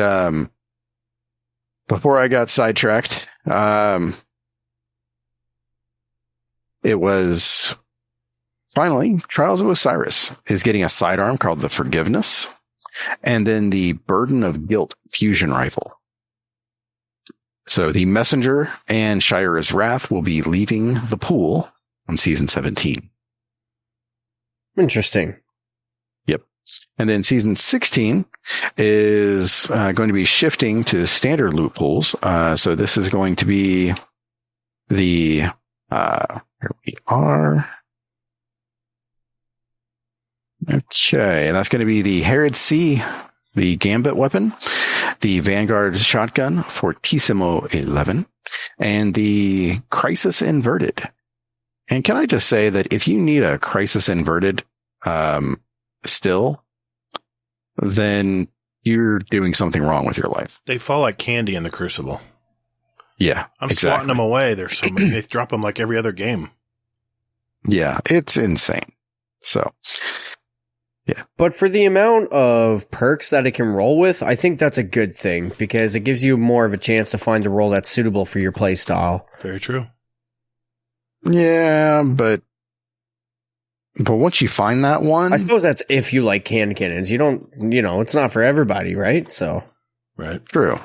[SPEAKER 2] before I got sidetracked, it was finally Trials of Osiris is getting a sidearm called the Forgiveness, and then the Burden of Guilt fusion rifle. So the Messenger and Shira's Wrath will be leaving the pool on season 17.
[SPEAKER 3] Interesting.
[SPEAKER 2] Yep. And then season 16 is going to be shifting to standard loot pools. So this is going to be the, here we are. Okay. And that's going to be the Herod C, the Gambit weapon, the Vanguard shotgun Fortissimo 11, and the Crisis Inverted. And can I just say that if you need a Crisis Inverted still, then you're doing something wrong with your life.
[SPEAKER 1] They fall like candy in the Crucible.
[SPEAKER 2] Yeah,
[SPEAKER 1] I'm swatting them away. There's so many. They drop them like every other game.
[SPEAKER 2] Yeah, it's insane. So, yeah.
[SPEAKER 3] But for the amount of perks that it can roll with, I think that's a good thing because it gives you more of a chance to find a role that's suitable for your playstyle.
[SPEAKER 1] Very true.
[SPEAKER 2] Yeah, but once you find that one,
[SPEAKER 3] I suppose that's if you like hand cannons. You don't, it's not for everybody, right? So,
[SPEAKER 1] right,
[SPEAKER 2] true.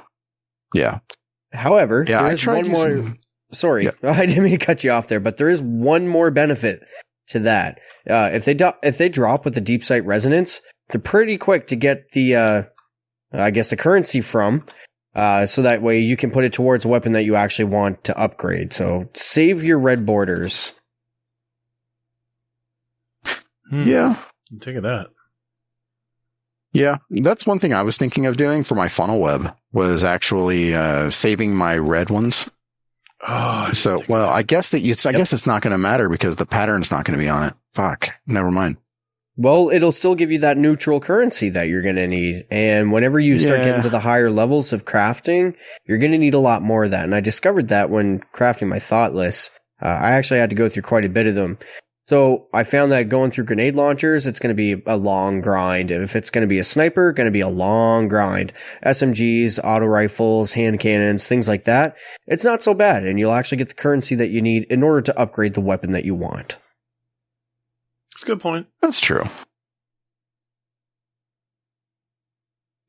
[SPEAKER 2] Yeah.
[SPEAKER 3] However, there's one more. Sorry, I didn't mean to cut you off there, but there is one more benefit to that. If they drop with the deep sight resonance, they're pretty quick to get the, the currency from. So that way you can put it towards a weapon that you actually want to upgrade. So save your red borders.
[SPEAKER 2] Yeah.
[SPEAKER 1] Think of that.
[SPEAKER 2] Yeah. That's one thing I was thinking of doing for my funnel web was actually, saving my red ones.
[SPEAKER 1] Oh,
[SPEAKER 2] so, well, I guess it's not going to matter because the pattern's not going to be on it. Fuck. Never mind.
[SPEAKER 3] Well, it'll still give you that neutral currency that you're going to need. And whenever you start getting to the higher levels of crafting, you're going to need a lot more of that. And I discovered that when crafting my thought lists. I actually had to go through quite a bit of them. So I found that going through grenade launchers, it's going to be a long grind. If it's going to be a sniper, going to be a long grind. SMGs, auto rifles, hand cannons, things like that. It's not so bad. And you'll actually get the currency that you need in order to upgrade the weapon that you want.
[SPEAKER 1] That's a good point.
[SPEAKER 2] That's true.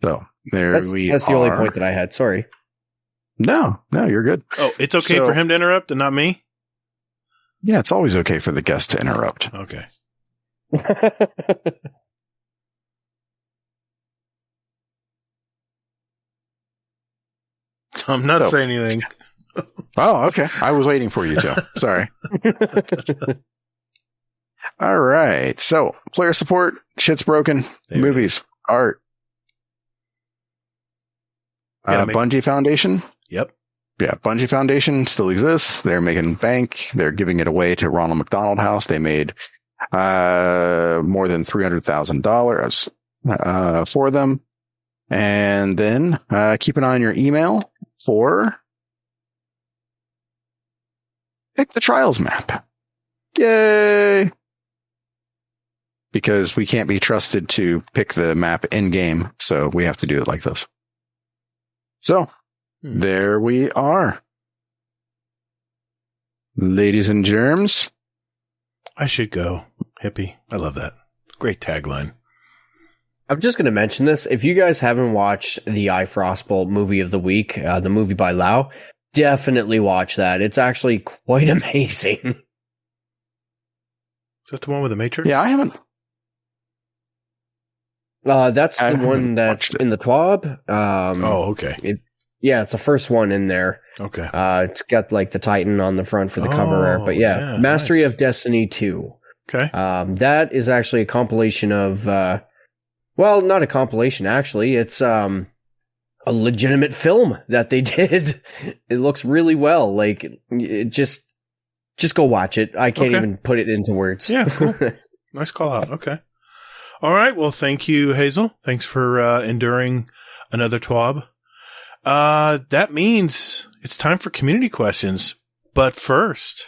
[SPEAKER 2] So that's the
[SPEAKER 3] only point that I had. Sorry.
[SPEAKER 2] No, you're good.
[SPEAKER 1] Oh, it's okay for him to interrupt and not me?
[SPEAKER 2] Yeah, it's always okay for the guest to interrupt.
[SPEAKER 1] Okay. I'm not saying anything.
[SPEAKER 2] Oh, okay. I was waiting for you, Joe. Sorry. All right. So, player support, shit's broken, movies, art. Bungie Foundation.
[SPEAKER 1] Yep.
[SPEAKER 2] Yeah, Bungie Foundation still exists. They're making bank. They're giving it away to Ronald McDonald House. They made more than $300,000 for them. And then keep an eye on your email for Pick the Trials map. Yay! Because we can't be trusted to pick the map in-game, so we have to do it like this. So, there we are. Ladies and germs.
[SPEAKER 1] I should go. Hippie. I love that. Great tagline.
[SPEAKER 3] I'm just going to mention this. If you guys haven't watched the iFrostbolt movie of the week, the movie by Lau, definitely watch that. It's actually quite amazing.
[SPEAKER 1] Is that the one with the Matrix?
[SPEAKER 2] Yeah, I haven't.
[SPEAKER 3] That's the one that's in the TWAB.
[SPEAKER 1] Okay.
[SPEAKER 3] It's the first one in there.
[SPEAKER 1] Okay.
[SPEAKER 3] It's got like the Titan on the front for the cover art. But yeah, Mastery of Destiny 2.
[SPEAKER 1] Okay.
[SPEAKER 3] That is actually a compilation of, well, not a compilation, actually. It's a legitimate film that they did. It looks really well. Like, it just go watch it. I can't even put it into words.
[SPEAKER 1] Yeah, cool. Nice call out. Okay. All right. Well, thank you, Hazel. Thanks for enduring another TWAB. That means it's time for community questions. But first,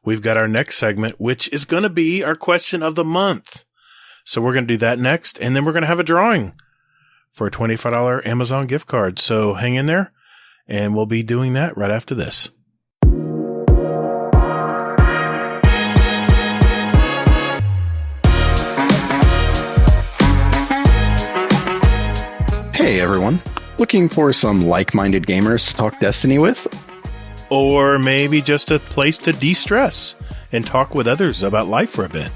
[SPEAKER 1] we've got our next segment, which is going to be our question of the month. So we're going to do that next, and then we're going to have a drawing for a $25 Amazon gift card. So hang in there, and we'll be doing that right after this.
[SPEAKER 2] Hey everyone, looking for some like-minded gamers to talk Destiny with?
[SPEAKER 1] Or maybe just a place to de-stress and talk with others about life for a bit.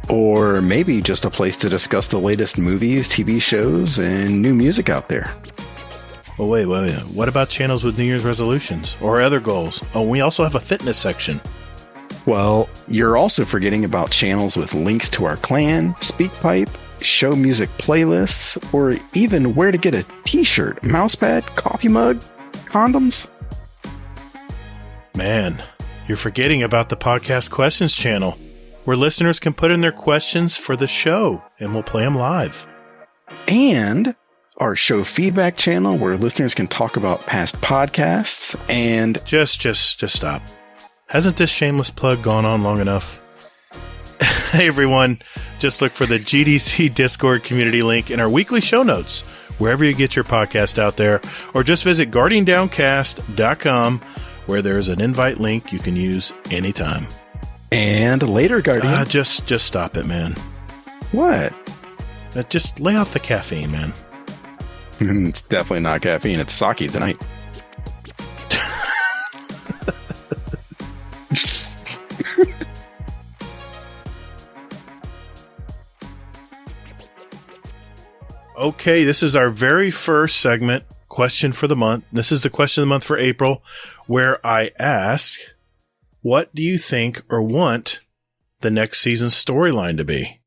[SPEAKER 2] Or maybe just a place to discuss the latest movies, TV shows, and new music out there.
[SPEAKER 1] Well, wait. What about channels with New Year's resolutions or other goals? Oh, we also have a fitness section.
[SPEAKER 2] Well, you're also forgetting about channels with links to our clan, SpeakPipe, show music playlists, or even where to get a t-shirt, mousepad, coffee mug, condoms.
[SPEAKER 1] Man, you're forgetting about the podcast questions channel, where listeners can put in their questions for the show, and we'll play them live.
[SPEAKER 2] And our show feedback channel, where listeners can talk about past podcasts, and...
[SPEAKER 1] Just stop. Hasn't this shameless plug gone on long enough? Hey everyone, just look for the GDC Discord community link in our weekly show notes, wherever you get your podcast out there, or just visit guardiandowncast.com, where there's an invite link you can use anytime.
[SPEAKER 2] And later, Guardian.
[SPEAKER 1] Just stop it, man.
[SPEAKER 2] What?
[SPEAKER 1] Just lay off the caffeine, man.
[SPEAKER 2] It's definitely not caffeine. It's sake tonight.
[SPEAKER 1] Okay, this is our very first segment, question for the month. This is the question of the month for April, where I ask, what do you think or want the next season's storyline to be?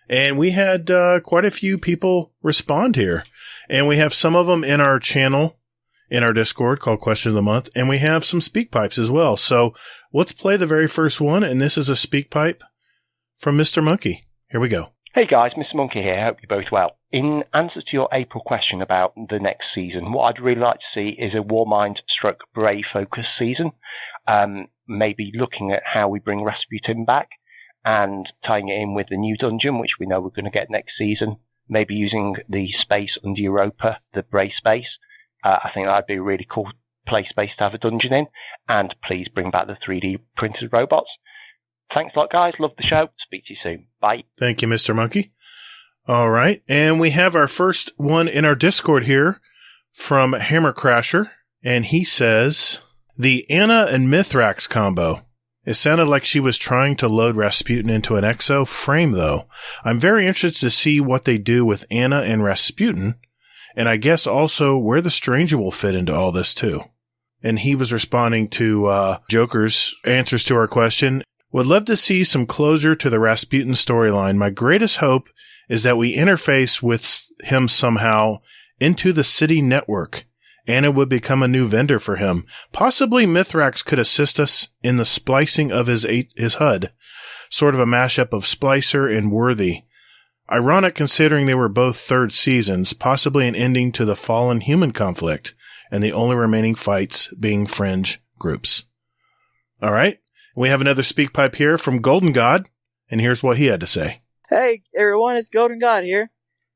[SPEAKER 1] And we had quite a few people respond here. And we have some of them in our channel, in our Discord, called Question of the Month. And we have some speak pipes as well. So let's play the very first one. And this is a speak pipe from Mr. Monkey. Here we go.
[SPEAKER 6] Hey guys, Mr. Monkey here. Hope you're both well. In answer to your April question about the next season, what I'd really like to see is a Warmind / Bray focused season. Maybe looking at how we bring Rasputin back and tying it in with the new dungeon, which we know we're going to get next season. Maybe using the space under Europa, the Bray space. I think that'd be a really cool play space to have a dungeon in. And please bring back the 3D printed robots. Thanks a lot, guys. Love the show. Speak to you soon. Bye.
[SPEAKER 1] Thank you, Mr. Monkey. All right. And we have our first one in our Discord here from Hammer Crasher. And he says, the Anna and Mithrax combo. It sounded like she was trying to load Rasputin into an exo frame, though. I'm very interested to see what they do with Anna and Rasputin. And I guess also where the Stranger will fit into all this, too. And he was responding to Joker's answers to our question. Would love to see some closure to the Rasputin storyline. My greatest hope is that we interface with him somehow into the city network. Anna would become a new vendor for him. Possibly Mithrax could assist us in the splicing of his HUD. Sort of a mashup of Splicer and Worthy. Ironic considering they were both third seasons, possibly an ending to the fallen human conflict, and the only remaining fights being fringe groups. All right. We have another speak pipe here from Golden God, and here's what he had to say.
[SPEAKER 7] Hey, everyone, it's Golden God here.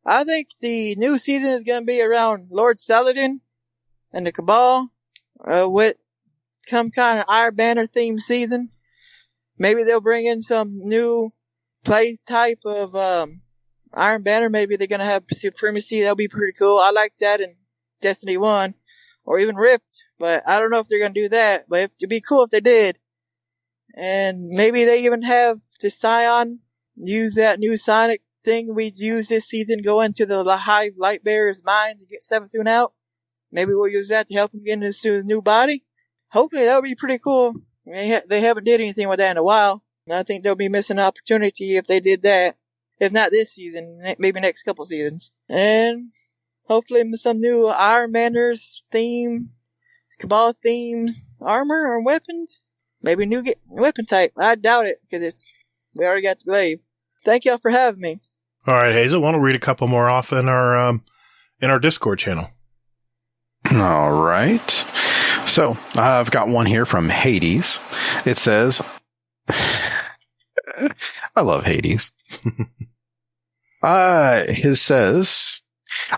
[SPEAKER 7] I think the new season is going to be around Lord Saladin and the Cabal, with some kind of Iron Banner themed season. Maybe they'll bring in some new play type of Iron Banner. Maybe they're going to have Supremacy. That'll be pretty cool. I like that in Destiny 1 or even Rift, but I don't know if they're going to do that. But it'd be cool if they did. And maybe they even have the Scion use that new Sonic thing we used this season, go into the Hive Lightbearer's mines and get Savathun out. Maybe we'll use that to help him get into his new body. Hopefully that would be pretty cool. They haven't did anything with that in a while. And I think they'll be missing an opportunity if they did that. If not this season, maybe next couple seasons. And hopefully some new Iron Banners theme, Cabal themes, armor or weapons. Maybe new weapon type. I doubt it because we already got the glaive. Thank y'all for having me.
[SPEAKER 1] All right, Hazel, why don't we read a couple more off in our Discord channel?
[SPEAKER 2] All right. So I've got one here from Hades. It says, I love Hades. His says,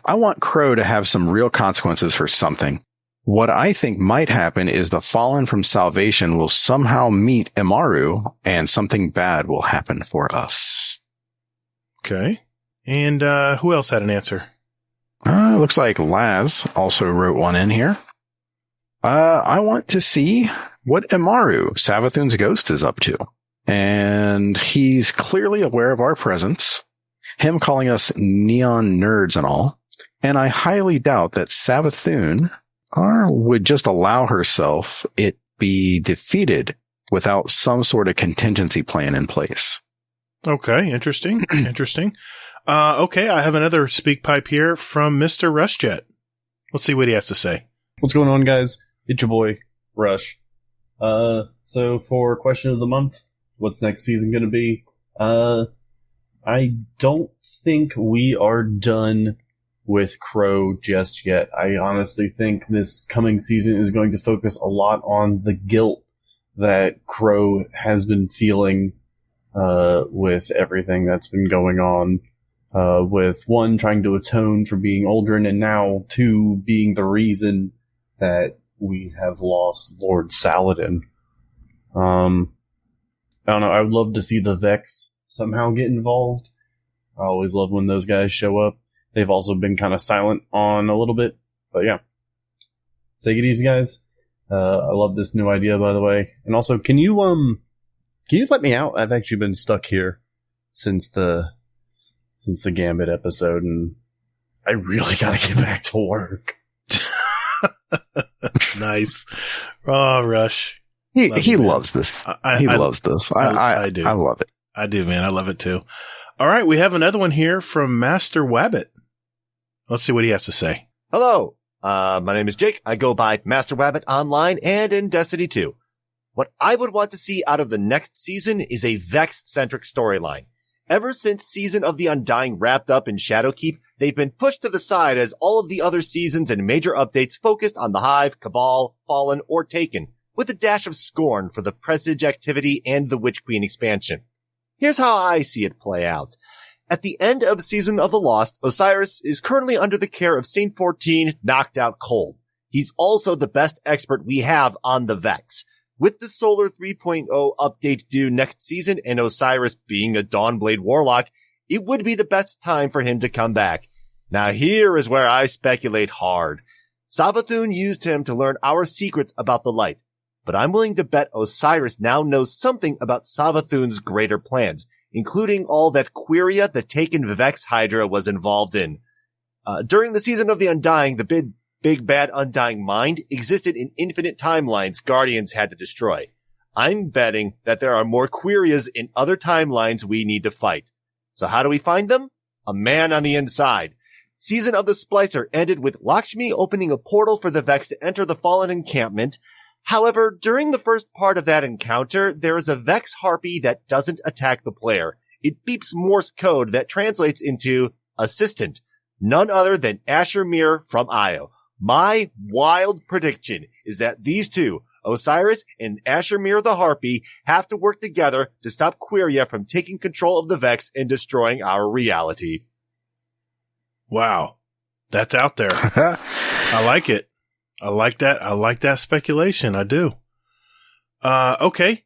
[SPEAKER 2] I want Crow to have some real consequences for something. What I think might happen is the Fallen from Salvation will somehow meet Imaru and something bad will happen for us.
[SPEAKER 1] Okay. And who else had an answer?
[SPEAKER 2] Looks like Laz also wrote one in here. I want to see what Imaru, Savathun's ghost, is up to. And he's clearly aware of our presence, him calling us neon nerds and all. And I highly doubt that Savathun would just allow herself it be defeated without some sort of contingency plan in place.
[SPEAKER 1] Okay, interesting. Interesting. Okay, I have another speak pipe here from Mr. Rushjet. Let's see what he has to say.
[SPEAKER 8] What's going on, guys? It's your boy, Rush. So for question of the month, what's next season going to be? I don't think we are done with Crow just yet. I honestly think this coming season is going to focus a lot on the guilt that Crow has been feeling with everything that's been going on. With one, trying to atone for being Aldrin, and now two, being the reason that we have lost Lord Saladin. I don't know, I would love to see the Vex somehow get involved. I always love when those guys show up. They've also been kind of silent on a little bit, but yeah. Take it easy, guys. I love this new idea, by the way. And also, can you let me out? I've actually been stuck here since the Gambit episode, and I really gotta get back to work.
[SPEAKER 1] Nice. Oh, Rush.
[SPEAKER 2] He loves this. He loves this. I do. I love it.
[SPEAKER 1] I do, man. I love it too. All right, we have another one here from Master Wabbit. Let's see what he has to say.
[SPEAKER 9] Hello. My name is Jake. I go by Master Wabbit online and in Destiny 2. What I would want to see out of the next season is a Vex-centric storyline. Ever since Season of the Undying wrapped up in Shadowkeep, they've been pushed to the side as all of the other seasons and major updates focused on the Hive, Cabal, Fallen, or Taken, with a dash of scorn for the Presage activity and the Witch Queen expansion. Here's how I see it play out. At the end of Season of the Lost, Osiris is currently under the care of Saint 14, knocked out cold. He's also the best expert we have on the Vex. With the Solar 3.0 update due next season and Osiris being a Dawnblade Warlock, it would be the best time for him to come back. Now here is where I speculate hard. Savathun used him to learn our secrets about the light, but I'm willing to bet Osiris now knows something about Savathun's greater plans, including all that Quiria, the Taken Vex Hydra, was involved in. During the Season of the Undying, the big bad Undying Mind existed in infinite timelines Guardians had to destroy. I'm betting that there are more Querias in other timelines we need to fight. So how do we find them? A man on the inside. Season of the Splicer ended with Lakshmi opening a portal for the Vex to enter the Fallen encampment. However, during the first part of that encounter, there is a Vex harpy that doesn't attack the player. It beeps Morse code that translates into assistant, none other than Asher Mir from Io. My wild prediction is that these two, Osiris and Asher Mir the Harpy, have to work together to stop Queria from taking control of the Vex and destroying our reality.
[SPEAKER 1] Wow. That's out there. I like it. I like that. I like that speculation. I do. Okay.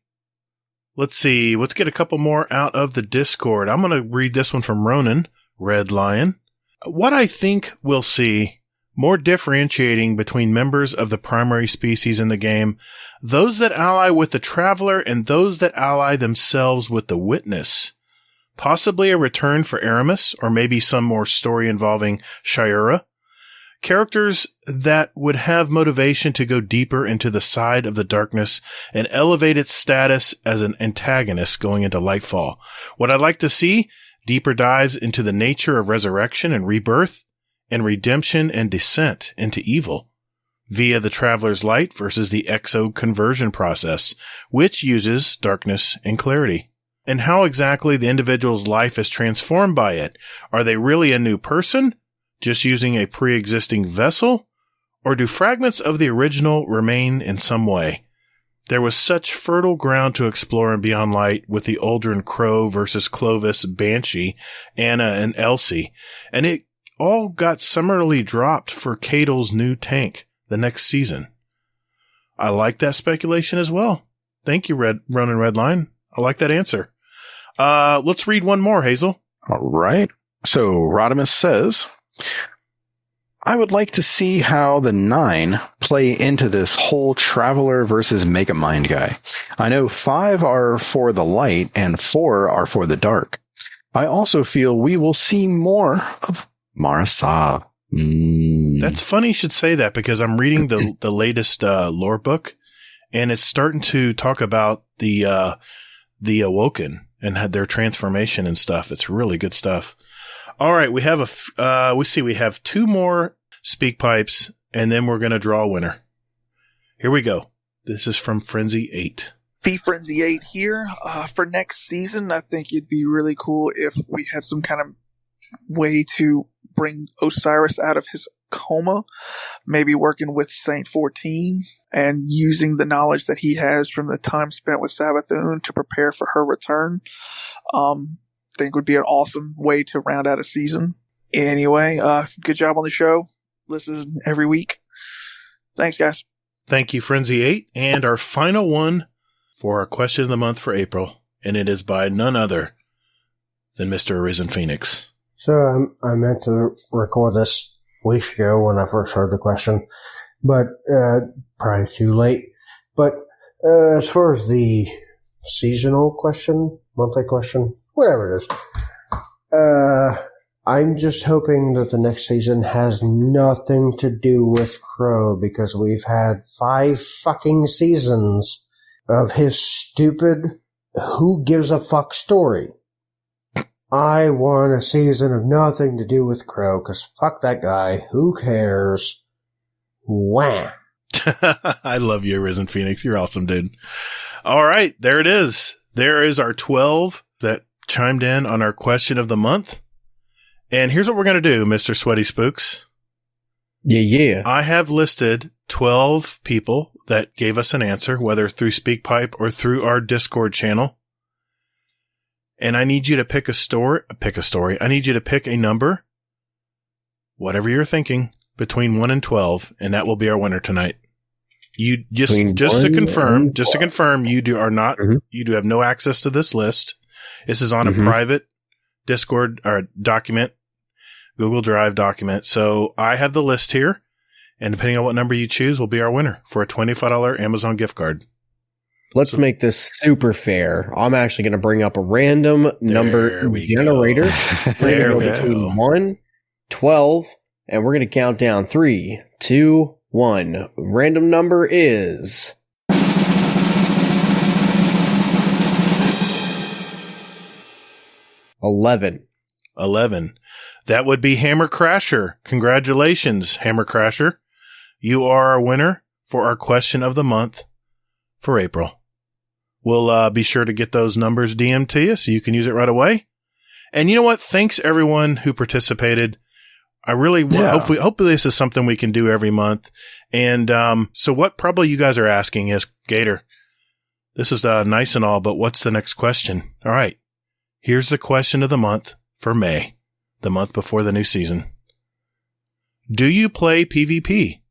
[SPEAKER 1] Let's see. Let's get a couple more out of the Discord. I'm going to read this one from Ronan, Red Lion. What I think we'll see, more differentiating between members of the primary species in the game, those that ally with the Traveler and those that ally themselves with the Witness. Possibly a return for Aramis, or maybe some more story involving Shayura. Characters that would have motivation to go deeper into the side of the darkness and elevate its status as an antagonist going into Lightfall. What I'd like to see, deeper dives into the nature of resurrection and rebirth, and redemption and descent into evil, via the Traveler's Light versus the Exo conversion process, which uses darkness and clarity. And how exactly the individual's life is transformed by it. Are they really a new person, just using a pre-existing vessel? Or do fragments of the original remain in some way? There was such fertile ground to explore in Beyond Light with the Aldrin Crow versus Clovis, Banshee, Anna, and Elsie. And it all got summarily dropped for Cato's new tank the next season. I like that speculation as well. Thank you, Ronan Redline. I like that answer. Let's read one more, Hazel.
[SPEAKER 2] All right. So Rodimus says, I would like to see how the 9 play into this whole Traveler versus Megamind guy. I know 5 are for the light and 4 are for the dark. I also feel we will see more of Marasav.
[SPEAKER 1] That's funny you should say that, because I'm reading the latest lore book, and it's starting to talk about the Awoken and had their transformation and stuff. It's really good stuff. All right, we have we have 2 more speak pipes, and then we're going to draw a winner. Here we go. This is from Frenzy 8.
[SPEAKER 10] The Frenzy 8 here. For next season, I think it'd be really cool if we had some kind of way to bring Osiris out of his coma, maybe working with Saint 14 and using the knowledge that he has from the time spent with Savathun to prepare for her return. I think would be an awesome way to round out a season. Anyway, good job on the show. Listen every week. Thanks, guys.
[SPEAKER 1] Thank you, Frenzy 8. And our final one for our question of the month for April, and it is by none other than Mr. Arisen Phoenix.
[SPEAKER 11] So I meant to record this weeks ago when I first heard the question, but probably too late. But as far as the seasonal question, monthly question, whatever it is, I'm just hoping that the next season has nothing to do with Crow, because we've had 5 fucking seasons of his stupid who gives a fuck story. I want a season of nothing to do with Crow, because fuck that guy. Who cares? Wham.
[SPEAKER 1] I love you, Arisen Phoenix. You're awesome, dude. All right, there it is. There is our 12 that chimed in on our question of the month. And here's what we're going to do, Mr. SweatySpookz.
[SPEAKER 3] Yeah.
[SPEAKER 1] I have listed 12 people that gave us an answer, whether through SpeakPipe or through our Discord channel. And I need you to pick a story. I need you to pick a number, whatever you're thinking, between 1 and 12, and that will be our winner tonight. You just to confirm, you do have no access to this list. This is on a private Discord or document, Google Drive document. So I have the list here, and depending on what number you choose, will be our winner for a $25 Amazon gift card.
[SPEAKER 3] Let's make this super fair. I'm actually going to bring up a random number generator. We're going to go between 1, 12, and we're going to count down 3, 2, 1. Random number is 11.
[SPEAKER 1] 11. That would be Hammer Crasher. Congratulations, Hammer Crasher. You are our winner for our question of the month for April. We'll be sure to get those numbers DM'd to you so you can use it right away. And you know what? Thanks everyone who participated. I really hopefully this is something we can do every month. And so what probably you guys are asking is, Gatr, this is nice and all, but what's the next question? All right. Here's the question of the month for May, the month before the new season. Do you play PvP?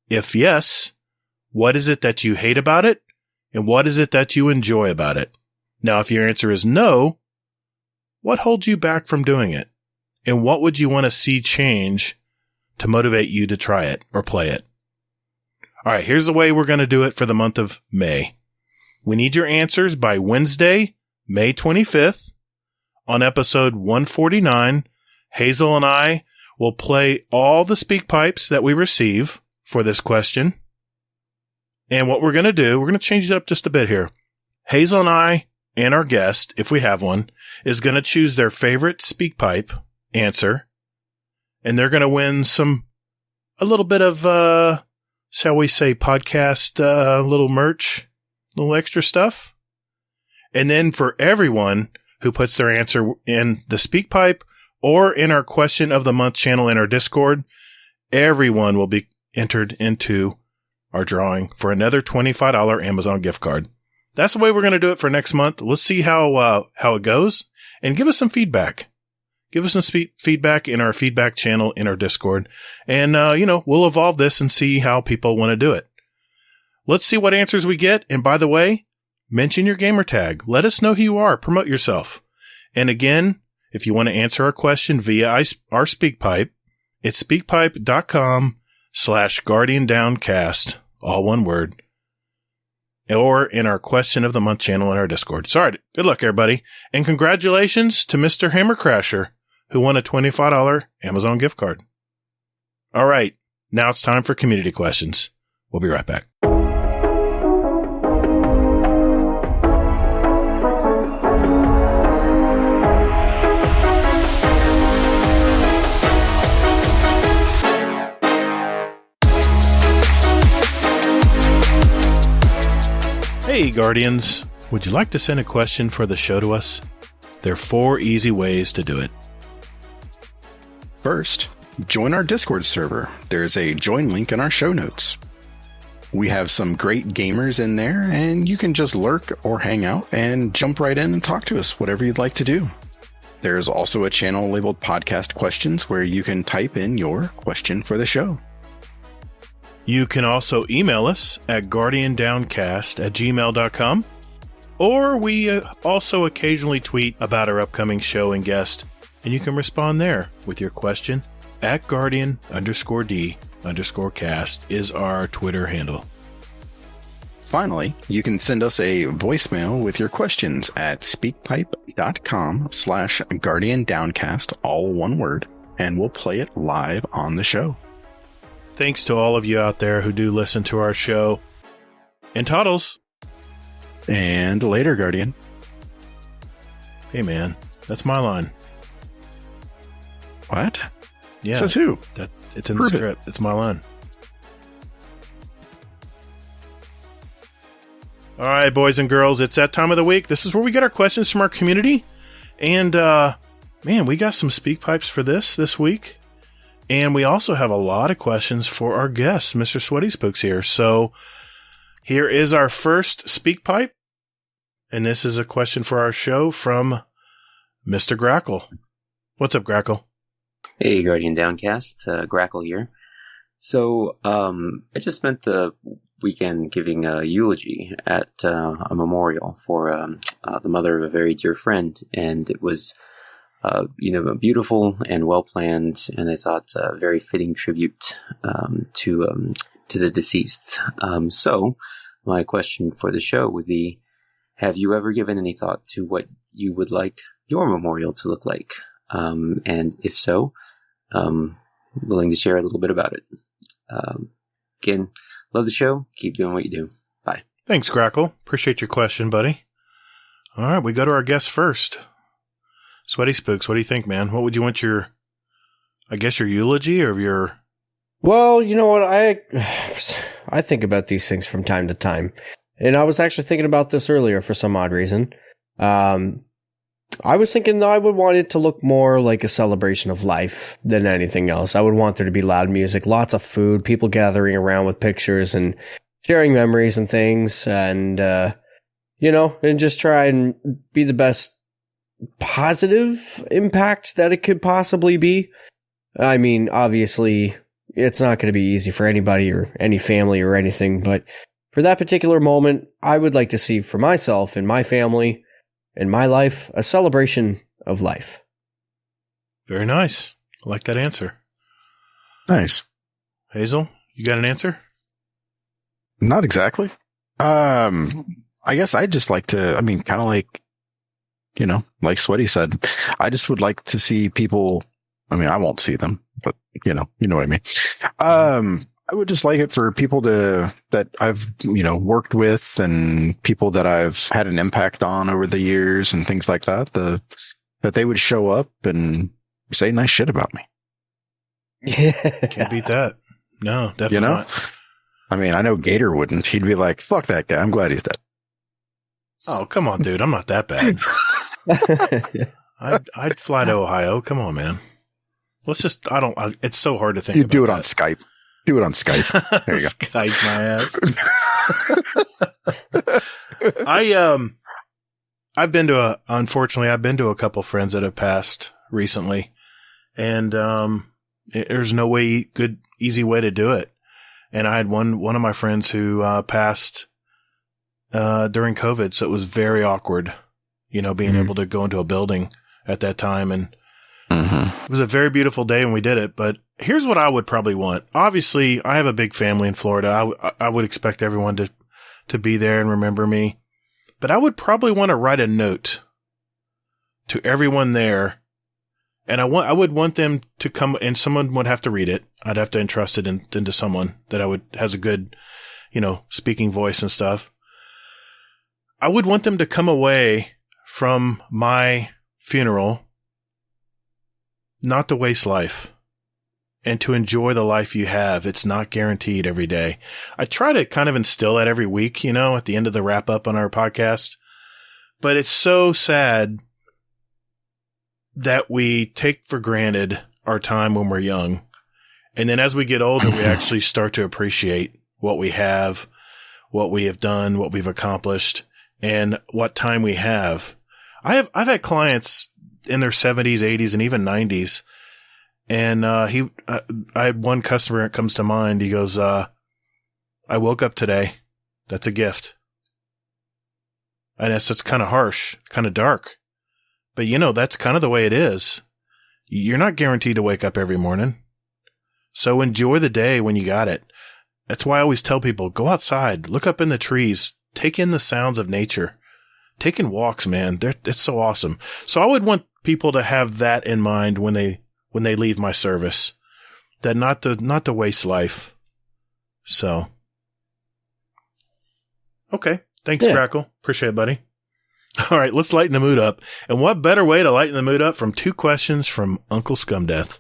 [SPEAKER 1] If yes, what is it that you hate about it? And what is it that you enjoy about it? Now, if your answer is no, what holds you back from doing it? And what would you want to see change to motivate you to try it or play it? All right, here's the way we're going to do it for the month of May. We need your answers by Wednesday, May 25th. On episode 149, Hazel and I will play all the speak pipes that we receive for this question. And what we're going to do, we're going to change it up just a bit here. Hazel and I and our guest, if we have one, is going to choose their favorite speak pipe answer. And they're going to win a little bit of, shall we say, podcast, little merch, little extra stuff. And then for everyone who puts their answer in the speak pipe or in our question of the month channel in our Discord, everyone will be entered into our drawing for another $25 Amazon gift card. That's the way we're going to do it for next month. Let's see how it goes and give us some feedback. Give us some feedback in our feedback channel in our Discord. And, we'll evolve this and see how people want to do it. Let's see what answers we get. And by the way, mention your gamer tag. Let us know who you are. Promote yourself. And again, if you want to answer our question via our SpeakPipe, it's speakpipe.com/GuardianDownCast, all one word, or in our question of the month channel in our Discord. Sorry. Good luck, everybody. And congratulations to Mr. Hammer Crasher, who won a $25 Amazon gift card. All right. Now it's time for community questions. We'll be right back. Hey, Guardians. Would you like to send a question for the show to us? There are 4 easy ways to do it.
[SPEAKER 2] First, join our Discord server. There's a join link in our show notes. We have some great gamers in there, and you can just lurk or hang out and jump right in and talk to us, whatever you'd like to do. There's also a channel labeled Podcast Questions where you can type in your question for the show.
[SPEAKER 1] You can also email us at guardiandowncast@gmail.com, or we also occasionally tweet about our upcoming show and guest, and you can respond there with your question at Guardian_D_cast is our Twitter handle.
[SPEAKER 2] Finally, you can send us a voicemail with your questions at speakpipe.com/GuardianDownCast, all one word, and we'll play it live on the show.
[SPEAKER 1] Thanks to all of you out there who do listen to our show. And Toddles.
[SPEAKER 2] And later, Guardian.
[SPEAKER 1] Hey, man. That's my line.
[SPEAKER 2] What?
[SPEAKER 1] Yeah.
[SPEAKER 2] Says who?
[SPEAKER 1] It's in the script. It's my line. All right, boys and girls. It's that time of the week. This is where we get our questions from our community. And, man, we got some speak pipes for this week. And we also have a lot of questions for our guest, Mr. SweatySpookz here. So here is our first speak pipe. And this is a question for our show from Mr. Grackle. What's up, Grackle?
[SPEAKER 12] Hey, Guardian Downcast. Grackle here. So I just spent the weekend giving a eulogy at a memorial for the mother of a very dear friend. And it was beautiful and well planned, and I thought a very fitting tribute to the deceased. So, my question for the show would be: have you ever given any thought to what you would like your memorial to look like? And if so, willing to share a little bit about it. Again, love the show. Keep doing what you do. Bye.
[SPEAKER 1] Thanks, Grackle. Appreciate your question, buddy. All right, we go to our guest first. SweatySpookz, what do you think, man? What would you want your eulogy or your...
[SPEAKER 3] Well, you know what? I think about these things from time to time. And I was actually thinking about this earlier for some odd reason. I was thinking that I would want it to look more like a celebration of life than anything else. I would want there to be loud music, lots of food, people gathering around with pictures and sharing memories and things, and, and just try and be the best positive impact that it could possibly be. I mean, obviously, it's not going to be easy for anybody or any family or anything, but for that particular moment, I would like to see for myself and my family and my life a celebration of life.
[SPEAKER 1] Very nice. I like that answer.
[SPEAKER 2] Nice.
[SPEAKER 1] Hazel, you got an answer?
[SPEAKER 2] Not exactly. I guess I'd just like to, kind of like, like Sweaty said, I just would like to see people. I won't see them, but you know what I mean. I would just like it for people that I've, worked with and people that I've had an impact on over the years and things like that, that they would show up and say nice shit about me.
[SPEAKER 1] Can't beat that. No, definitely not.
[SPEAKER 2] I know Gatr wouldn't. He'd be like, fuck that guy. I'm glad he's dead.
[SPEAKER 1] Oh, come on, dude. I'm not that bad. I'd fly to Ohio. Come on, man. Let's just, it's so hard to think
[SPEAKER 2] You
[SPEAKER 1] about
[SPEAKER 2] do it
[SPEAKER 1] that.
[SPEAKER 2] on Skype. Do it on Skype. There you go.
[SPEAKER 1] Skype my ass. Unfortunately, I've been to a couple friends that have passed recently, and there's no easy way to do it. And I had one of my friends who passed during COVID, so it was very awkward, being able to go into a building at that time. And it was a very beautiful day when we did it. But here's what I would probably want. Obviously, I have a big family in Florida. I would expect everyone to be there and remember me. But I would probably want to write a note to everyone there. And I would want them to come, and someone would have to read it. I'd have to entrust it into someone that has a good, speaking voice and stuff. I would want them to come away from my funeral not to waste life and to enjoy the life you have. It's not guaranteed every day. I try to kind of instill that every week, at the end of the wrap up on our podcast, but it's so sad that we take for granted our time when we're young. And then as we get older, we actually start to appreciate what we have, what we have done, what we've accomplished, and what time we have. I've had clients in their 70s, 80s, and even 90s. And I had one customer that comes to mind. He goes, I woke up today. That's a gift. And it's kind of harsh, kind of dark. But, that's kind of the way it is. You're not guaranteed to wake up every morning. So enjoy the day when you got it. That's why I always tell people, go outside, look up in the trees, take in the sounds of nature. Taking walks, man, it's so awesome. So I would want people to have that in mind when they leave my service, that not to waste life. So, okay. Thanks, Crackle. Appreciate it, buddy. All right, let's lighten the mood up. And what better way to lighten the mood up from 2 questions from Uncle Scumdeath?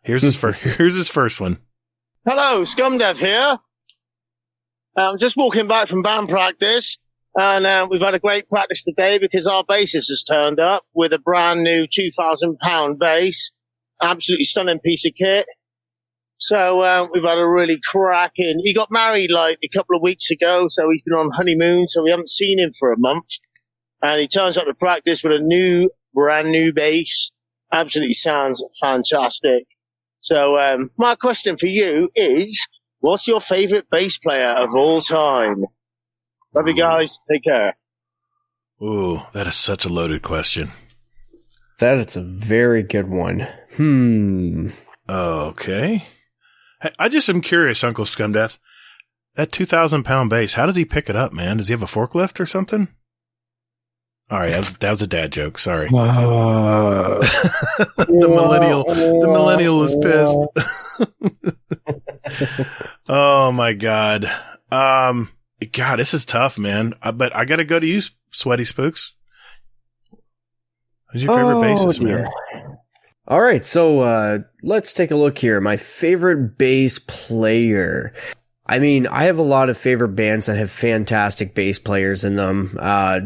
[SPEAKER 1] Here's his first one.
[SPEAKER 13] Hello, Scumdeath here. I'm just walking back from band practice, and we've had a great practice today because our bassist has turned up with a brand new £2,000 bass. Absolutely stunning piece of kit. So we've had a really cracking. He got married like a couple of weeks ago, so he's been on honeymoon, so we haven't seen him for a month. And he turns up to practice with a brand new bass. Absolutely sounds fantastic. So my question for you is, what's your favorite bass player of all time? Love you guys. Take care.
[SPEAKER 1] Ooh, that is such a loaded question.
[SPEAKER 3] That is a very good one.
[SPEAKER 1] Okay. I just am curious, Uncle Scumdeath. That 2,000-pound bass, how does he pick it up, man? Does he have a forklift or something? All right, that was a dad joke. Sorry. The millennial is pissed. Oh my God. God, this is tough, man. But I got to go to you, SweatySpookz. Who's your favorite bassist,
[SPEAKER 3] dear.
[SPEAKER 1] man?
[SPEAKER 3] All right, so let's take a look here. My favorite bass player. I mean, I have a lot of favorite bands that have fantastic bass players in them.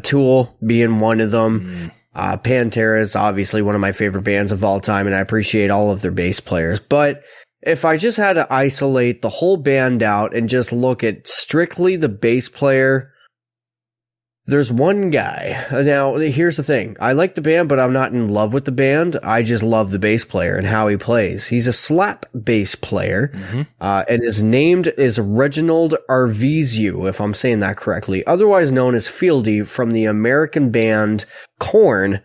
[SPEAKER 3] Tool being one of them. Pantera is obviously one of my favorite bands of all time, and I appreciate all of their bass players. But if I just had to isolate the whole band out and just look at strictly the bass player, there's one guy. Now, here's the thing. I like the band, but I'm not in love with the band. I just love the bass player and how he plays. He's a slap bass player, and his name is Reginald Arvizu, if I'm saying that correctly, otherwise known as Fieldy from the American band Korn.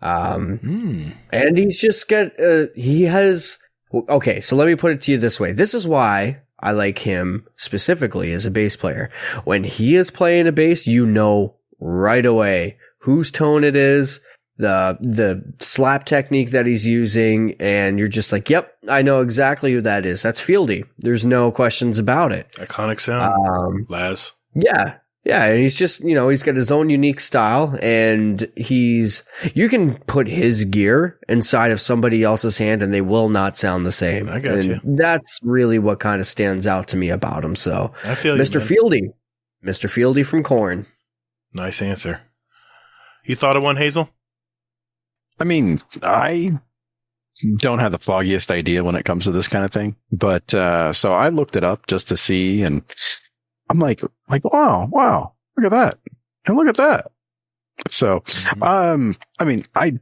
[SPEAKER 3] And he's just got, okay, so let me put it to you this way. This is why I like him specifically as a bass player. When he is playing a bass, you know right away whose tone it is, the slap technique that he's using, and you're just like, yep, I know exactly who that is. That's Fieldy. There's no questions about it.
[SPEAKER 1] Iconic sound. Laz.
[SPEAKER 3] Yeah. Yeah, and he's just, he's got his own unique style, and you can put his gear inside of somebody else's hand and they will not sound the same.
[SPEAKER 1] I got you.
[SPEAKER 3] That's really what kind of stands out to me about him. So,
[SPEAKER 1] I feel
[SPEAKER 3] Mr. Fieldy. Mr. Fieldy from Korn.
[SPEAKER 1] Nice answer. You thought of one, Hazel?
[SPEAKER 2] I mean, I don't have the foggiest idea when it comes to this kind of thing, but so I looked it up just to see, and I'm like, wow, look at that, and look at that. So, I mean, I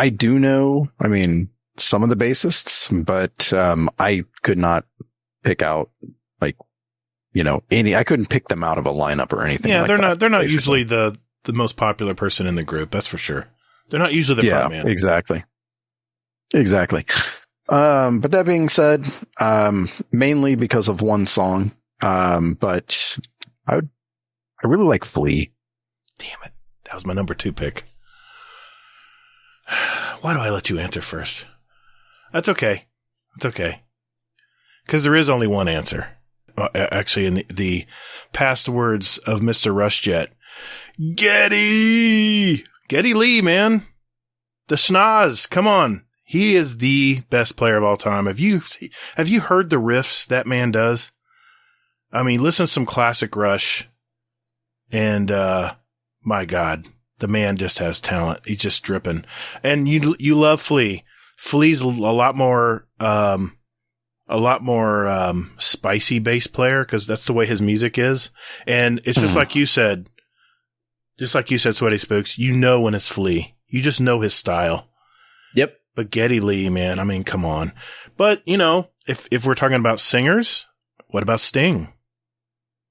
[SPEAKER 2] do know, I mean, some of the bassists, but I could not pick out I couldn't pick them out of a lineup or anything.
[SPEAKER 1] Yeah,
[SPEAKER 2] like
[SPEAKER 1] they're
[SPEAKER 2] that,
[SPEAKER 1] not. They're not
[SPEAKER 2] basically.
[SPEAKER 1] usually the most popular person in the group. That's for sure. They're not usually the front man.
[SPEAKER 2] Exactly. But that being said, mainly because of one song. But I really like Flea.
[SPEAKER 1] Damn it, that was my number 2 pick. Why do I let you answer first? That's okay. It's okay. Because there is only one answer. Actually, in the past words of Mr. Rushjet, Geddy Lee, man, the schnoz. Come on, he is the best player of all time. Have you heard the riffs that man does? I mean, listen to some classic Rush, and my God, the man just has talent. He's just dripping, and you love Flea. Flea's a lot more spicy bass player because that's the way his music is. And it's just like you said, SweatySpookz, you know when it's Flea. You just know his style.
[SPEAKER 3] Yep.
[SPEAKER 1] But Geddy Lee, man, I mean, come on. But, if we're talking about singers, what about Sting?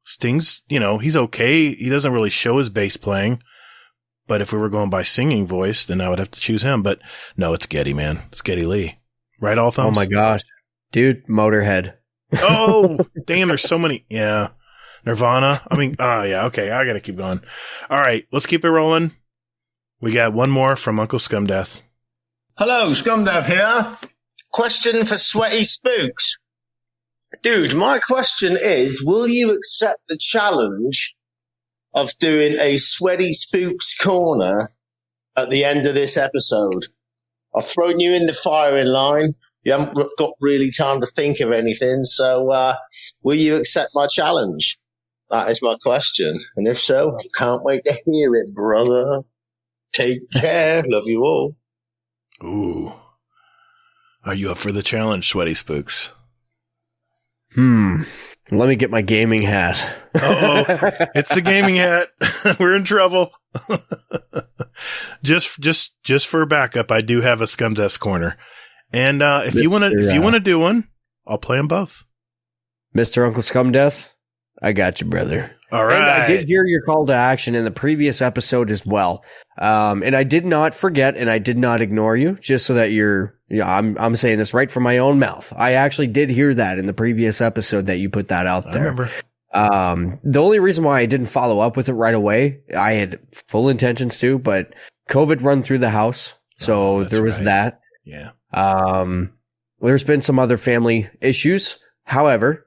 [SPEAKER 1] Sting's, he's okay. He doesn't really show his bass playing. But if we were going by singing voice, then I would have to choose him. But no, it's Geddy, man. It's Geddy Lee. Right, all thumbs?
[SPEAKER 3] Oh my gosh. Dude, Motorhead.
[SPEAKER 1] Oh, damn, there's so many. Yeah. Nirvana. I mean, yeah, okay, I gotta keep going. All right, let's keep it rolling. We got one more from Uncle Scumdeath.
[SPEAKER 13] Hello, Scumdeath here. Question for SweatySpookz. Dude, my question is, will you accept the challenge of doing a SweatySpookz corner at the end of this episode? I've thrown you in the firing line. You haven't got really time to think of anything, so will you accept my challenge? That is my question. And if so, I can't wait to hear it, brother. Take care. Love you all.
[SPEAKER 1] Ooh. Are you up for the challenge, SweatySpookz?
[SPEAKER 3] Let me get my gaming hat.
[SPEAKER 1] Uh-oh. It's the gaming hat. We're in trouble. Just for backup, I do have a Scumdeath corner. And if you want to do one, I'll play them both.
[SPEAKER 3] Mr. Uncle Scumdeath, I got you, brother.
[SPEAKER 1] All right.
[SPEAKER 3] And I did hear your call to action in the previous episode as well. And I did not forget and I did not ignore you, just so that I'm saying this right from my own mouth. I actually did hear that in the previous episode that you put that out there.
[SPEAKER 1] I remember.
[SPEAKER 3] The only reason why I didn't follow up with it right away, I had full intentions to, but COVID run through the house. So there was that.
[SPEAKER 1] Yeah.
[SPEAKER 3] There's been some other family issues. However,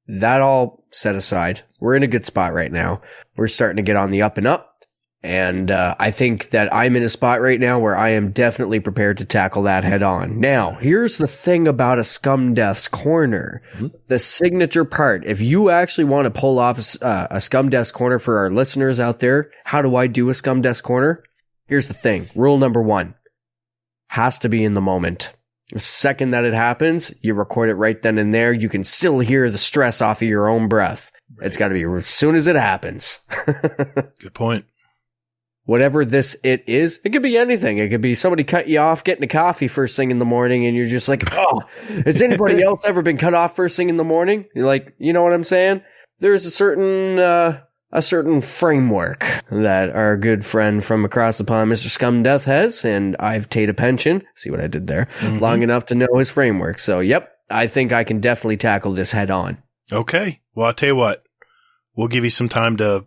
[SPEAKER 3] that all set aside, we're in a good spot right now. We're starting to get on the up and up. And I think that I'm in a spot right now where I am definitely prepared to tackle that head on. Now, here's the thing about a Scum Death's Corner. The signature part. If you actually want to pull off a Scum Death's Corner for our listeners out there, how do I do a Scum Death's Corner? Here's the thing. Rule number 1. Has to be in the moment. The second that it happens, you record it right then and there. You can still hear the stress off of your own breath. Right. It's got to be as soon as it happens.
[SPEAKER 1] Good point.
[SPEAKER 3] Whatever it is, it could be anything. It could be somebody cut you off getting a coffee first thing in the morning, and you're just like, oh, has anybody else ever been cut off first thing in the morning? You're like, you know what I'm saying? There's a certain framework that our good friend from across the pond, Mr. Scum Death, has, and I've paid a pension, see what I did there, long enough to know his framework. So, yep, I think I can definitely tackle this head on.
[SPEAKER 1] Okay. Well, I'll tell you what. We'll give you some time to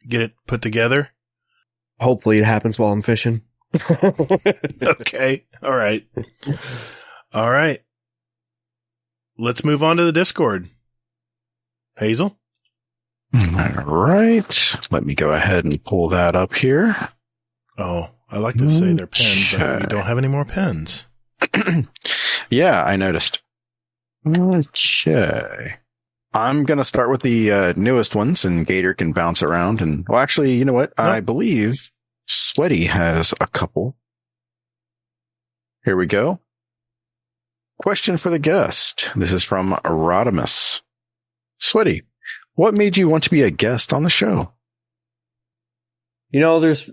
[SPEAKER 1] get it put together.
[SPEAKER 3] Hopefully it happens while I'm fishing.
[SPEAKER 1] Okay. All right. All right. Let's move on to the Discord. Hazel?
[SPEAKER 2] All right. Let me go ahead and pull that up here.
[SPEAKER 1] Oh, I like to say they're pens, but we don't have any more pens.
[SPEAKER 2] Yeah, I noticed. Okay. I'm going to start with the newest ones, and Gatr can bounce around. And well, actually, you know what? Oh. I believe Sweaty has a couple. Here we go. Question for the guest. This is from Rodimus. Sweaty, what made you want to be a guest on the show?
[SPEAKER 3] You know, there's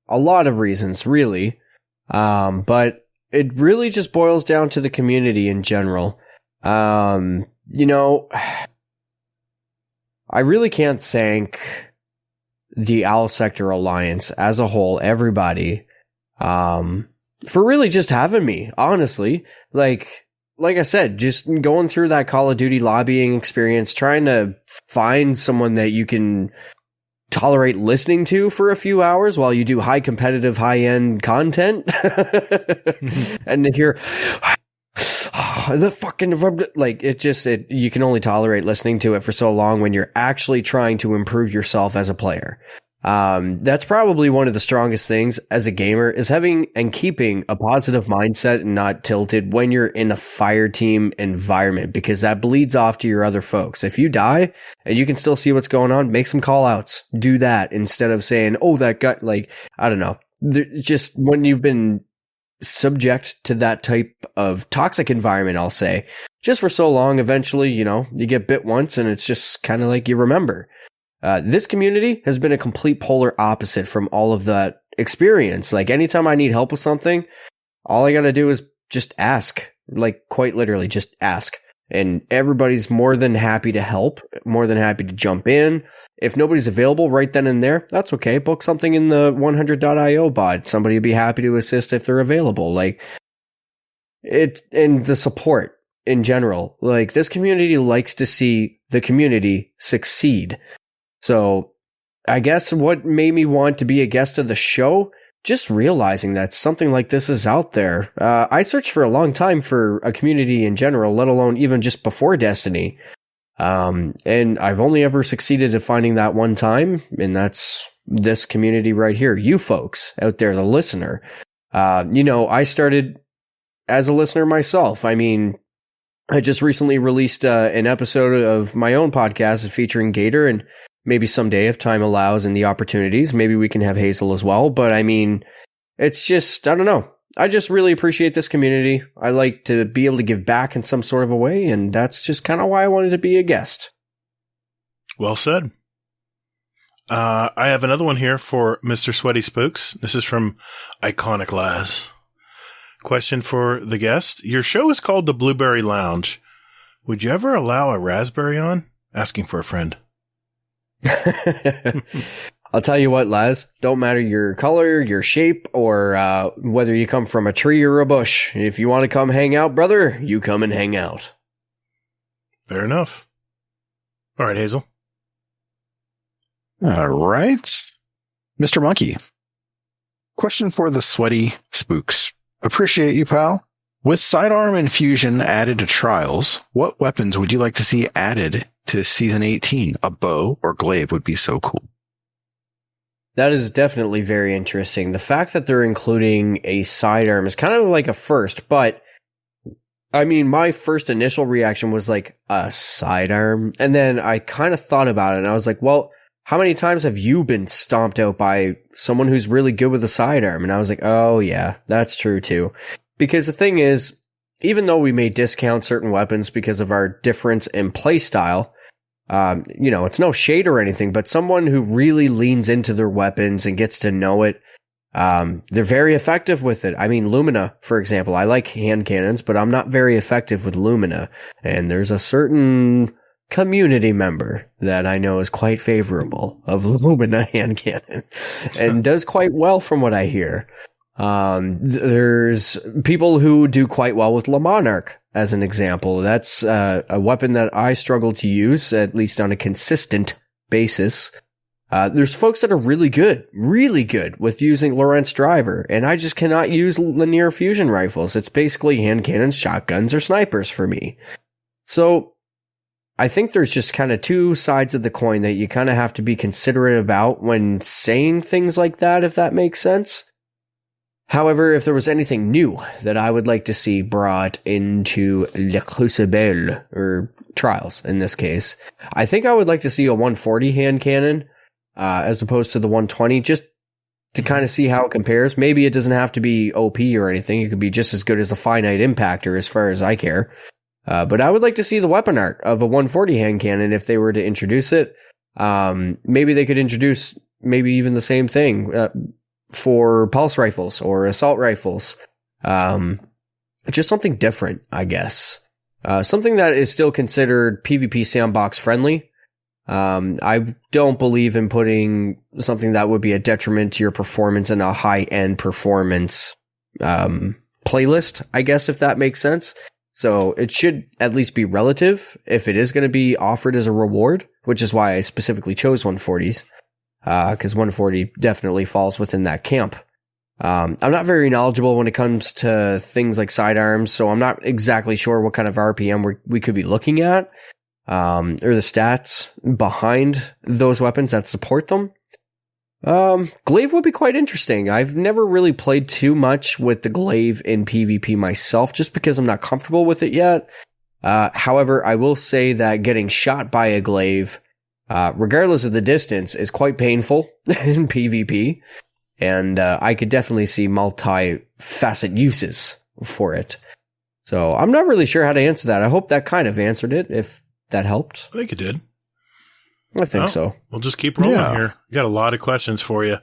[SPEAKER 3] a lot of reasons, really. But it really just boils down to the community in general. You know, I really can't thank the Owl Sector Alliance as a whole, everybody, for really just having me, honestly. Like I said, just going through that Call of Duty lobbying experience, trying to find someone that you can tolerate listening to for a few hours while you do high competitive, high-end content. And to hear the fucking, like, you can only tolerate listening to it for so long when you're actually trying to improve yourself as a player. That's probably one of the strongest things as a gamer, is having and keeping a positive mindset and not tilted when you're in a fire team environment, because that bleeds off to your other folks. If you die and you can still see what's going on, make some call outs. Do that instead of saying, oh, that guy, like, I don't know. Just when you've been subject to that type of toxic environment, I'll say, just for so long, eventually, you know, you get bit once and it's just kind of like you remember. This community has been a complete polar opposite from all of that experience. Like, anytime I need help with something, all I gotta do is just ask. Like, quite literally, just ask. And everybody's more than happy to help, more than happy to jump in. If nobody's available right then and there, that's okay. Book something in the 100.io bot. Somebody would be happy to assist if they're available. Like, it, and the support in general. Like, this community likes to see the community succeed. So I guess what made me want to be a guest of the show, just realizing that something like this is out there. I searched for a long time for a community in general, let alone even just before Destiny. And I've only ever succeeded at finding that one time, and that's this community right here. You folks out there, the listener. You know, I started as a listener myself. I mean, I just recently released an episode of my own podcast featuring Gatr, and maybe someday, if time allows and the opportunities, maybe we can have Hazel as well. But I mean, it's just, I don't know. I just really appreciate this community. I like to be able to give back in some sort of a way, and that's just kind of why I wanted to be a guest.
[SPEAKER 1] Well said. I have another one here for Mr. SweatySpookz. This is from Iconic Laz. Question for the guest. Your show is called the Blueberry Lounge. Would you ever allow a raspberry on? Asking for a friend.
[SPEAKER 3] I'll tell you what, Laz, don't matter your color, your shape, or whether you come from a tree or a bush. If you want to come hang out, brother, you come and hang out.
[SPEAKER 1] Fair enough. All right, Hazel.
[SPEAKER 2] All right. Mr. Monkey. Question for the SweatySpookz. Appreciate you, pal. With sidearm infusion added to trials, what weapons would you like to see added to Season 18? A bow or glaive would be so cool.
[SPEAKER 3] That is definitely very interesting. The fact that they're including a sidearm is kind of like a first, but I mean, my first initial reaction was like a sidearm. And then I kind of thought about it and I was like, well, how many times have you been stomped out by someone who's really good with a sidearm? And I was like, oh yeah, that's true too. Because the thing is, even though we may discount certain weapons because of our difference in play style, it's no shade or anything, but someone who really leans into their weapons and gets to know it, they're very effective with it. I mean, Lumina, for example, I like hand cannons, but I'm not very effective with Lumina. And there's a certain community member that I know is quite favorable of Lumina hand cannon and does quite well from what I hear. There's people who do quite well with Le Monarch, as an example. That's a weapon that I struggle to use, at least on a consistent basis. There's folks that are really good with using Lorentz Driver, and I just cannot use linear fusion rifles. It's basically hand cannons, shotguns, or snipers for me. So I think there's just kind of two sides of the coin that you kind of have to be considerate about when saying things like that, if that makes sense. However, if there was anything new that I would like to see brought into Le Crucible, or Trials in this case, I think I would like to see a 140 hand cannon, as opposed to the 120, just to kind of see how it compares. Maybe it doesn't have to be OP or anything. It could be just as good as the finite impactor as far as I care. But I would like to see the weapon art of a 140 hand cannon if they were to introduce it. Maybe they could introduce maybe even the same thing, for pulse rifles or assault rifles. Just something different, I guess. Something that is still considered PvP sandbox friendly. I don't believe in putting something that would be a detriment to your performance in a high-end performance playlist, I guess, if that makes sense. So it should at least be relative if it is going to be offered as a reward, which is why I specifically chose 140s. Because 140 definitely falls within that camp. I'm not very knowledgeable when it comes to things like sidearms, so I'm not exactly sure what kind of RPM we could be looking at, or the stats behind those weapons that support them. Glaive would be quite interesting. I've never really played too much with the glaive in PvP myself, just because I'm not comfortable with it yet. However, I will say that getting shot by a glaive, regardless of the distance, is quite painful in PvP, and I could definitely see multi-facet uses for it. So I'm not really sure how to answer that. I hope that kind of answered it, if that helped.
[SPEAKER 1] I think it did.
[SPEAKER 3] I think so.
[SPEAKER 1] We'll just keep rolling here. We got a lot of questions for you.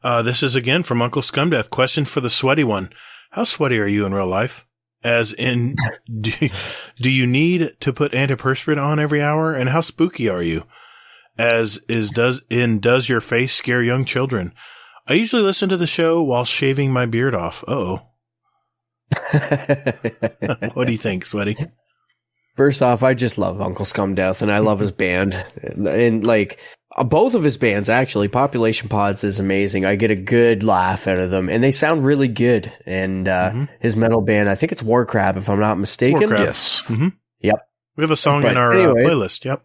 [SPEAKER 1] This is again from Uncle Scumdeath. Question for the sweaty one. How sweaty are you in real life? As in, do you need to put antiperspirant on every hour? And how spooky are you? Does your face scare young children? I usually listen to the show while shaving my beard off. Uh-oh. What do you think, Sweaty?
[SPEAKER 3] First off, I just love Uncle Scumdeath, and I love his band. And, like, both of his bands, actually. Population Pods is amazing. I get a good laugh out of them, and they sound really good. And his metal band, I think it's Warcrab, if I'm not mistaken.
[SPEAKER 1] Warcrab. Yes. Mm-hmm.
[SPEAKER 3] Yep.
[SPEAKER 1] We have a song in our playlist. Yep.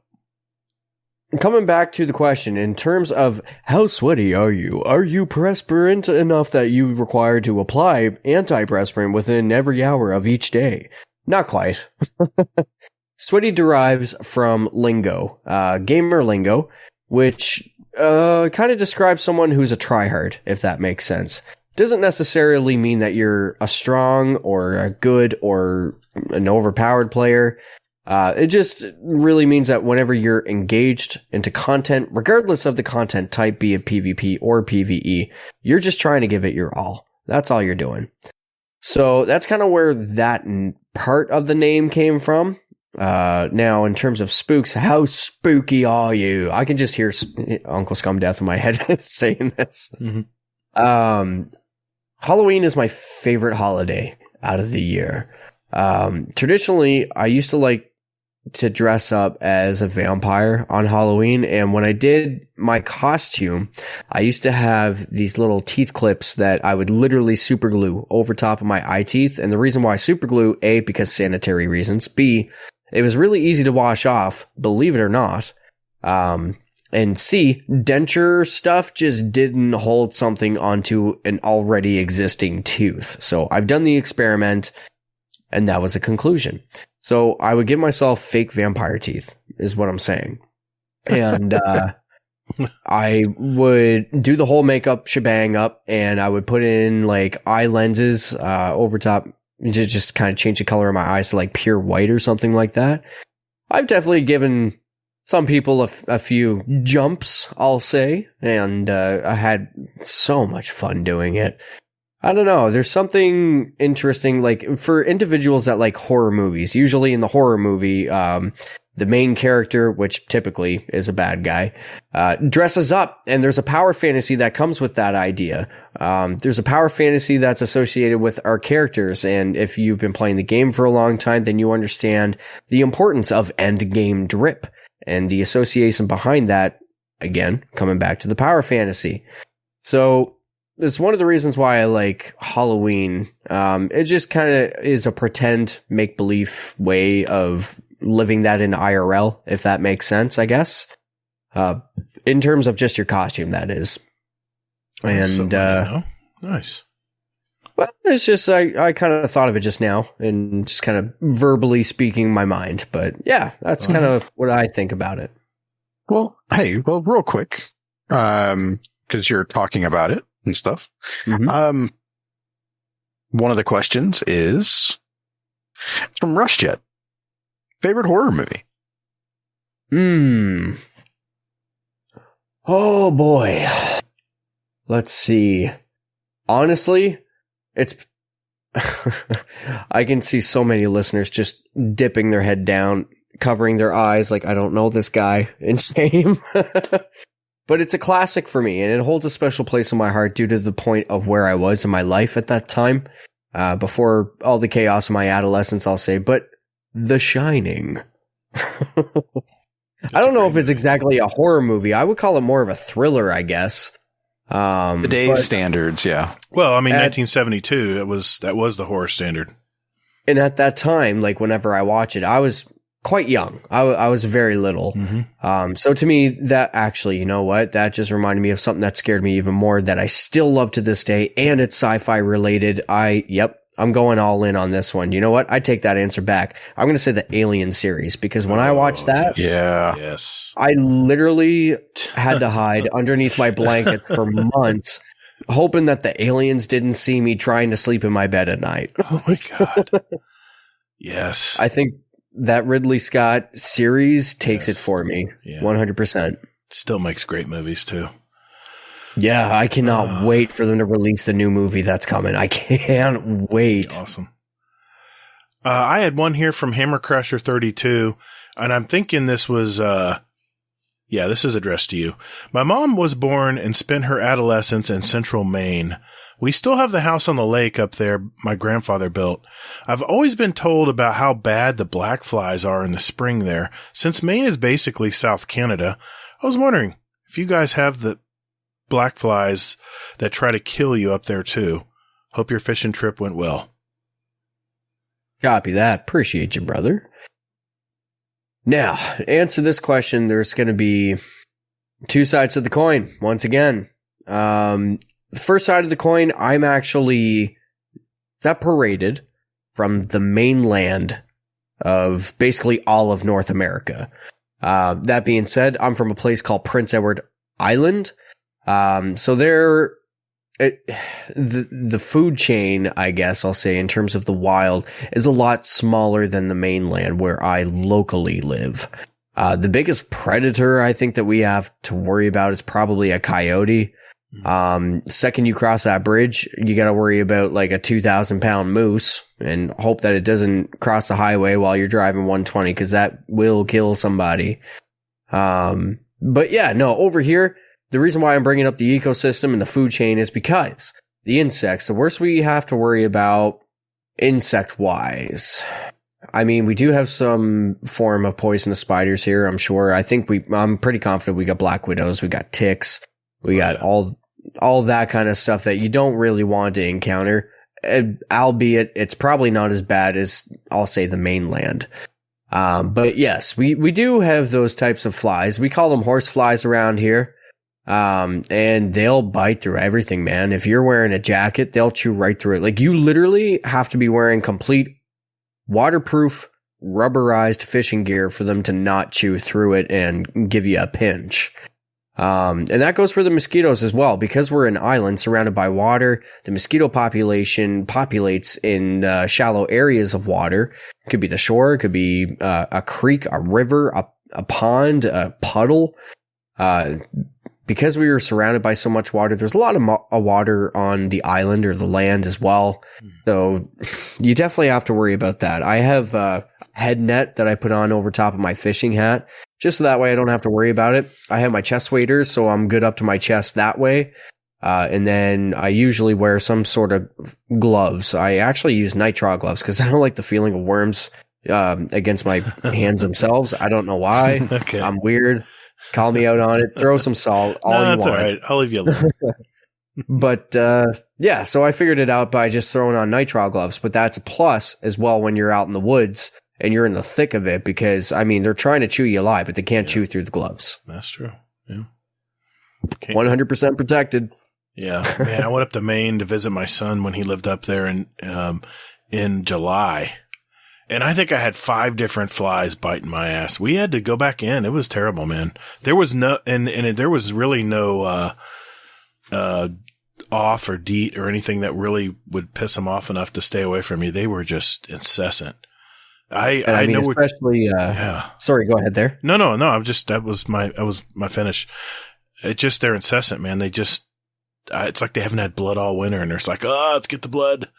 [SPEAKER 3] Coming back to the question, in terms of how sweaty are you perspirant enough that you require to apply antiperspirant within every hour of each day? Not quite. Sweaty derives from lingo, gamer lingo, which kind of describes someone who's a tryhard, if that makes sense. Doesn't necessarily mean that you're a strong or a good or an overpowered player. It just really means that whenever you're engaged into content, regardless of the content type, be it PvP or PvE, you're just trying to give it your all. That's all you're doing. So that's kind of where that part of the name came from. Now, in terms of spooks, how spooky are you? I can just hear Uncle Scumdeath in my head saying this. Mm-hmm. Halloween is my favorite holiday out of the year. Traditionally, I used to like to dress up as a vampire on Halloween, and when I did my costume, I used to have these little teeth clips that I would literally super glue over top of my eye teeth. And the reason why I super glue, A, because sanitary reasons, B, it was really easy to wash off, believe it or not. And C, denture stuff just didn't hold something onto an already existing tooth. So I've done the experiment, and that was a conclusion. So I would give myself fake vampire teeth, is what I'm saying. And I would do the whole makeup shebang up, and I would put in like eye lenses over top to just kind of change the color of my eyes to like pure white or something like that. I've definitely given some people a few jumps, I'll say, and I had so much fun doing it. I don't know. There's something interesting, like for individuals that like horror movies. Usually in the horror movie, the main character, which typically is a bad guy, dresses up, and there's a power fantasy that comes with that idea. There's a power fantasy that's associated with our characters, and if you've been playing the game for a long time, then you understand the importance of end game drip and the association behind that. Again, coming back to the power fantasy. So it's one of the reasons why I like Halloween. It just kind of is a pretend make-believe way of living that in IRL, if that makes sense, I guess. In terms of just your costume, that is. And
[SPEAKER 1] nice.
[SPEAKER 3] Well, it's just I kind of thought of it just now and just kind of verbally speaking my mind. But yeah, that's kind of what I think about it.
[SPEAKER 2] Well, hey, real quick, because you're talking about it and stuff. Mm-hmm. One of the questions is from RushJet. Favorite horror movie?
[SPEAKER 3] Oh boy. Let's see. Honestly, it's I can see so many listeners just dipping their head down, covering their eyes like, I don't know this guy in shame. But it's a classic for me, and it holds a special place in my heart due to the point of where I was in my life at that time. Before all the chaos of my adolescence, I'll say, but The Shining. I don't know if it's exactly a horror movie. I would call it more of a thriller, I guess.
[SPEAKER 2] Today's standards, yeah.
[SPEAKER 1] Well, I mean, 1972, that was the horror standard.
[SPEAKER 3] And at that time, like whenever I watch it, I was quite young. I was very little. Mm-hmm. So to me, that actually, you know what? That just reminded me of something that scared me even more that I still love to this day, and it's sci-fi related. I'm going all in on this one. You know what? I take that answer back. I'm going to say the Alien series, because when I watched that,
[SPEAKER 1] yes,
[SPEAKER 3] I literally had to hide underneath my blanket for months, hoping that the aliens didn't see me trying to sleep in my bed at night.
[SPEAKER 1] Oh my God. Yes.
[SPEAKER 3] I think that Ridley Scott series takes it for me. 100%.
[SPEAKER 1] Still makes great movies too.
[SPEAKER 3] Yeah, I cannot wait for them to release the new movie that's coming. I can't wait.
[SPEAKER 1] Awesome. I had one here from Hammercrusher 32, and I'm thinking this was, this is addressed to you. My mom was born and spent her adolescence in central Maine. We still have the house on the lake up there my grandfather built. I've always been told about how bad the black flies are in the spring there. Since Maine is basically South Canada, I was wondering if you guys have the black flies that try to kill you up there too. Hope your fishing trip went well.
[SPEAKER 3] Copy that. Appreciate you, brother. Now, to answer this question, there's going to be two sides of the coin. Once again, the first side of the coin, I'm actually separated from the mainland of basically all of North America. That being said, I'm from a place called Prince Edward Island. So the food chain, I guess I'll say, in terms of the wild, is a lot smaller than the mainland where I locally live. The biggest predator I think that we have to worry about is probably a coyote. Second you cross that bridge, you got to worry about like a 2,000-pound moose and hope that it doesn't cross the highway while you're driving 120, because that will kill somebody. But yeah, no, over here, the reason why I'm bringing up the ecosystem and the food chain is because the insects, the worst we have to worry about insect-wise. I mean, we do have some form of poisonous spiders here, I'm sure. I'm pretty confident we got black widows, we got ticks, we got all that kind of stuff that you don't really want to encounter, albeit it's probably not as bad as, I'll say, the mainland. But yes, we do have those types of flies. We call them horse flies around here. And they'll bite through everything, man. If you're wearing a jacket, they'll chew right through it. Like, you literally have to be wearing complete waterproof, rubberized fishing gear for them to not chew through it and give you a pinch. And that goes for the mosquitoes as well. Because we're an island surrounded by water, the mosquito population populates in shallow areas of water. It could be the shore, it could be a creek, a river, a pond, a puddle. Because we were surrounded by so much water, there's a lot of water on the island or the land as well. So you definitely have to worry about that. I have a head net that I put on over top of my fishing hat, just so that way I don't have to worry about it. I have my chest waders, so I'm good up to my chest that way. And then I usually wear some sort of gloves. I actually use nitrile gloves because I don't like the feeling of worms against my hands themselves. I don't know why.
[SPEAKER 1] Okay.
[SPEAKER 3] I'm weird. Call me out on it. Throw some salt. All you
[SPEAKER 1] that's
[SPEAKER 3] want.
[SPEAKER 1] all right. I'll leave you alone.
[SPEAKER 3] But yeah, so I figured it out by just throwing on nitrile gloves. But that's a plus as well when you're out in the woods and you're in the thick of it, because I mean they're trying to chew you alive, but they can't chew through the gloves.
[SPEAKER 1] That's true. Yeah.
[SPEAKER 3] 100% protected.
[SPEAKER 1] Yeah, man. I went up to Maine to visit my son when he lived up there in July. And I think I had 5 different flies biting my ass. We had to go back in. It was terrible, man. There was no, and there was really no, off or deet or anything that really would piss them off enough to stay away from me. They were just incessant. I mean, know
[SPEAKER 3] especially,
[SPEAKER 1] yeah.
[SPEAKER 3] Sorry, go ahead there.
[SPEAKER 1] No. That was my finish. It's just, they're incessant, man. They just, it's like they haven't had blood all winter and they're just like, oh, let's get the blood.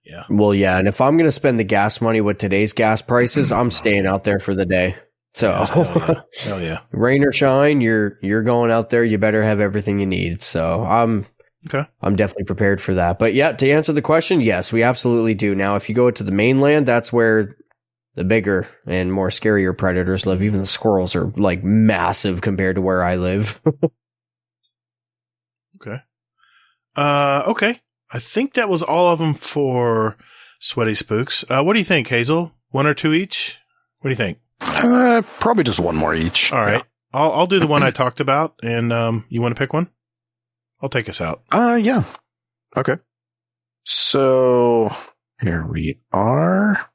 [SPEAKER 1] Yeah.
[SPEAKER 3] Well, yeah. And if I'm going to spend the gas money with today's gas prices, I'm staying out there for the day. So
[SPEAKER 1] hell yeah.
[SPEAKER 3] Rain or shine, you're going out there. You better have everything you need. So I'm definitely prepared for that. But yeah, to answer the question, yes, we absolutely do. Now, if you go to the mainland, that's where the bigger and more scarier predators live. Even the squirrels are like massive compared to where I live.
[SPEAKER 1] Okay. Okay. I think that was all of them for SweatySpookz. What do you think, Hazel? 1 or 2 each? What do you think?
[SPEAKER 2] Probably just 1 more each.
[SPEAKER 1] All right. Yeah. I'll do the one I talked about, and you want to pick one? I'll take us out.
[SPEAKER 2] Yeah. Okay. So here we are.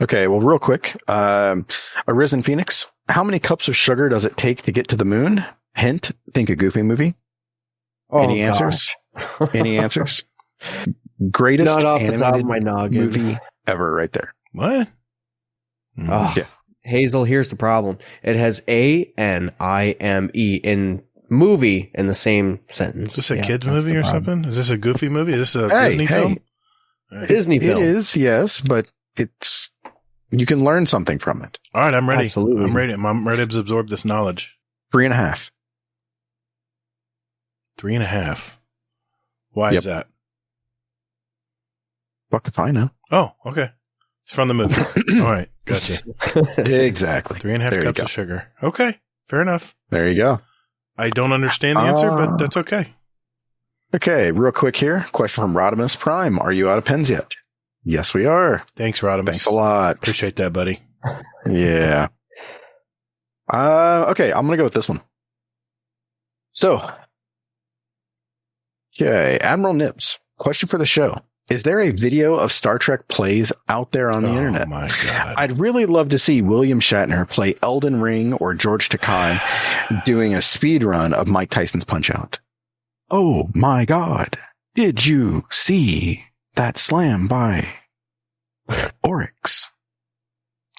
[SPEAKER 2] Okay, well, real quick. Arisen Phoenix, how many cups of sugar does it take to get to the moon? Hint, think a Goofy movie. Any answers? Any answers? Greatest
[SPEAKER 3] Not off the top
[SPEAKER 2] animated
[SPEAKER 3] of my noggin.
[SPEAKER 2] movie ever right there.
[SPEAKER 1] What?
[SPEAKER 3] Oh,
[SPEAKER 2] Yeah.
[SPEAKER 3] Hazel, here's the problem. It has ANIME in movie in the same sentence.
[SPEAKER 1] Is this a kid's movie or something? Is this a Goofy movie? Is this a Disney film? Right.
[SPEAKER 3] Disney film.
[SPEAKER 2] It is, yes, but you can learn something from it.
[SPEAKER 1] All right, I'm ready.
[SPEAKER 3] Absolutely.
[SPEAKER 1] I'm ready to absorb this knowledge.
[SPEAKER 2] 3.5.
[SPEAKER 1] 3.5. Why is that?
[SPEAKER 2] Fuck if I know.
[SPEAKER 1] Oh, okay. It's from the movie. All right, gotcha.
[SPEAKER 2] Exactly.
[SPEAKER 1] 3.5 cups of sugar. Okay, fair enough.
[SPEAKER 2] There you go.
[SPEAKER 1] I don't understand the answer, but that's okay.
[SPEAKER 2] Okay, real quick here. Question from Rodimus Prime. Are you out of pens yet? Yes, we are.
[SPEAKER 1] Thanks, Rodimus.
[SPEAKER 2] Thanks a lot.
[SPEAKER 1] Appreciate that, buddy.
[SPEAKER 2] Yeah. Okay, I'm going to go with this one. So, okay, Admiral Nibs. Question for the show. Is there a video of Star Trek plays out there on the internet?
[SPEAKER 1] Oh, my God.
[SPEAKER 2] I'd really love to see William Shatner play Elden Ring or George Takei doing a speed run of Mike Tyson's Punch-Out. Oh, my God. Did you see that slam by Oryx?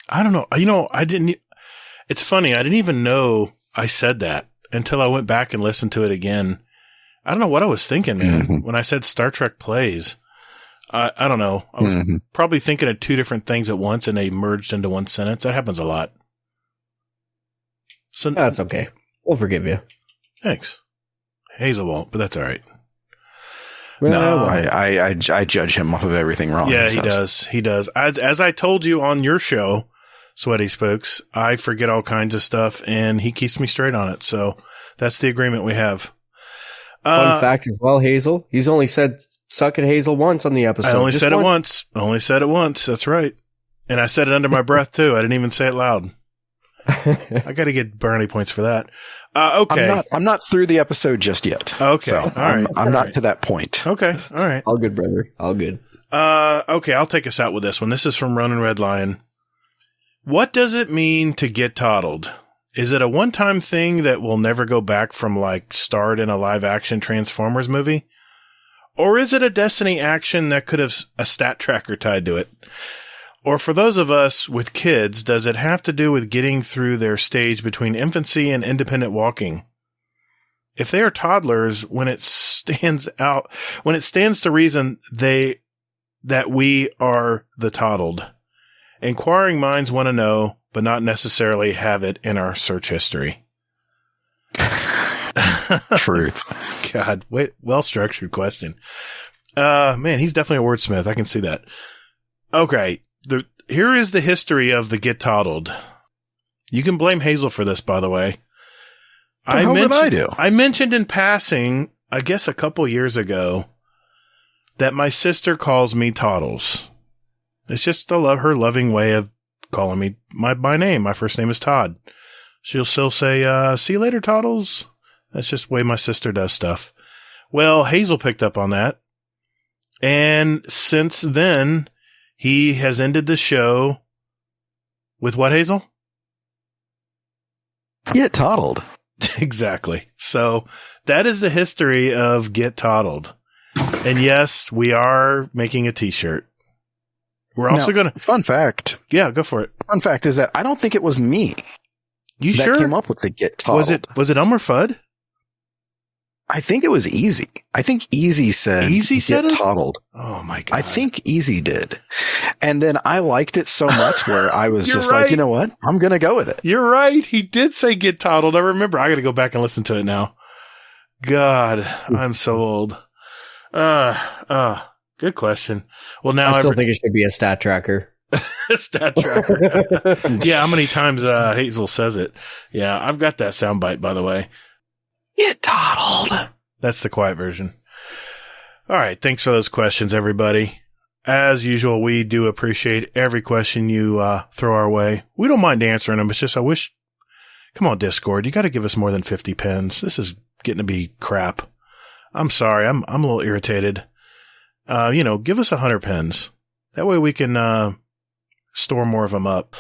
[SPEAKER 1] I don't know. You know, it's funny. I didn't even know I said that until I went back and listened to it again. I don't know what I was thinking, man, when I said Star Trek plays. I don't know. I was probably thinking of 2 different things at once and they merged into one sentence. That happens a lot. So
[SPEAKER 3] that's okay. We'll forgive you.
[SPEAKER 1] Thanks. Hazel won't, but that's all right.
[SPEAKER 2] No, I judge him off of everything wrong.
[SPEAKER 1] Yeah, he does. He does. As I told you on your show, SweatySpookz, I forget all kinds of stuff and he keeps me straight on it. So that's the agreement we have.
[SPEAKER 3] Fun fact as well, Hazel. He's only said suck at Hazel once on the episode.
[SPEAKER 1] I only said it once. Only said it once. That's right. And I said it under my breath, too. I didn't even say it loud. I got to get brownie points for that. Okay.
[SPEAKER 2] I'm not through the episode just yet.
[SPEAKER 1] Okay.
[SPEAKER 2] So
[SPEAKER 1] all right.
[SPEAKER 2] I'm not to that point.
[SPEAKER 1] Okay. All right.
[SPEAKER 3] All good, brother. All good.
[SPEAKER 1] Okay. I'll take us out with this one. This is from Running Red Lion. What does it mean to get toddled? Is it a one-time thing that will never go back from, like, starred in a live-action Transformers movie? Or is it a Destiny action that could have a stat tracker tied to it? Or for those of us with kids, does it have to do with getting through their stage between infancy and independent walking? If they are toddlers, when it stands to reason that we are the toddled. Inquiring minds want to know, but not necessarily have it in our search history.
[SPEAKER 2] Truth.
[SPEAKER 1] God, well-structured question. Man, he's definitely a wordsmith. I can see that. Okay. Here is the history of the Get Toddled. You can blame Hazel for this, by the way.
[SPEAKER 2] What did I do?
[SPEAKER 1] I mentioned in passing, I guess a couple years ago, that my sister calls me Toddles. It's just her loving way of calling me my name. My first name is Todd. She'll still say, see you later, Toddles. That's just the way my sister does stuff. Well, Hazel picked up on that. And since then, he has ended the show with what, Hazel?
[SPEAKER 2] Get toddled.
[SPEAKER 1] Exactly. So that is the history of Get Toddled. And yes, we are making a t-shirt. We're also going to...
[SPEAKER 2] Fun fact.
[SPEAKER 1] Yeah, go for it.
[SPEAKER 2] Fun fact is that I don't think it was me.
[SPEAKER 1] You
[SPEAKER 2] that
[SPEAKER 1] sure?
[SPEAKER 2] came up with the Get Toddled.
[SPEAKER 1] Was it Elmer Fudd?
[SPEAKER 2] I think it was Easy. I think Easy said
[SPEAKER 1] Get
[SPEAKER 2] Toddled.
[SPEAKER 1] Oh my God.
[SPEAKER 2] I think Easy did. And then I liked it so much where I was just
[SPEAKER 1] right.
[SPEAKER 2] like, you know what? I'm going to go with it.
[SPEAKER 1] You're right. He did say Get Toddled. I remember. I got to go back and listen to it now. God, I'm so old. Good question. Well, now
[SPEAKER 3] I still think it should be a stat tracker.
[SPEAKER 1] Stat tracker. Yeah, how many times Hazel says it? Yeah, I've got that soundbite, by the way. Get toddled. That's the quiet version. All right. Thanks for those questions, everybody. As usual, we do appreciate every question you throw our way. We don't mind answering them. It's just come on, Discord. You got to give us more than 50 pens. This is getting to be crap. I'm sorry. I'm a little irritated. Give us 100 pens. That way we can store more of them up.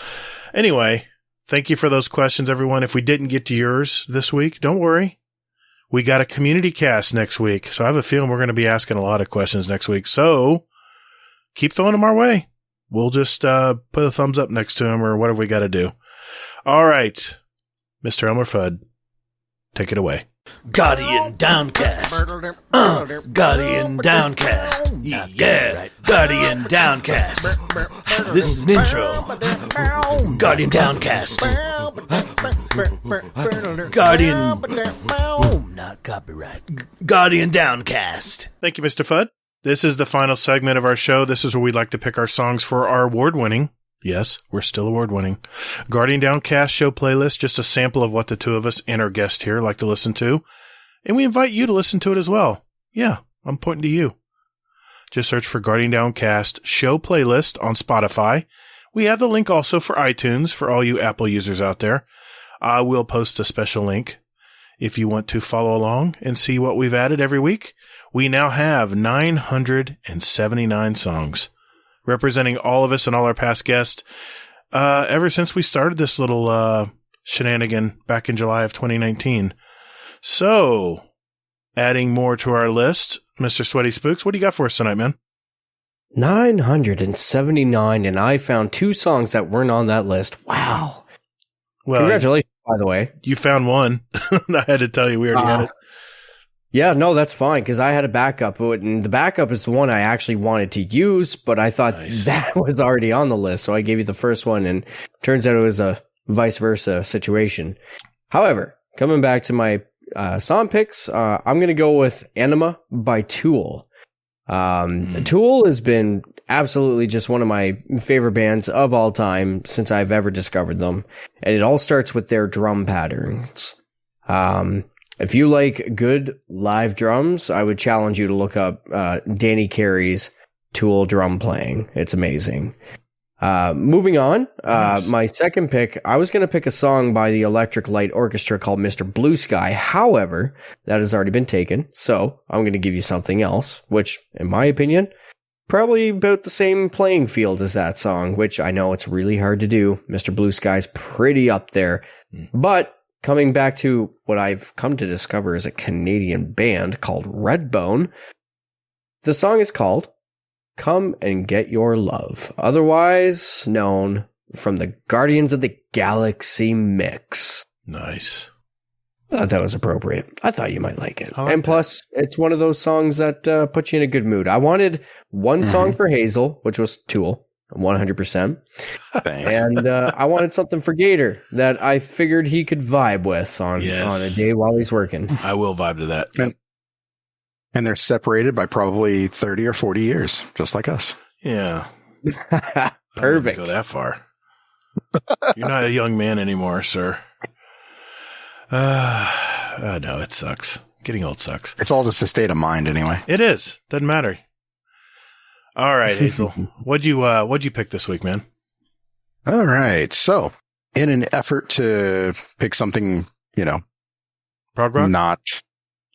[SPEAKER 1] Anyway, thank you for those questions, everyone. If we didn't get to yours this week, don't worry. We got a community cast next week, so I have a feeling we're going to be asking a lot of questions next week. So keep throwing them our way. We'll just put a thumbs up next to them or whatever we got to do. All right, Mr. Elmer Fudd, take it away.
[SPEAKER 14] Guardian Downcast. Guardian Downcast. Yeah, Guardian Downcast. This is an intro. Guardian Downcast. Guardian. Not copyright. Guardian Downcast.
[SPEAKER 1] Thank you, Mr. Fudd. This is the final segment of our show. This is where we'd like to pick our songs for our award-winning. Yes, we're still award-winning. Guardian Downcast show playlist, just a sample of what the two of us and our guest here like to listen to. And we invite you to listen to it as well. Yeah, I'm pointing to you. Just search for Guardian Downcast show playlist on Spotify. We have the link also for iTunes for all you Apple users out there. I will post a special link if you want to follow along and see what we've added every week. We now have 979 songs, representing all of us and all our past guests, ever since we started this little shenanigan back in July of 2019. So, adding more to our list, Mr. SweatySpookz, what do you got for us tonight, man?
[SPEAKER 3] 979, and I found two songs that weren't on that list. Wow.
[SPEAKER 1] Well,
[SPEAKER 3] congratulations, by the way.
[SPEAKER 1] You found one. I had to tell you, we already had it.
[SPEAKER 3] Yeah, no, that's fine, because I had a backup, and the backup is the one I actually wanted to use, but I thought that was already on the list, so I gave you the first one, and turns out it was a vice versa situation. However, coming back to my song picks, I'm going to go with Anima by Tool. Tool has been absolutely just one of my favorite bands of all time since I've ever discovered them, and it all starts with their drum patterns. If you like good live drums, I would challenge you to look up Danny Carey's Tool drum playing. It's amazing. Moving on,
[SPEAKER 1] Nice.
[SPEAKER 3] my second pick, I was going to pick a song by the Electric Light Orchestra called Mr. Blue Sky. However, that has already been taken. So I'm going to give you something else, which, in my opinion, probably about the same playing field as that song, which I know it's really hard to do. Mr. Blue Sky's pretty up there. But coming back to what I've come to discover is a Canadian band called Redbone. The song is called Come and Get Your Love, otherwise known from the Guardians of the Galaxy mix.
[SPEAKER 1] Nice.
[SPEAKER 3] I thought that was appropriate. I thought you might like it.
[SPEAKER 1] I like
[SPEAKER 3] and plus, it's one of those songs that puts you in a good mood. I wanted one song for Hazel, which was Tool, 100%.
[SPEAKER 2] Thanks.
[SPEAKER 3] And I wanted something for Gatr that I figured he could vibe with on a day while he's working.
[SPEAKER 1] I will vibe to that.
[SPEAKER 2] And they're separated by probably 30 or 40 years, just like us.
[SPEAKER 1] Yeah.
[SPEAKER 3] Perfect.
[SPEAKER 1] Go that far. You're not a young man anymore, sir. No, it sucks. Getting old sucks.
[SPEAKER 2] It's all just a state of mind anyway.
[SPEAKER 1] It is. Doesn't matter. All right, Hazel. What'd you pick this week, man?
[SPEAKER 2] All right. So, in an effort to pick something,
[SPEAKER 1] prog rock?
[SPEAKER 2] Not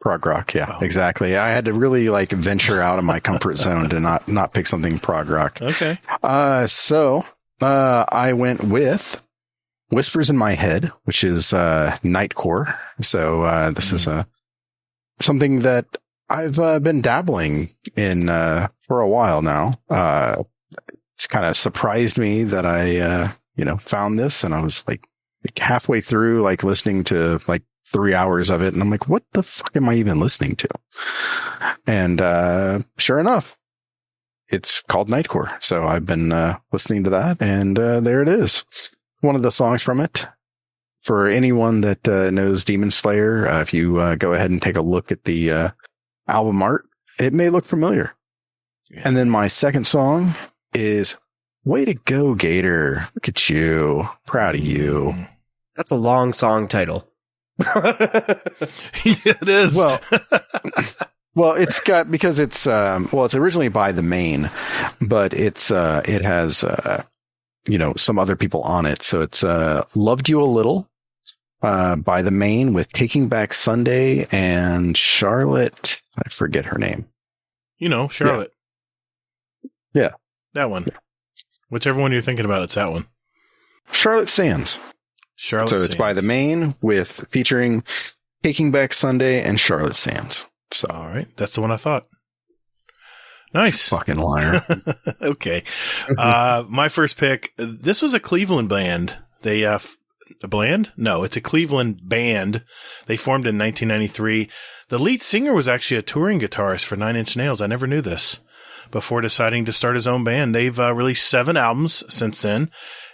[SPEAKER 2] prog rock. Yeah, exactly. I had to really venture out of my comfort zone to not pick something prog rock.
[SPEAKER 1] Okay.
[SPEAKER 2] So I went with Whispers in My Head, which is Nightcore. So this is something that I've been dabbling in for a while now. It's kind of surprised me that I found this, and I was halfway through listening to 3 hours of it, and I'm like, what the fuck am I even listening to? And sure enough, it's called Nightcore. So I've been listening to that, and there it is. One of the songs from it. For anyone that knows Demon Slayer, if you go ahead and take a look at the album art, it may look familiar. Yeah. And then my second song is Way to Go, Gatr. Look at you. Proud of you.
[SPEAKER 3] That's a long song title.
[SPEAKER 1] It is.
[SPEAKER 2] Well, it's got, because it's originally by The Main, but it has some other people on it. So it's Loved You a Little by The Main with Taking Back Sunday and Charlotte. I forget her name.
[SPEAKER 1] Charlotte.
[SPEAKER 2] Yeah.
[SPEAKER 1] That one. Yeah. Whichever one you're thinking about, it's that one.
[SPEAKER 2] Charlotte Sands. So it's by The Main with featuring Taking Back Sunday and Charlotte Sands. So
[SPEAKER 1] all right, that's the one I thought. Nice.
[SPEAKER 2] Fucking liar.
[SPEAKER 1] Okay. My first pick, this was a Cleveland band. They, a band? No, it's a Cleveland band. They formed in 1993. The lead singer was actually a touring guitarist for Nine Inch Nails. I never knew this. Before deciding to start his own band. They've released 7 albums since then.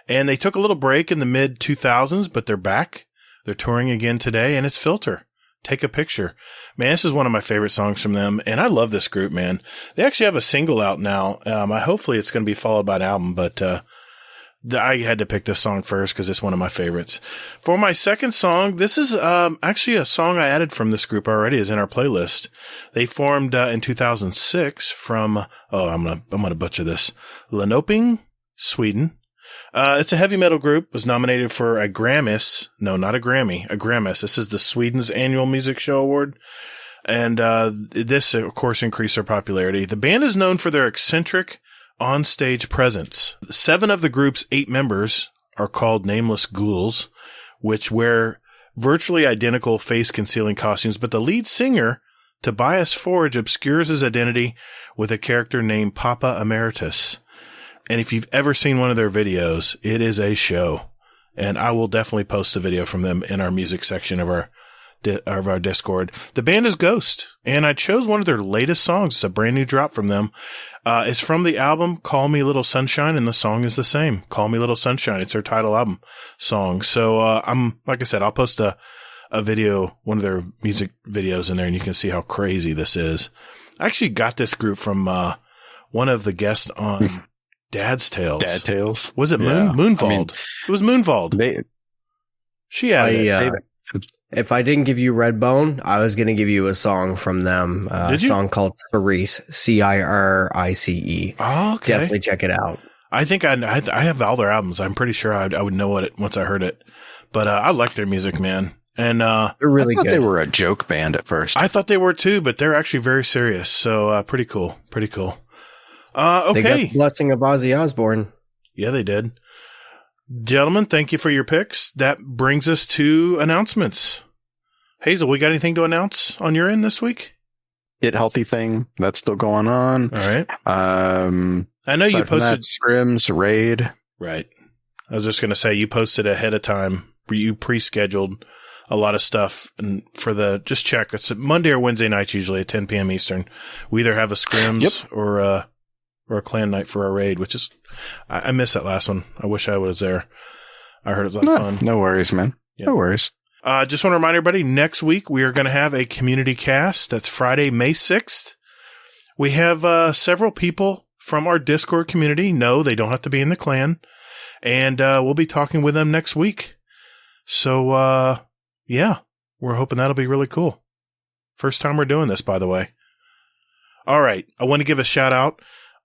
[SPEAKER 1] And they took a little break in the mid 2000s, but they're back. They're touring again today, and it's Filter. Take a Picture. Man, this is one of my favorite songs from them, and I love this group, man. They actually have a single out now. Hopefully it's going to be followed by an album, but I had to pick this song first because it's one of my favorites. For my second song, this is actually a song I added from this group already. Is in our playlist. They formed in 2006 from I'm gonna butcher this, Linköping, Sweden. It's a heavy metal group. Was nominated for a Grammis. No, not a Grammy. A Grammis. This is the Sweden's annual music show award. And this, of course, increased their popularity. The band is known for their eccentric on-stage presence. 7 of the group's 8 members are called Nameless Ghouls, which wear virtually identical face-concealing costumes. But the lead singer, Tobias Forge, obscures his identity with a character named Papa Emeritus. And if you've ever seen one of their videos, it is a show. And I will definitely post a video from them in our music section of our Discord. The band is Ghost, and I chose one of their latest songs. It's a brand new drop from them. It's from the album Call Me Little Sunshine, and the song is the same. Call Me Little Sunshine. It's their title album song. So like I said, I'll post a video, one of their music videos in there, and you can see how crazy this is. I actually got this group from one of the guests on Dad's Tales.
[SPEAKER 2] Dad Tales.
[SPEAKER 1] Was it Moonvald? It was Moonvald. She had it.
[SPEAKER 3] If I didn't give you Redbone, I was going to give you a song from them.
[SPEAKER 1] Did you?
[SPEAKER 3] A song called Cirice, Cirice.
[SPEAKER 1] Oh, okay.
[SPEAKER 3] Definitely check it out.
[SPEAKER 1] I think I have all their albums. I'm pretty sure I would know it once I heard it. But I like their music, man. And
[SPEAKER 3] they're really good.
[SPEAKER 2] They were a joke band at first.
[SPEAKER 1] I thought they were too, but they're actually very serious. So pretty cool. Pretty cool. Okay.
[SPEAKER 3] They got the blessing of Ozzy Osbourne.
[SPEAKER 1] Yeah, they did. Gentlemen, thank you for your picks. That brings us to announcements. Hazel, we got anything to announce on your end this week?
[SPEAKER 2] Get Healthy thing. That's still going on.
[SPEAKER 1] All right.
[SPEAKER 2] I
[SPEAKER 1] know you posted
[SPEAKER 2] scrims, raid.
[SPEAKER 1] Right. I was just going to say you posted ahead of time. You pre-scheduled a lot of stuff, and just check. It's Monday or Wednesday nights usually at 10 p.m. Eastern. We either have a scrims or a clan night for our raid, which is I missed that last one. I wish I was there. I heard it was a lot of fun.
[SPEAKER 2] No worries, man. Yeah. No worries.
[SPEAKER 1] Just want to remind everybody, next week we are going to have a community cast. That's Friday, May 6th. We have several people from our Discord community. No, they don't have to be in the clan. And we'll be talking with them next week. So, yeah, we're hoping that'll be really cool. First time we're doing this, by the way. All right. I want to give a shout out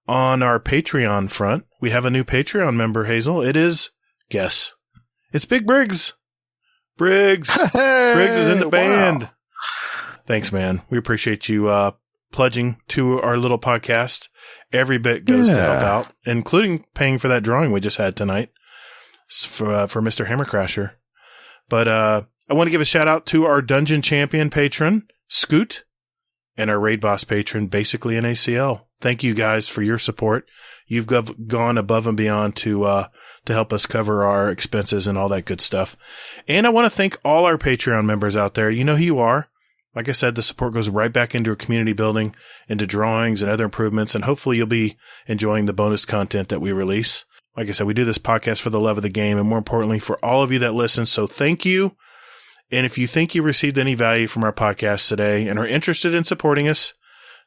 [SPEAKER 1] on our Patreon front. We have a new Patreon member, Hazel. It is, guess, it's Big Briggs. Briggs is in the band. Wow. Thanks, man. We appreciate you pledging to our little podcast. Every bit goes to help out, including paying for that drawing we just had tonight for Mr. Hammercrasher. But I want to give a shout out to our Dungeon Champion patron, Scoot, and our Raid Boss patron, Basically an ACL. Thank you guys for your support. You've gone above and beyond to help us cover our expenses and all that good stuff. And I want to thank all our Patreon members out there. You know who you are. Like I said, the support goes right back into a community building, into drawings and other improvements, and hopefully you'll be enjoying the bonus content that we release. Like I said, we do this podcast for the love of the game and more importantly for all of you that listen. So thank you. And if you think you received any value from our podcast today and are interested in supporting us,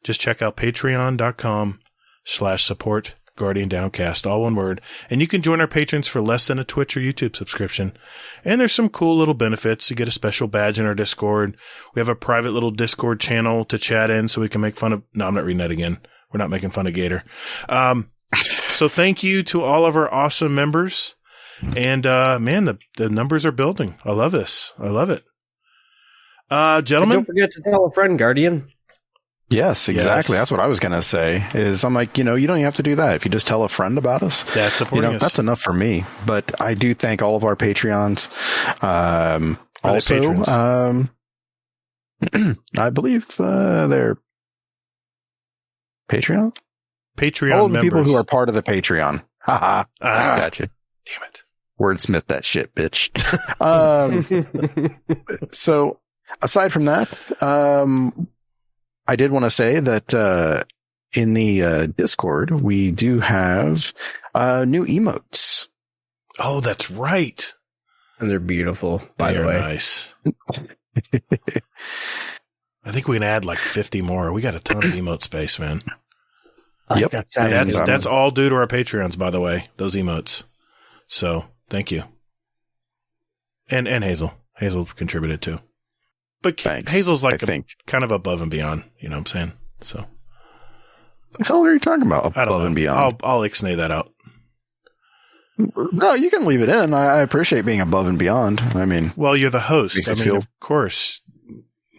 [SPEAKER 1] just check out patreon.com/support Guardian Downcast, all one word. And you can join our patrons for less than a Twitch or YouTube subscription. And there's some cool little benefits. You get a special badge in our Discord. We have a private little Discord channel to chat in so we can make fun of... No, I'm not reading that again. We're not making fun of Gatr. So thank you to all of our awesome members. And, man, the numbers are building. I love this. I love it. Gentlemen.
[SPEAKER 3] And don't forget to tell a friend, Guardian.
[SPEAKER 2] Yes, exactly. Yes. That's what I was going to say is I'm like, you don't even have to do that. If you just tell a friend about us,
[SPEAKER 1] that's supporting us.
[SPEAKER 2] That's enough for me. But I do thank all of our Patreons. Also, I believe they're Patreon all the
[SPEAKER 1] members.
[SPEAKER 2] People who are part of the Patreon. Haha. Gotcha.
[SPEAKER 1] Damn it.
[SPEAKER 2] Wordsmith that shit, bitch. So aside from that, I did want to say that in the Discord, we do have new emotes.
[SPEAKER 1] Oh, that's right.
[SPEAKER 3] And they're beautiful, by the way.
[SPEAKER 1] Nice. I think we can add like 50 more. We got a ton of emote space, man.
[SPEAKER 2] Yep.
[SPEAKER 1] That's all due to our Patreons, by the way, those emotes. So thank you. And Hazel. Hazel contributed too. But thanks, Hazel's like kind of above and beyond, you know what I'm saying? So,
[SPEAKER 2] the hell are you talking about? Above and beyond.
[SPEAKER 1] I'll ixnay that out.
[SPEAKER 2] No, you can leave it in. I appreciate being above and beyond. I mean,
[SPEAKER 1] well, you're the host. I mean, of course,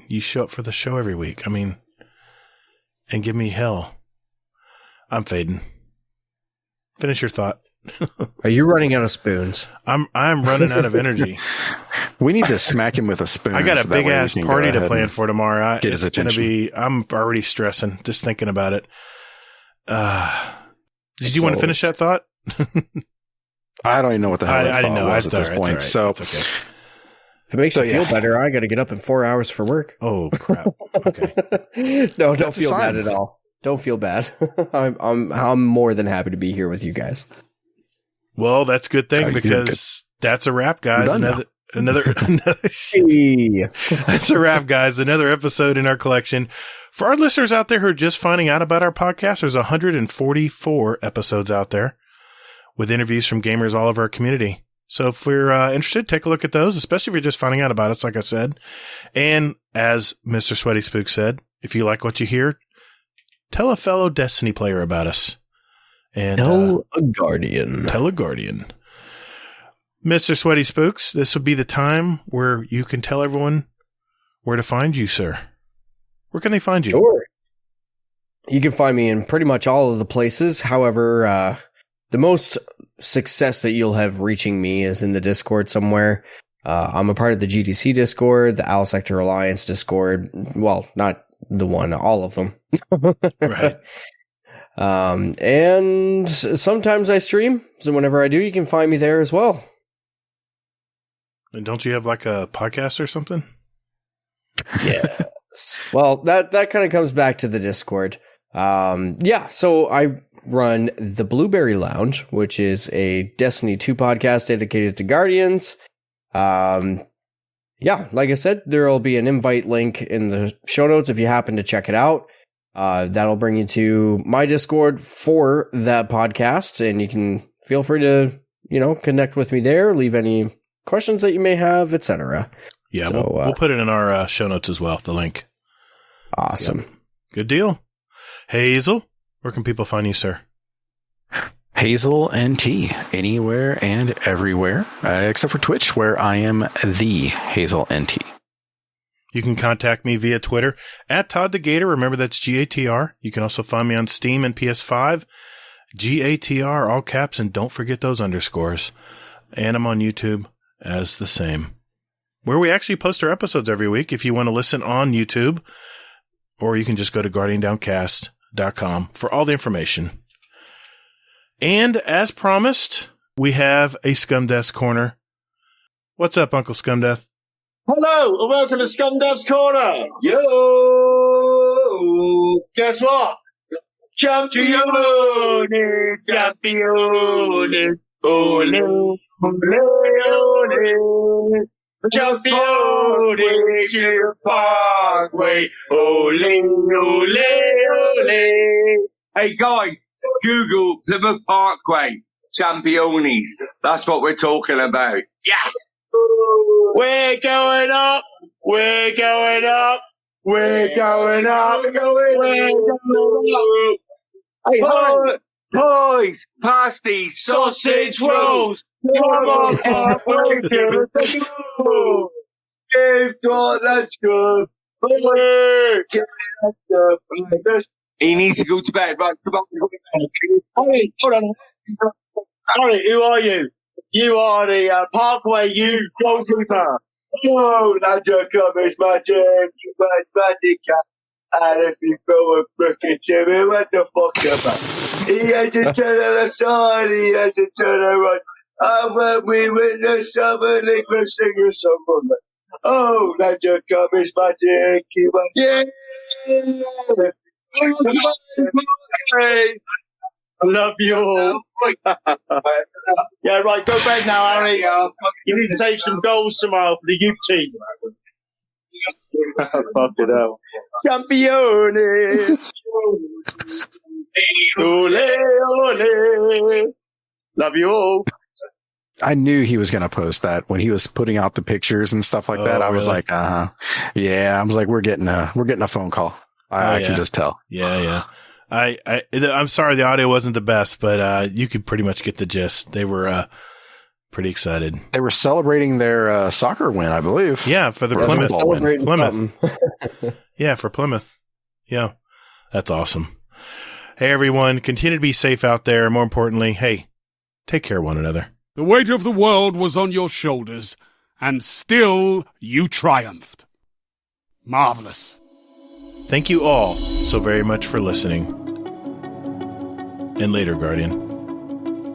[SPEAKER 1] you show up for the show every week. I mean, and give me hell. I'm fading. Finish your thought.
[SPEAKER 3] Are you running out of spoons?
[SPEAKER 1] I'm running out of energy.
[SPEAKER 2] We need to smack him with a spoon.
[SPEAKER 1] I got a big ass party to plan for tomorrow.
[SPEAKER 2] Get his attention.
[SPEAKER 1] I'm already stressing just thinking about it. Did you want to finish that thought?
[SPEAKER 2] I don't even know what the hell I didn't know was at this point.
[SPEAKER 1] Right.
[SPEAKER 2] So
[SPEAKER 1] it's okay.
[SPEAKER 3] If it makes you feel better, I got to get up in 4 hours for work.
[SPEAKER 1] Oh crap! Okay.
[SPEAKER 3] No, don't feel bad at all. Don't feel bad. I'm more than happy to be here with you guys.
[SPEAKER 1] Well, that's a good thing because that's a wrap, guys. Another That's a wrap, guys. Another episode in our collection. For our listeners out there who are just finding out about our podcast, there's 144 episodes out there with interviews from gamers all over our community. So if we're interested, take a look at those, especially if you're just finding out about us, like I said. And as Mr. SweatySpookz said, if you like what you hear, tell a fellow Destiny player about us. And
[SPEAKER 3] Tell a Guardian.
[SPEAKER 1] Tell a Guardian. Mr. SweatySpookz, this would be the time where you can tell everyone where to find you, sir. Where can they find you?
[SPEAKER 3] Sure. You can find me in pretty much all of the places. However, the most success that you'll have reaching me is in the Discord somewhere. I'm a part of the GDC Discord, the Owl Sector Alliance Discord. Well, not the one, all of them.
[SPEAKER 1] Right.
[SPEAKER 3] And sometimes I stream. So whenever I do, you can find me there as well.
[SPEAKER 1] And don't you have like a podcast or something?
[SPEAKER 3] Yes. Well, that kind of comes back to the Discord. So I run the Blueberry Lounge, which is a Destiny 2 podcast dedicated to Guardians. Like I said, there will be an invite link in the show notes if you happen to check it out. That'll bring you to my Discord for that podcast, and you can feel free to, connect with me there, leave any questions that you may have, etc.
[SPEAKER 1] Yeah, so, we'll put it in our show notes as well, the link.
[SPEAKER 3] Awesome.
[SPEAKER 1] Yep. Good deal. Hazel, where can people find you, sir?
[SPEAKER 2] Hazel NT, anywhere and everywhere, except for Twitch, where I am the Hazel NT.
[SPEAKER 1] You can contact me via Twitter at Todd the Gatr. Remember, that's GATR. You can also find me on Steam and PS5. GATR, all caps, and don't forget those underscores. And I'm on YouTube as the same, where we actually post our episodes every week if you want to listen on YouTube, or you can just go to guardiandowncast.com for all the information. And as promised, we have a Scumdeath's Corner. What's up, Uncle Scumdeath?
[SPEAKER 13] Hello, and welcome to Scumdeath's Corner. Yo! Guess what? Champione! Ole, ole, ole. Champione to the Parkway. Ole, ole, ole.
[SPEAKER 15] Hey, guys, Google Plymouth Parkway. Championes. That's what we're talking about. Yes!
[SPEAKER 13] We're going up. We're going up. We're going up. We're going up.
[SPEAKER 15] Hey, boys, pasties, sausage rolls. Come on, halfway to the goal. Let's go. He needs to go to bed. Right, come on.
[SPEAKER 13] Hey, hold on. Sorry, who are you? You are the Parkway U goalkeeper. Oh, that's your comments, my turn. You magic cat. And if you throw a frickin' to me, what the fuck about? He has to turn on the side, he has to turn around. And when we win the Summer League, we'll sing a song from it. Oh, that's your comments, my turn. Yeah. I love you all. Yeah, right, go back now, Harry. You need to save some goals tomorrow for the youth team. Fuck it up. Champione! Ole, ole. Love you all.
[SPEAKER 2] I knew he was going to post that when he was putting out the pictures and stuff like that. I was like, yeah. I was like, we're getting a phone call. I can just tell.
[SPEAKER 1] Yeah. I'm sorry the audio wasn't the best, but you could pretty much get the gist. They were pretty excited.
[SPEAKER 2] They were celebrating their soccer win, I believe.
[SPEAKER 1] Yeah, for the Plymouth win. Plymouth. Yeah, for Plymouth. Yeah, that's awesome. Hey, everyone, continue to be safe out there. More importantly, hey, take care of one another.
[SPEAKER 5] The weight of the world was on your shoulders, and still you triumphed. Marvelous.
[SPEAKER 1] Thank you all so very much for listening. And later, Guardian.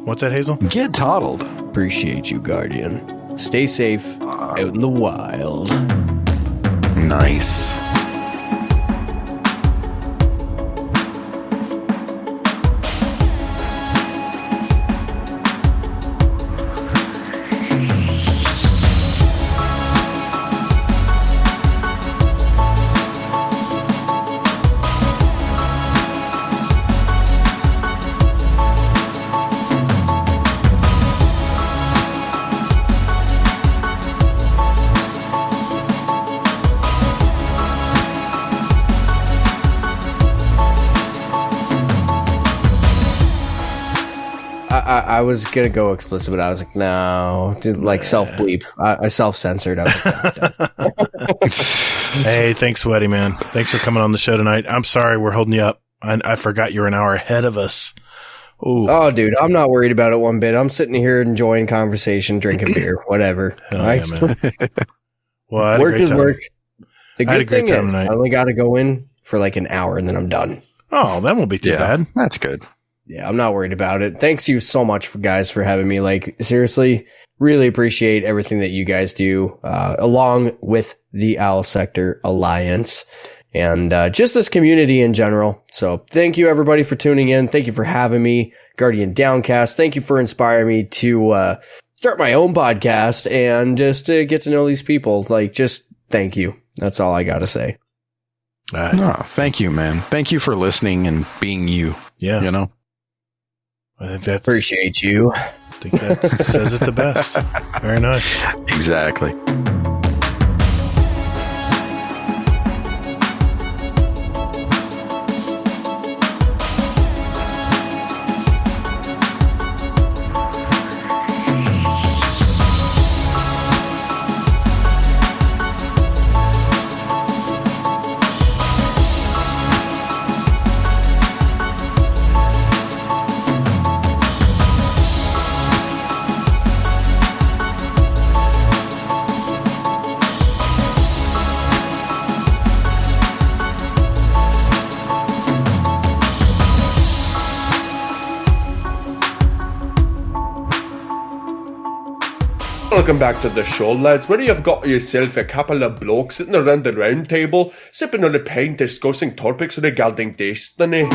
[SPEAKER 1] What's that, Hazel?
[SPEAKER 2] Get toddled.
[SPEAKER 3] Appreciate you, Guardian. Stay safe out in the wild.
[SPEAKER 2] Nice.
[SPEAKER 3] I was gonna go explicit, but I was like, no, like self bleep. I self censored.
[SPEAKER 1] Hey, thanks, Sweaty man. Thanks for coming on the show tonight. I'm sorry we're holding you up. I forgot you're an hour ahead of us. Ooh.
[SPEAKER 3] Oh, dude, I'm not worried about it one bit. I'm sitting here enjoying conversation, drinking beer, whatever.
[SPEAKER 1] Yeah, man. Well,
[SPEAKER 3] work is work. The good thing is,
[SPEAKER 1] tonight.
[SPEAKER 3] I only got to go in for like an hour and then I'm done.
[SPEAKER 1] Oh, that won't be too bad.
[SPEAKER 2] That's good.
[SPEAKER 3] Yeah, I'm not worried about it. Thanks you so much, guys, for having me. Like, seriously, really appreciate everything that you guys do, along with the Owl Sector Alliance and just this community in general. So thank you, everybody, for tuning in. Thank you for having me, Guardian Downcast. Thank you for inspiring me to start my own podcast and just to get to know these people. Like, just thank you. That's all I got to say.
[SPEAKER 2] No, thank you, man. Thank you for listening and being you.
[SPEAKER 1] Yeah.
[SPEAKER 2] You know?
[SPEAKER 1] I think that's...
[SPEAKER 3] Appreciate you.
[SPEAKER 1] I think that says it the best. Very nice.
[SPEAKER 2] Exactly.
[SPEAKER 16] Welcome back to the show, lads. Where you've got yourself a couple of blokes sitting around the round table, sipping on a pint, discussing topics regarding Destiny.